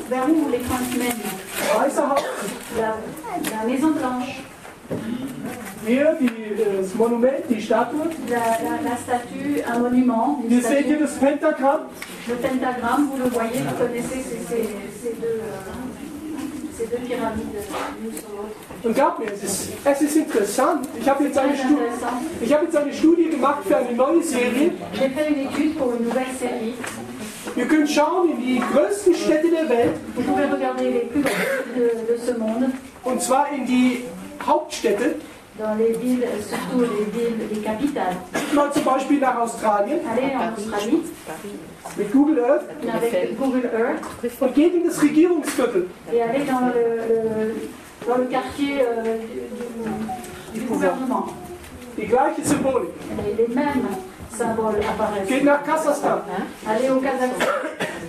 B: vers où les pointes mènent.
A: Weißer Haus.
B: La Maison Blanche.
A: Hier das Monument, die Statue.
B: La statue, un monument.
A: Hier seht ihr das Pentagramm.
B: Le pentagramme, vous le voyez, vous connaissez ces deux pyramides l'une sur l'autre.
A: Und glaubt mir, es ist interessant. Ich habe jetzt eine Studie gemacht für eine neue Serie.
B: J'ai fait une étude pour une nouvelle série.
A: Ihr könnt schauen in die größten Städte der Welt.
B: Vous pouvez regarder les plus grandes villes de ce monde.
A: Und zwar in die Hauptstädte.
B: dans les villes, surtout les villes, les capitales.
A: Mal zum Beispiel nach Australien.
B: Allez en Australie.
A: Mit Google Earth.
B: Avec Google Earth.
A: Und geht in das Regierungsviertel.
B: Et allez dans le quartier du gouvernement.
A: Die gleiche Symbolik.
B: Les mêmes symboles apparaissent.
A: Geht nach Kasachstan.
B: Allez au Kazakhstan.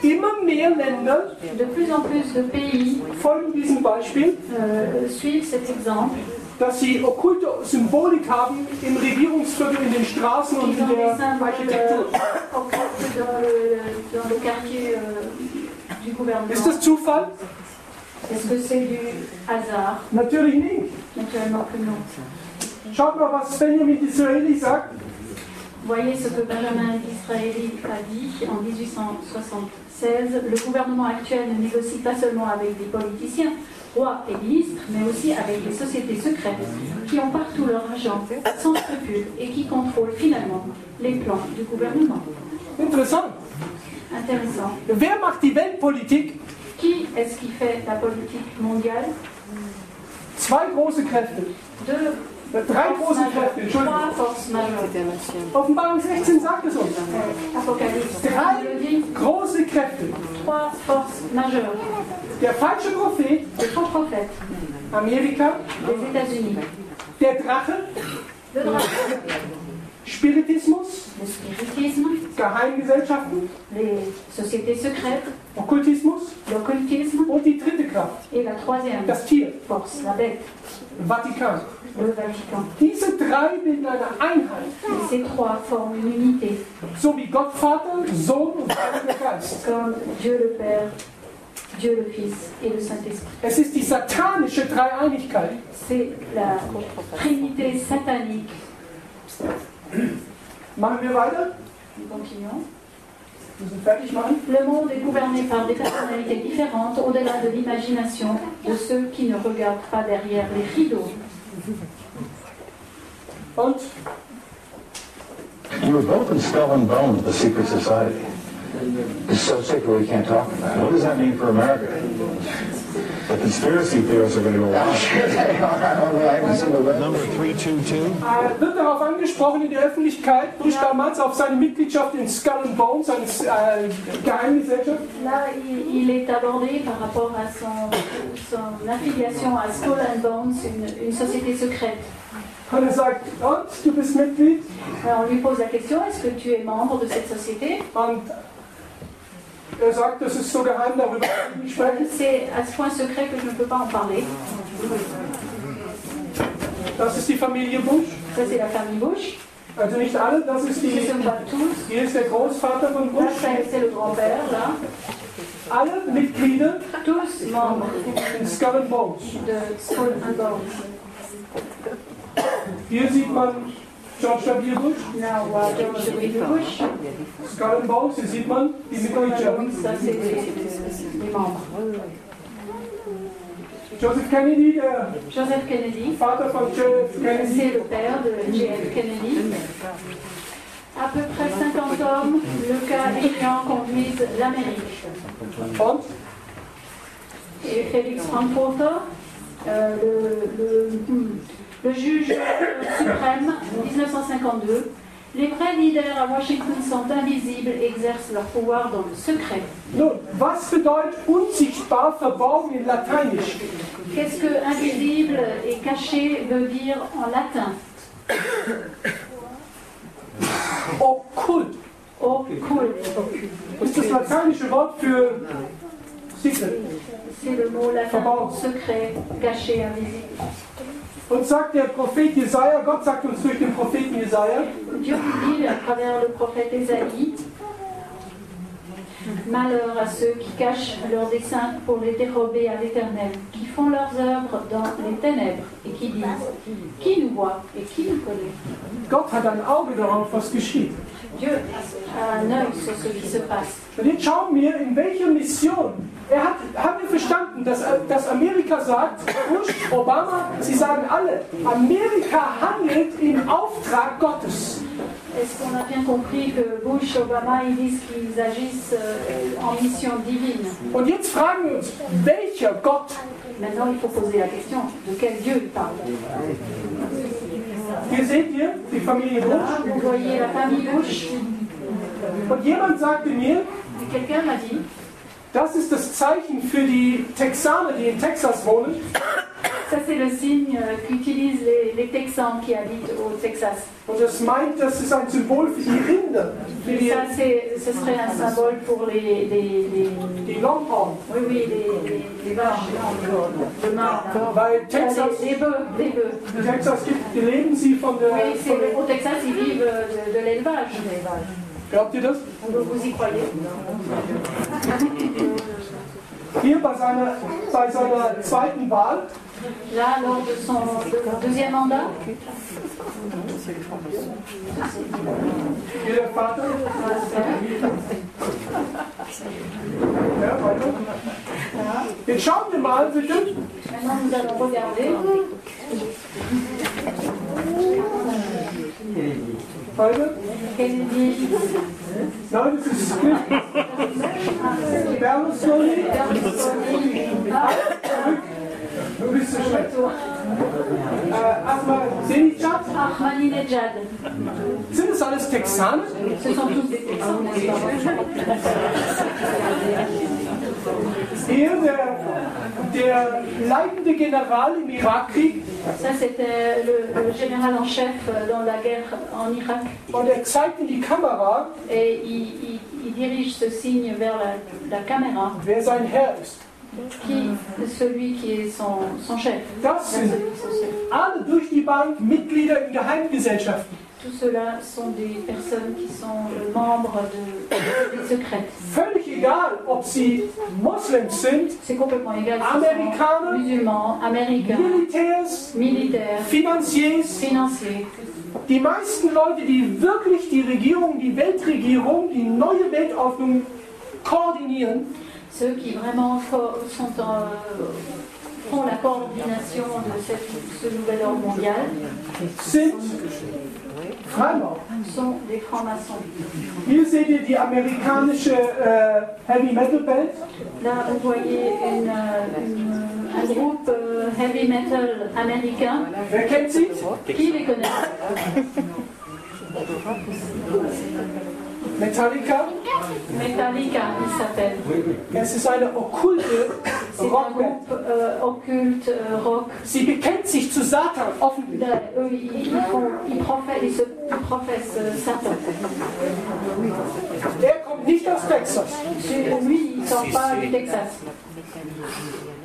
A: Immer mehr Länder
B: de plus en plus de pays
A: folgen diesem Beispiel,
B: suivent cet exemple,
A: dass sie okkulte Symbolik haben im Regierungsviertel, in den Straßen und in der Architektur.
B: Dans le quartier du gouvernement.
A: Ist das Zufall?
B: Est-ce que c'est du hasard?
A: Natürlich nicht.
B: Naturellement que non.
A: Schaut mal, was Benjamin Disraeli sagt.
B: Voyez ce que Benjamin Disraeli a dit en 1876. Le gouvernement actuel ne négocie pas seulement avec des politiciens, rois et ministres, mais aussi avec des sociétés secrètes qui ont partout leur argent, sans scrupules, et qui contrôlent finalement les plans du gouvernement.
A: Interessant.
B: Intéressant.
A: Wer macht die Weltpolitik?
B: Qui est-ce qui fait la politique mondiale?
A: Zwei große Kräfte. Drei große Kräfte, Entschuldigung. Offenbarung 16 sagt es uns. Drei große Kräfte. Der falsche Prophet, Amerika, der Drache, Spiritismus, Geheimgesellschaften, Okkultismus und die dritte Kraft, das Tier, Vatikan. Diese drei bilden eine Einheit.
B: Ces trois forment une unité.
A: So wie Gott Vater, Sohn und Heiliger Geist.
B: Comme Dieu le Père, Dieu le Fils et le Saint-Esprit.
A: Es ist die satanische Dreieinigkeit.
B: C'est la Trinité satanique.
A: Machen wir weiter?
B: Continuons.
A: Wir sind fertig, machen.
B: Le monde est gouverné par des personnalités différentes au-delà de l'imagination de ceux qui ne regardent pas derrière les rideaux.
A: Und?
I: You were both in Skull and Bones, the secret society. It's so secret we can't talk about it. What does that mean for America? The conspiracy theorists are going to go wild.
E: Number 322.
A: Wird darauf angesprochen in der Öffentlichkeit durch damals auf seine Mitgliedschaft in Skull and Bones, seine Geheimgesellschaft?
B: Là, il est abordé par rapport à son affiliation à Skull and Bones, une société secrète.
A: Und sagt, und, du bist Mitglied?
B: Alors, on lui pose la question, est-ce que tu es membre de cette société?
A: Und sagt, das ist so geheim, darüber kann ich nicht sprechen.
B: C'est à ce point secret que je ne peux pas en parler.
A: Das ist die Familie Bush.
B: Ça, c'est la famille Bush.
A: Also nicht alle, das ist die. Hier ist der Großvater von Bush.
B: C'est le grand-père, là.
A: Alle Mitglieder
B: tous membres
A: in Skull and Bones.
B: De Skull and Bones.
A: Hier sieht man George W. Bush.
B: Là, on voit George W. Bush.
A: Skull and Bones, hier sieht man die Mitgliedschaft.
B: Ça, c'est les membres.
A: Joseph Kennedy, der
B: Joseph Kennedy,
A: Vater von JF Kennedy.
B: C'est le père de JF Kennedy. À peu près 50 hommes, le cas échéant, conduisent l'Amérique.
A: Und?
B: Et Félix Frankfurter, le juge suprême, en 1952, les vrais leaders à Washington sont invisibles et exercent leur pouvoir dans le secret.
A: Nun, was bedeutet unsichtbar, verborgen in Lateinisch?
B: Qu'est-ce que invisible et caché veut dire en latin?
A: Okkult.
B: Okkult.
A: Das ist das lateinische Wort für secret.
B: C'est le mot latin secret, caché, invisible.
A: Und sagt der Prophet Jesaja, Gott sagt uns durch den Propheten Jesaja,
B: Dieu dit à travers le prophète Ésaïe, malheur à ceux qui cachent leurs desseins pour les dérober à l'Éternel, qui font leurs œuvres dans les ténèbres et qui disent, qui nous voit et qui nous connaît?
A: Gott hat ein Auge darauf, was geschieht.
B: Dieu a un œil sur ce qui se passe.
A: Und jetzt schauen wir, in welcher Mission. Haben wir verstanden, dass Amerika sagt, Bush, Obama, sie sagen alle, Amerika handelt im Auftrag Gottes.
B: Est-ce qu'on a bien compris que Bush, Obama, ils disent qu'ils agissent en mission divine?
A: Und jetzt fragen wir uns, welcher Gott?
B: Maintenant, il faut poser la question, de quel Dieu il parle?
A: Hier seht ihr die Familie Bush.
B: Vous voyez la famille Bush.
A: Und jemand sagte mir,
B: Quelqu'un m'a dit,
A: das ist das Zeichen für die Texaner, die in Texas wohnen.
B: ça c'est le signe qu'utilisent les Texans qui habitent au Texas.
A: Und das meint, das ist ein Symbol für die Rinder. Für die,
B: Ça, ce serait un symbole pour
A: die Longhorn.
B: Oui, oui, les vaches, le mâle.
A: Weil Texas,
B: Les bœufs.
A: Texas leben sie von der...
B: Oui, au Texas, ils vivent de l'élevage.
A: Glaubt ihr das?
B: Vous y croyez?
A: Hier bei seiner zweiten Wahl.
B: Là, lors de son deuxième mandat.
A: Hier der Vater. Ja, weiter. Jetzt schauen wir mal, bitte.
B: Maintenant, nous allons regarder.
A: Weiter.
B: Kennedy.
A: Nein, das ist Berlusconi. Du bist so schlecht.
B: Ahmadinejad.
A: Sind das alles Texaner?
B: Ce sont tous des Texans, n'est-ce pas?
A: Hier der leitende General im Irakkrieg.
B: Ça, c'était le général en chef dans la guerre en Irak.
A: Und zeigt in die Kamera.
B: Et il dirige ce signe vers la caméra.
A: Wer sein Herr ist.
B: Celui qui est son chef.
A: Das sind alle durch die Bank Mitglieder in Geheimgesellschaften.
B: Tout cela sont des personnes qui sont membres des secrètes.
A: Völlig egal, ob sie Moslems sind,
B: c'est complètement égal,
A: Amerikaner,
B: musulmans, américains,
A: militaires, financiers. Die meisten Leute, die wirklich die Regierung, die Weltregierung, die neue Weltordnung koordinieren,
B: ceux qui vraiment font la coordination de ce nouvel ordre mondial, sont des francs-maçons.
A: Hier seht ihr die amerikanische Heavy Metal Band.
B: Là, vous voyez un groupe heavy metal américain.
A: Wer kennt sie?
B: Qui les connaît?
A: Metallica.
B: Metallica, il s'appelle.
A: Es ist eine okkulte Rockband.
B: Occulte rock.
A: Sie bekennt sich zu Satan offen.
B: Ils professent Satan.
A: Er kommt nicht aus Texas.
B: Lui, il sort pas du Texas.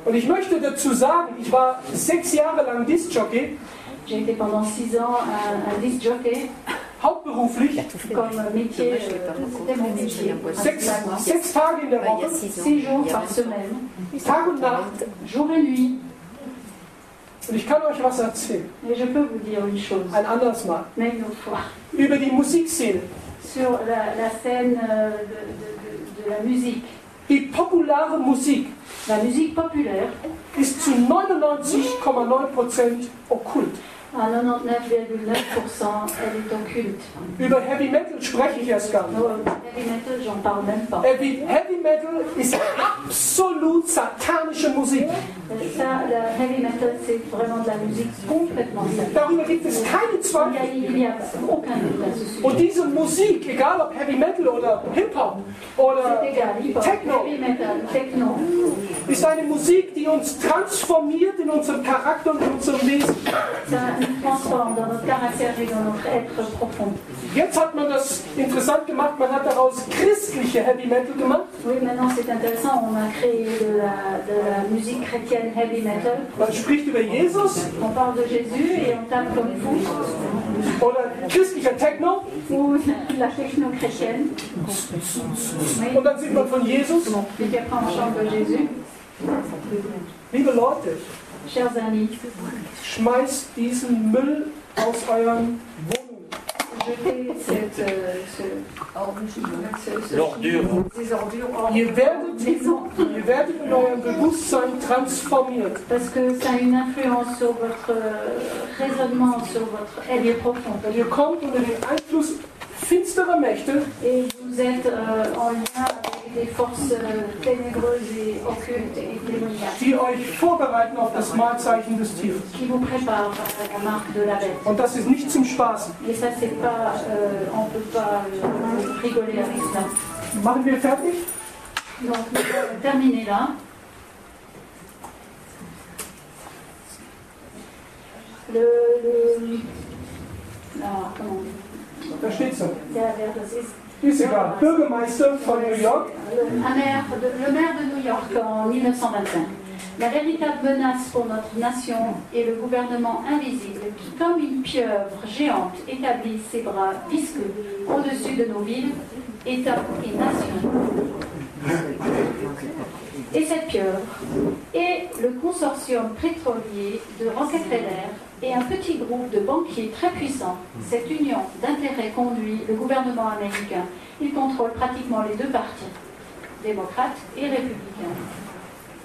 A: Und ich möchte dazu sagen, ich war 6 Jahre lang Disc-Jockey.
B: J'ai été pendant 6 ans un disc jockey.
A: Hauptberuflich.
B: Comme métier, c'était mon métier.
A: 6 Tage in der Woche.
B: 6 jours par semaine.
A: Tag und Nacht.
B: Jour et nuit.
A: Und ich kann euch was erzählen.
B: Et je peux vous dire une chose.
A: Ein anderes Mal.
B: Mais une autre fois.
A: Über die Musikszene.
B: Sur la scène de la musique.
A: Die populare Musik.
B: La musique populaire
A: ist zu 99,9% okkult.
B: À 99,9%, elle est occulte.
A: Über Heavy Metal spreche ich erst gar nicht.
B: Heavy Metal, j'en parle même pas.
A: Heavy Metal ist absolut satanische Musik.
B: Ça, la Heavy Metal, c'est vraiment de la musique complètement satanique.
A: Darüber gibt es keinen Zweifel.
B: Il n'y a aucun doute à ce sujet.
A: Und diese Musik, egal ob Heavy Metal oder Hip-Hop oder Techno, ist eine Musik, die uns transformiert in unserem Charakter und in unserem Wesen.
B: Transforme dans notre caractère et dans notre être profond.
A: Jetzt hat man das interessant gemacht, man hat daraus christliche Heavy Metal gemacht.
B: Oui, maintenant c'est intéressant, on a créé de la musique chrétienne heavy metal.
A: Man spricht über Jesus.
B: On parle de Jésus et on tape comme fou.
A: Oder christlicher Techno.
B: Ou la techno chrétienne.
A: Und dann singt man von Jesus.
B: Et puis après on chante de Jésus.
A: Liebe Leute,
B: chers amis,
A: schmeißt diesen Müll aus euren Wohnungen. Ihr werdet in eurem Bewusstsein transformiert.
B: Parce que ça a une influence sur votre raisonnement, sur votre être profond.
A: Und ihr kommt unter den Einfluss finsterer Mächte.
B: Et vous êtes en lien avec des forces ténébreuses et occultes et démoniaques.
A: Die euch vorbereiten auf das Mahlzeichen des Tieres.
B: Qui vous préparent à la marque de la bête.
A: Und das ist nicht zum Spaß.
B: Et ça, c'est pas, on peut pas rigoler avec ça.
A: Machen wir fertig?
B: Donc, nous allons terminer là. Comment
A: Da steht so.
B: das ist
A: Ist egal. Bürgermeister von New York.
B: le maire de New York en 1925. La véritable menace pour notre nation est le gouvernement invisible qui, comme une pieuvre géante, établit ses bras visqueux au-dessus de nos villes, États et nations. Et cette pieuvre est le consortium pétrolier de Rockefeller et un petit groupe de banquiers très puissants. Cette union d'intérêts conduit le gouvernement américain. Il contrôle pratiquement les deux partis, démocrates et républicains.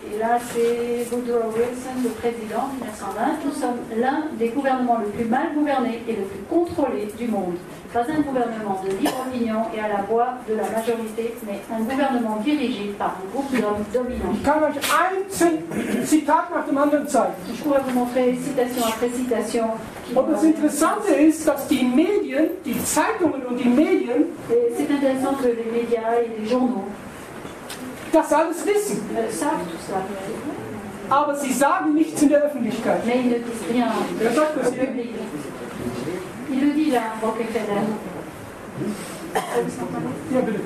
B: Et là, c'est Woodrow Wilson, le président, 1920. Nous sommes l'un des gouvernements le plus mal gouvernés et le plus contrôlé du monde. Pas un gouvernement de libre opinion et à la voix de la majorité, mais un gouvernement dirigé par un groupe d'hommes dominants.
A: Ich kann euch ein Zitat nach dem anderen zeigen.
B: Je pourrais vous montrer citation après citation.
A: Und das Interessante ist, dass die Medien, die Zeitungen und die Medien,
B: c'est intéressant que les médias et les journaux
A: das alles wissen.
B: Savent tout ça.
A: Aber sie sagen nichts in der Öffentlichkeit.
B: Mais ils ne disent rien
A: Wer sagt das
B: au
A: hier?
B: public. Il le dit là, Rockefeller.
A: Ja, bitte.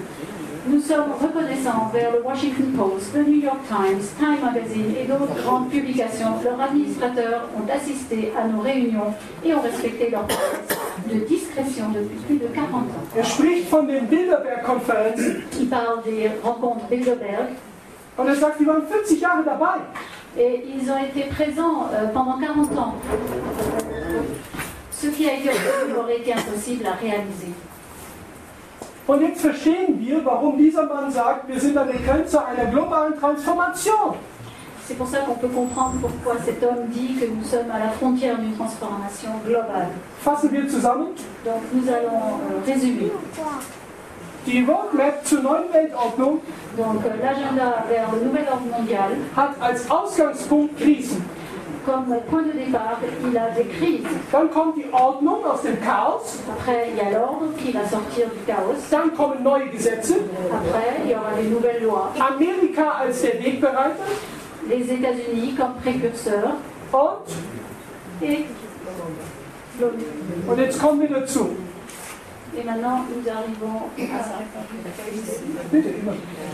B: Nous sommes reconnaissants envers le Washington Post, le New York Times, Time Magazine et d'autres grandes publications. Leurs administrateurs ont assisté à nos réunions et ont respecté leurs promesses de discrétion depuis plus de 40 ans.
A: Er spricht von den Bilderberg-Konferenzen.
B: Il parle des rencontres Bilderberg.
A: Und er sagt, die waren 40 Jahre dabei.
B: Et ils ont été présents pendant 40 ans. Ce qui a été obtenu aurait été impossible à réaliser.
A: Und jetzt verstehen wir, warum dieser Mann sagt, wir sind an der Grenze einer globalen Transformation.
B: C'est pour ça qu'on peut comprendre pourquoi cet homme dit que nous sommes à la frontière d'une transformation globale.
A: Fassen wir zusammen.
B: Donc nous allons résumer.
A: Die Roadmap zur neuen Weltordnung
B: Donc l'agenda vers le nouvel ordre mondial
A: hat als Ausgangspunkt Krisen.
B: Comme point de départ, il a des crises.
A: Dann kommt die Ordnung aus dem Chaos.
B: Après, il y a l'ordre qui va sortir du chaos.
A: Dann kommen neue Gesetze.
B: Après, il y aura des nouvelles lois.
A: Amerika als der Wegbereiter.
B: Les États-Unis comme précurseurs.
A: Und jetzt kommen wir dazu.
B: Et maintenant, nous arrivons à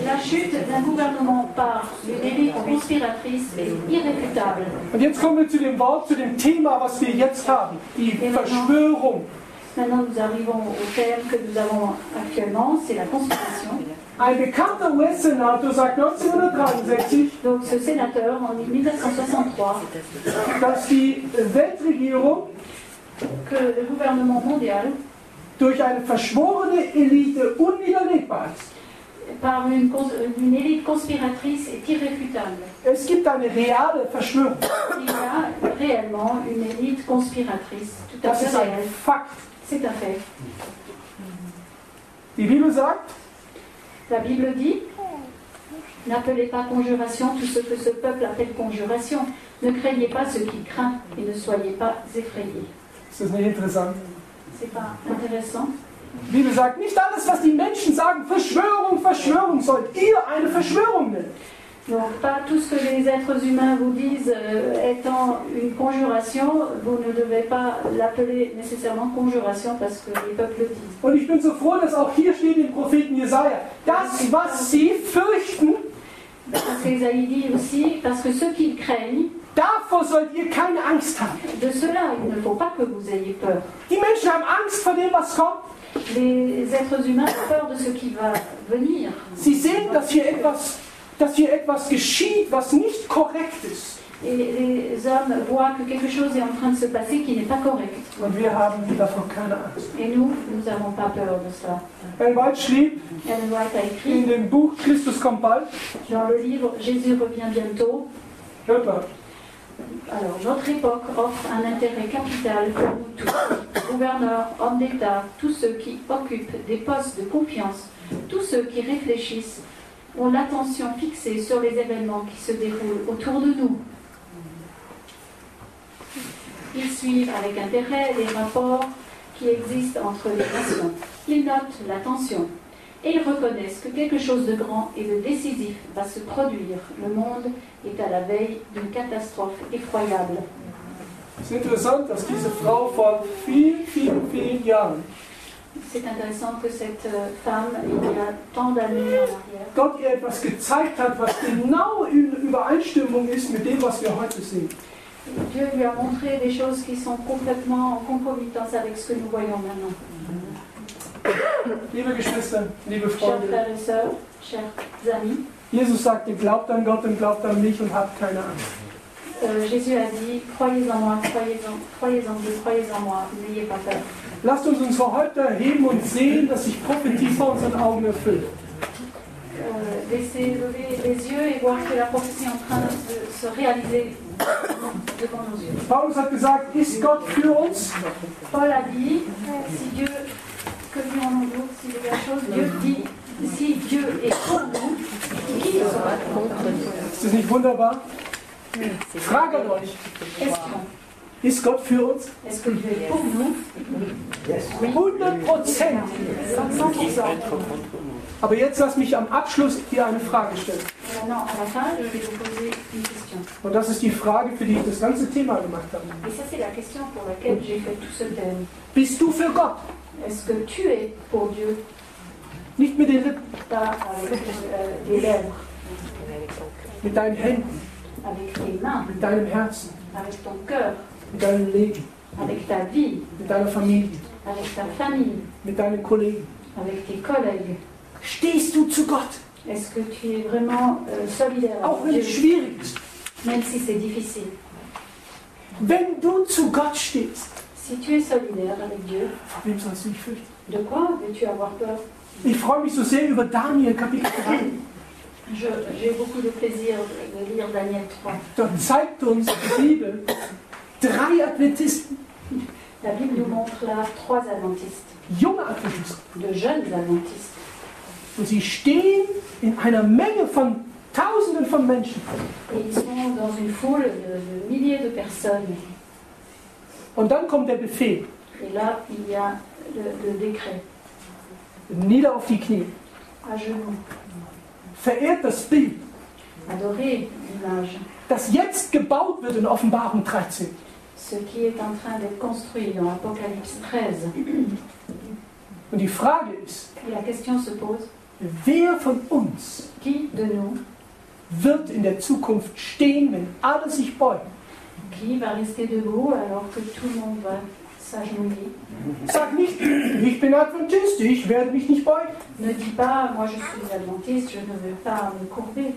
B: la chute d'un gouvernement par une élite conspiratrice et irréfutable.
A: Und jetzt kommen wir zu dem Wort, zu dem Thema, was wir jetzt haben, die Verschwörung.
B: Maintenant, nous arrivons au thème que nous avons actuellement, c'est la conspiration.
A: Ein bekannter US-Senator sagt 1963,
B: donc ce sénateur en 1963,
A: dass die Weltregierung,
B: que le gouvernement mondial,
A: durch eine verschworene Elite unwiderlegbar ist.
B: Par une élite conspiratrice est irréfutable.
A: Es gibt eine reale Verschwörung.
B: Il y a réellement une élite conspiratrice, tout à
A: Das ist
B: fait
A: ein
B: réelle.
A: Fakt.
B: C'est un fait.
A: Die Bibel sagt,
B: la Bible dit, n'appelez pas conjuration tout ce que ce peuple appelle conjuration. Ne craignez pas ce qui craint et ne soyez pas effrayés.
A: ist das nicht interessant?
B: C'est pas intéressant?
A: Die Bibel sagt, nicht alles, was die Menschen sagen, Verschwörung, Verschwörung, sollt ihr eine Verschwörung nennen.
B: Donc pas tout ce que les êtres humains vous disent étant une conjuration, vous ne devez pas l'appeler nécessairement conjuration parce que les peuples le disent.
A: Und ich bin so froh, dass auch hier steht im Propheten Jesaja, das, was sie fürchten,
B: parce qu'Ésaïe dit aussi, parce que ceux qui craignent,
A: davor sollt ihr keine Angst haben.
B: De cela, il ne faut pas que vous ayez peur.
A: Die Menschen haben Angst vor dem, was kommt.
B: Les êtres humains ont peur de ce qui va venir.
A: Sie sehen, dass hier etwas geschieht, was nicht korrekt ist.
B: Et les hommes voient que quelque chose est en train de se passer qui n'est pas correct.
A: Und wir haben davor keine Angst.
B: Et nous n'avons pas peur de cela.
A: Ellen White schrieb
B: Ellen White a écrit
A: in dem Buch Christus kommt bald.
B: Dans le livre Jésus revient bientôt.
A: Hört mal.
B: Alors, notre époque offre un intérêt capital pour nous tous, gouverneurs, hommes d'État, tous ceux qui occupent des postes de confiance, tous ceux qui réfléchissent ont l'attention fixée sur les événements qui se déroulent autour de nous. Ils suivent avec intérêt les rapports qui existent entre les nations. Ils notent la tension et ils reconnaissent que quelque chose de grand et de décisif va se produire. Le monde est à la veille d'une catastrophe effroyable.
A: Es ist interessant, dass diese Frau vor vielen Jahren
B: C'est intéressant que cette femme, il y a tant d'années en arrière,
A: Gott ihr etwas gezeigt hat, was genau in Übereinstimmung ist mit dem, was wir heute sehen.
B: Dieu lui a montré des choses qui sont complètement en concomitance avec ce que nous voyons maintenant.
A: Liebe Geschwister, liebe
B: Chers
A: Freunde,
B: frères et sœurs, chers amis,
A: Jesus sagte, glaubt an Gott und glaubt an mich und habt keine Angst.
B: Jésus a dit, croyez en moi, croyez en Dieu, croyez en moi, n'ayez pas peur.
A: Lasst uns unsere Häupter erheben und sehen, dass sich Prophetie vor unseren Augen erfüllt.
B: Laissez lever les yeux et voir que la prophétie est en train de se réaliser devant nos yeux.
A: Paulus hat gesagt, ist Gott für uns?
B: Paul a dit, si Dieu, que dirons-nous, si de la chose, Dieu dit, si Dieu est pour nous, qui sera contre nous?
A: Ist das nicht wunderbar? Fragt euch,
B: Question.
A: ist Gott für uns?
B: Est-ce que Dieu est pour nous?
A: 100%.
B: 100%.
A: Aber jetzt lass mich am Abschluss dir eine Frage stellen.
B: Maintenant, à la fin, je vais vous poser une question.
A: Und das ist die Frage, für die ich das ganze Thema gemacht habe.
B: Et ça, c'est la question pour laquelle j'ai fait tout ce thème.
A: Bist du für Gott?
B: Est-ce que tu es pour Dieu?
A: Nicht mit den Lippen,
B: Pas avec les lèvres,
A: mit deinen Händen,
B: avec tes mains,
A: mit deinem Herzen,
B: avec ton cœur,
A: mit deinem Leben,
B: avec ta vie,
A: mit deiner Familie,
B: avec ta famille,
A: mit deinen Kollegen.
B: avec tes collègues.
A: Stehst du zu Gott?
B: Est-ce que tu es vraiment solidaire
A: Auch
B: avec
A: wenn es
B: Dieu,
A: schwierig ist.
B: même si c'est difficile?
A: Wenn du zu Gott stehst,
B: Si tu es solidaire avec Dieu,
A: vor wem sollst du dich fürchten?
B: de quoi veux-tu avoir peur?
A: Ich freue mich so sehr über Daniel Kapitel 3.
B: J'ai beaucoup de plaisir de lire Daniel 3.
A: Dort zeigt uns die Bibel 3 Adventisten,
B: La Bible nous montre là 3 adventistes,
A: junge Adventisten.
B: de jeunes adventistes.
A: Und sie stehen in einer Menge von Tausenden von Menschen.
B: Et ils sont dans une foule de milliers de personnes.
A: Und dann kommt der Befehl,
B: Et là, il y a le décret,
A: nieder auf die Knie.
B: à genoux,
A: Verehrt das Bild,
B: adorer l'image,
A: das jetzt gebaut wird in Offenbarung 13.
B: ce qui est en train d'être construit dans Apocalypse 13.
A: Und die Frage ist,
B: Et la question se pose,
A: wer von uns
B: qui de nous,
A: wird in der Zukunft stehen, wenn alle sich beugen?
B: qui va rester debout alors que tout le monde va s'agenouiller?
A: Sag nicht, ich bin Adventist, ich werde mich nicht beugen.
B: Ne dis pas, moi je suis adventiste, je ne veux pas me courber.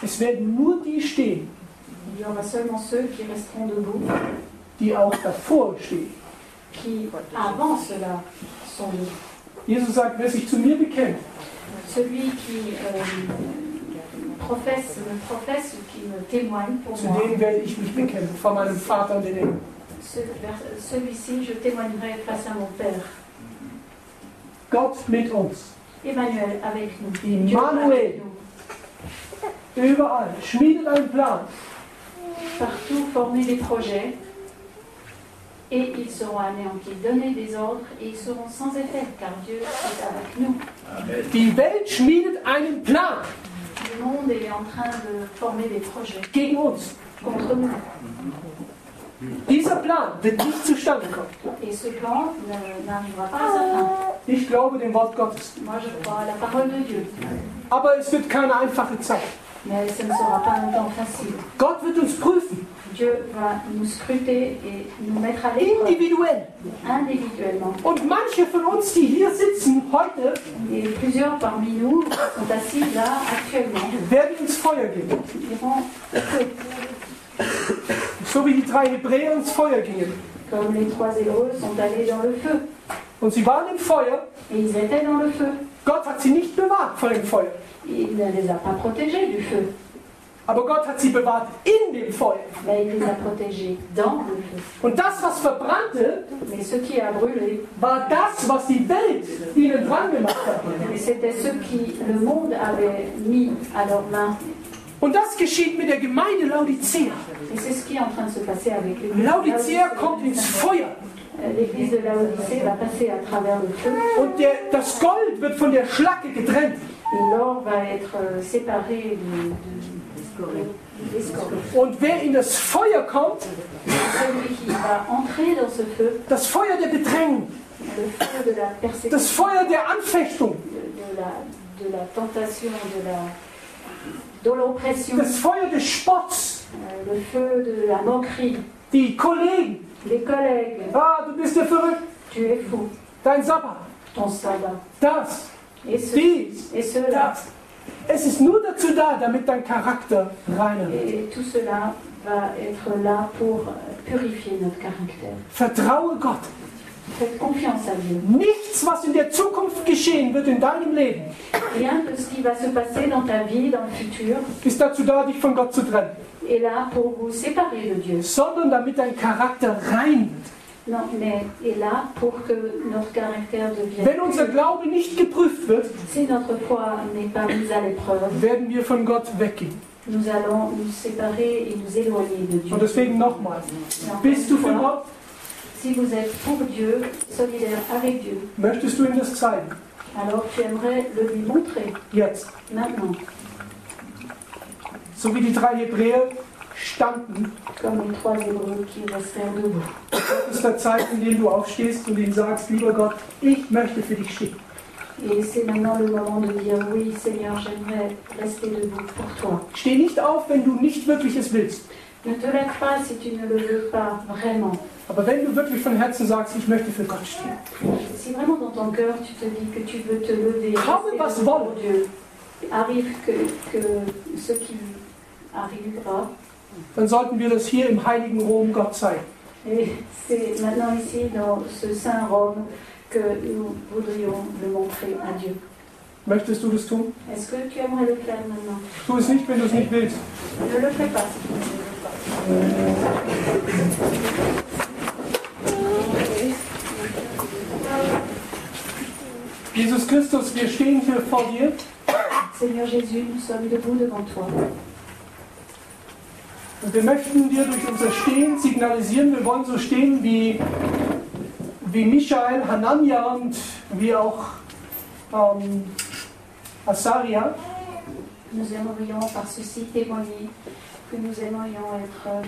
A: Es werden nur die stehen,
B: Il y aura seulement ceux qui resteront debout,
A: die auch davor stehen.
B: qui avant cela sont debout.
A: Jesus sagt, wer sich zu mir bekennt,
B: Celui qui professe ou qui me témoigne pour
A: zu
B: moi,
A: dem werde ich mich bekennen, vor meinem Vater und den Engeln.
B: celui-ci je témoignerai face à mon Père.
A: Gott mit uns,
B: Emmanuel avec nous. Dieu
A: Immanuel.
B: avec nous.
A: überall, schmiedet einen Plan.
B: Partout former des projets et ils seront anéantis. Donner des ordres et ils seront sans effet car Dieu est avec nous.
A: Die Welt schmiedet einen Plan
B: Le monde est en train de former des projets
A: gegen uns.
B: contre nous.
A: Dieser Plan wird nicht zustande kommen.
B: Et ce plan n'arrivera pas à sa fin.
A: Ich glaube dem Wort Gottes.
B: Moi je crois à la parole de Dieu.
A: Aber es wird keine einfache Zeit.
B: Mais ce ne sera pas un temps facile.
A: Gott wird uns prüfen,
B: Dieu va nous scruter et nous mettre à l'épreuve
A: individuell.
B: individuellement.
A: Und manche von uns, die hier sitzen heute,
B: Et plusieurs parmi nous sont assis là actuellement.
A: werden ins Feuer gehen.
B: Iront au feu,
A: So wie die 3 Hebräer ins Feuer gingen.
B: comme les 3 Hébreux sont allés dans le feu.
A: Und sie waren im Feuer.
B: Et ils étaient dans le feu.
A: Gott hat sie nicht bewahrt vor dem Feuer.
B: Il ne les a pas protégés du feu.
A: Aber Gott hat sie bewahrt in dem Feuer.
B: Mais il les a protégés dans le feu.
A: Und das, was verbrannte,
B: Mais ce qui a brûlé,
A: war das, was die Welt ihnen dran gemacht hat.
B: c'était ce qui le monde avait mis à leurs mains.
A: Und das geschieht mit der Gemeinde Laodicea.
B: Et c'est ce qui est en train de se passer avec l'église.
A: Laodicea kommt ins Feuer.
B: L'église de Laodicée va passer à travers le feu.
A: Und das Gold wird von der Schlacke getrennt.
B: Et l'or va être séparé des scories.
A: Und wer in das Feuer kommt,
B: celui qui va entrer dans ce feu,
A: das Feuer der Bedrängung,
B: le feu de la persécution,
A: das Feuer der Anfechtung,
B: de la tentation, de l'oppression,
A: das Feuer des Spotts,
B: le feu de la moquerie,
A: die Kollegen,
B: les collègues,
A: ah, du bist ja verrückt,
B: tu es fou,
A: dein Sabbat,
B: ton sabbat,
A: das,
B: dies, et cela.
A: Das. Es ist nur dazu da, damit dein Charakter reiner wird.
B: Et tout cela va être là pour purifier notre caractère.
A: Vertraue Gott.
B: Faites confiance à Dieu.
A: Nichts, was in der Zukunft geschehen wird in deinem Leben,
B: Rien de ce qui va se passer dans ta vie, dans le futur,
A: ist dazu da, dich von Gott zu trennen.
B: est là pour vous séparer de Dieu.
A: Sondern damit dein Charakter rein wird.
B: Non, mais est là pour que notre caractère devienne.
A: Wenn unser Glaube nicht geprüft wird,
B: Si notre foi n'est pas mise à l'épreuve,
A: werden wir von Gott weggehen.
B: nous allons nous séparer et nous éloigner de Dieu.
A: Und deswegen nochmal, bist du für Gott?
B: Si vous êtes pour Dieu, solidaire avec Dieu,
A: Möchtest du ihm das zeigen?
B: alors tu aimerais le lui montrer
A: Jetzt.
B: maintenant.
A: So wie die 3 Hebräer standen.
B: Comme les 3 Hébreux qui restèrent debout.
A: Das ist der Zeit, in dem du aufstehst und ihm sagst, lieber Gott, ich möchte für dich stehen.
B: Et c'est maintenant le moment de dire oui, Seigneur, j'aimerais rester debout pour toi.
A: Steh nicht auf, wenn du nicht wirklich es willst.
B: Ne te lève pas si tu ne le veux pas vraiment.
A: Aber wenn du wirklich von Herzen sagst, ich möchte für Gott stehen.
B: Si vraiment dans ton cœur tu te dis que tu veux te lever
A: Komme, was
B: pour
A: wolle.
B: Dieu, arrive que ce qui arrivera.
A: Dann sollten wir das hier im heiligen Rom Gott zeigen.
B: Et c'est maintenant ici dans ce Saint Rome que nous voudrions le montrer à Dieu.
A: Möchtest du das tun?
B: Est-ce que tu aimerais le faire maintenant?
A: Tu es nicht, wenn du es nicht willst.
B: Ne le fais pas si tu ne le veux pas.
A: Jesus Christus, wir stehen hier vor dir.
B: Seigneur Jésus, nous sommes debout devant toi.
A: Und wir möchten dir durch unser Stehen signalisieren, wir wollen so stehen wie Michael, Hanania und wie auch Asaria.
B: Nous aimerions par ceci témoigner que nous aimerions être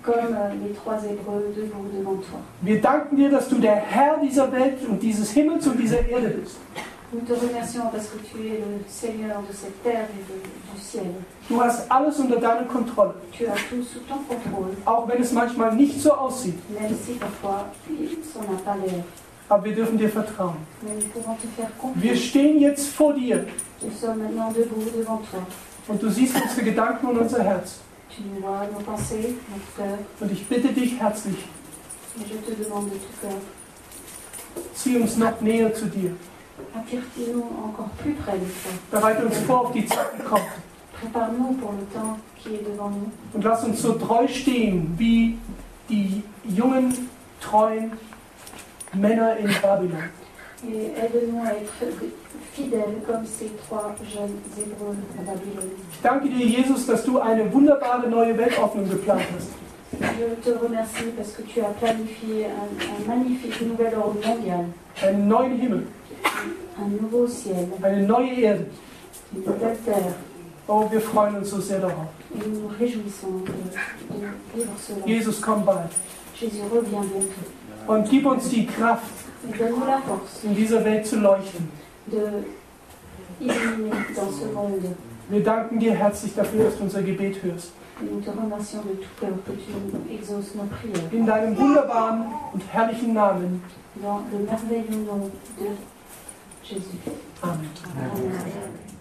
B: comme les 3 Hébreux debout devant toi.
A: Wir danken dir, dass du der Herr dieser Welt und dieses Himmels und dieser Erde bist.
B: Nous te remercions parce que tu es le Seigneur de cette terre et du ciel.
A: Du hast alles unter deiner Kontrolle.
B: Tu as tout sous ton contrôle,
A: Auch wenn es manchmal nicht so aussieht.
B: même si parfois ça n'a pas l'air.
A: Aber wir dürfen dir vertrauen.
B: Mais nous pouvons te faire
A: Wir
B: confiance.
A: stehen jetzt vor dir
B: Nous sommes maintenant debout devant toi.
A: und du siehst unsere Gedanken und unser Herz.
B: Tu nous vois nos pensées, notre cœur.
A: Und ich bitte dich herzlich,
B: Et je te demande de tout cœur,
A: zieh uns noch näher zu dir.
B: attire-nous encore plus près de toi.
A: Bereite uns vor auf die Zeit, die kommt.
B: Prépare-nous pour le temps qui est devant nous.
A: Und lass uns so treu stehen wie die jungen, treuen Männer in Babylon.
B: Et aide-nous à être fidèles comme ces 3 jeunes Hébreux à Babylone.
A: Ich danke dir, Jesus, dass du eine wunderbare neue Weltordnung geplant hast.
B: Je te remercie parce que tu as planifié un magnifique nouvel ordre mondial,
A: Einen neuen Himmel,
B: un nouveau ciel,
A: eine neue Erde.
B: une nouvelle terre.
A: Oh, wir freuen uns so sehr darauf.
B: Et nous nous réjouissons de vivre cela.
A: Jesus, komm bald.
B: Jésus revient bientôt.
A: Und gib uns die Kraft,
B: Et donne-nous la force
A: in dieser Welt zu leuchten.
B: de illuminer dans ce monde.
A: Wir danken dir herzlich dafür, dass du unser Gebet hörst.
B: Et nous te remercions de tout cœur que tu exauces nos prières.
A: In deinem wunderbaren und herrlichen Namen.
B: Dans le merveilleux nom de Jésus.
A: Amen.
B: Amen.